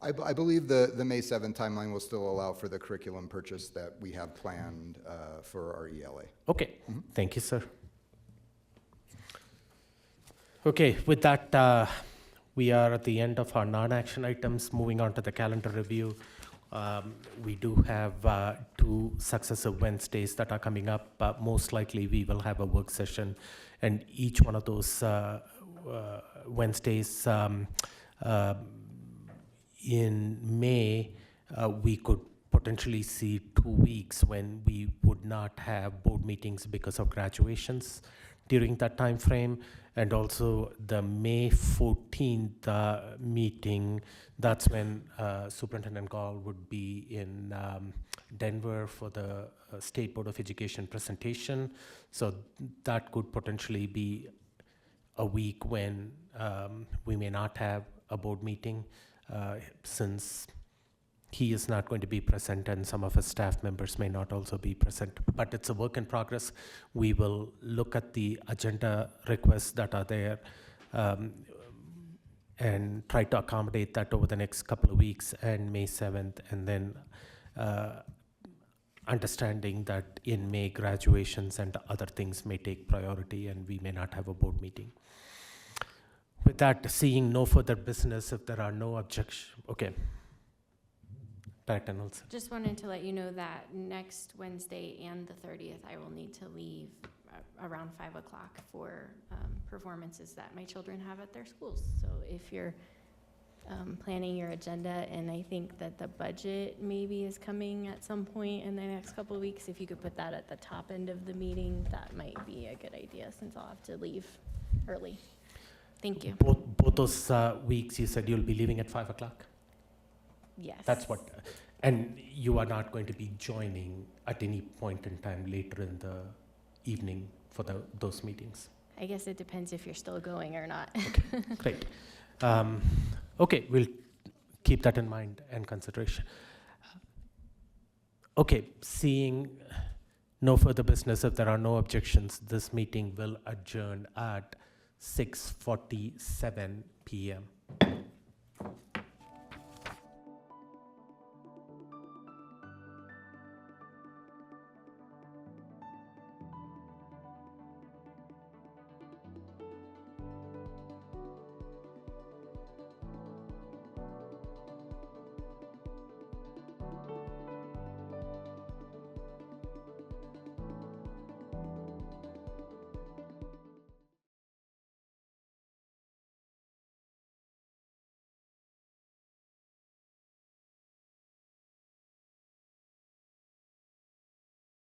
I believe the May 7th timeline will still allow for the curriculum purchase that we have planned for our ELA. Okay, thank you, sir. Okay, with that, we are at the end of our non-action items. Moving on to the calendar review. We do have 2 successive Wednesdays that are coming up. Most likely we will have a work session, and each one of those Wednesdays in May, we could potentially see 2 weeks when we would not have board meetings because of graduations during that time frame. And also the May 14th meeting, that's when Superintendent Gall would be in Denver for the State Board of Education presentation. So that could potentially be a week when we may not have a board meeting since he is not going to be present and some of his staff members may not also be present. But it's a work in progress. We will look at the agenda requests that are there and try to accommodate that over the next couple of weeks and May 7th, and then understanding that in May graduations and other things may take priority and we may not have a board meeting. With that, seeing no further business, if there are no objections, okay. Director Nelson. Just wanted to let you know that next Wednesday and the 30th, I will need to leave around 5 o'clock for performances that my children have at their schools. So if you're planning your agenda, and I think that the budget maybe is coming at some point in the next couple of weeks, if you could put that at the top end of the meeting, that might be a good idea since I'll have to leave early. Thank you. Both those weeks, you said you'll be leaving at 5 o'clock? Yes. That's what, and you are not going to be joining at any point in time later in the evening for those meetings? I guess it depends if you're still going or not. Okay, great. Okay, we'll keep that in mind and consideration. Okay, seeing no further business, if there are no objections, this meeting will adjourn at 6:47 p.m.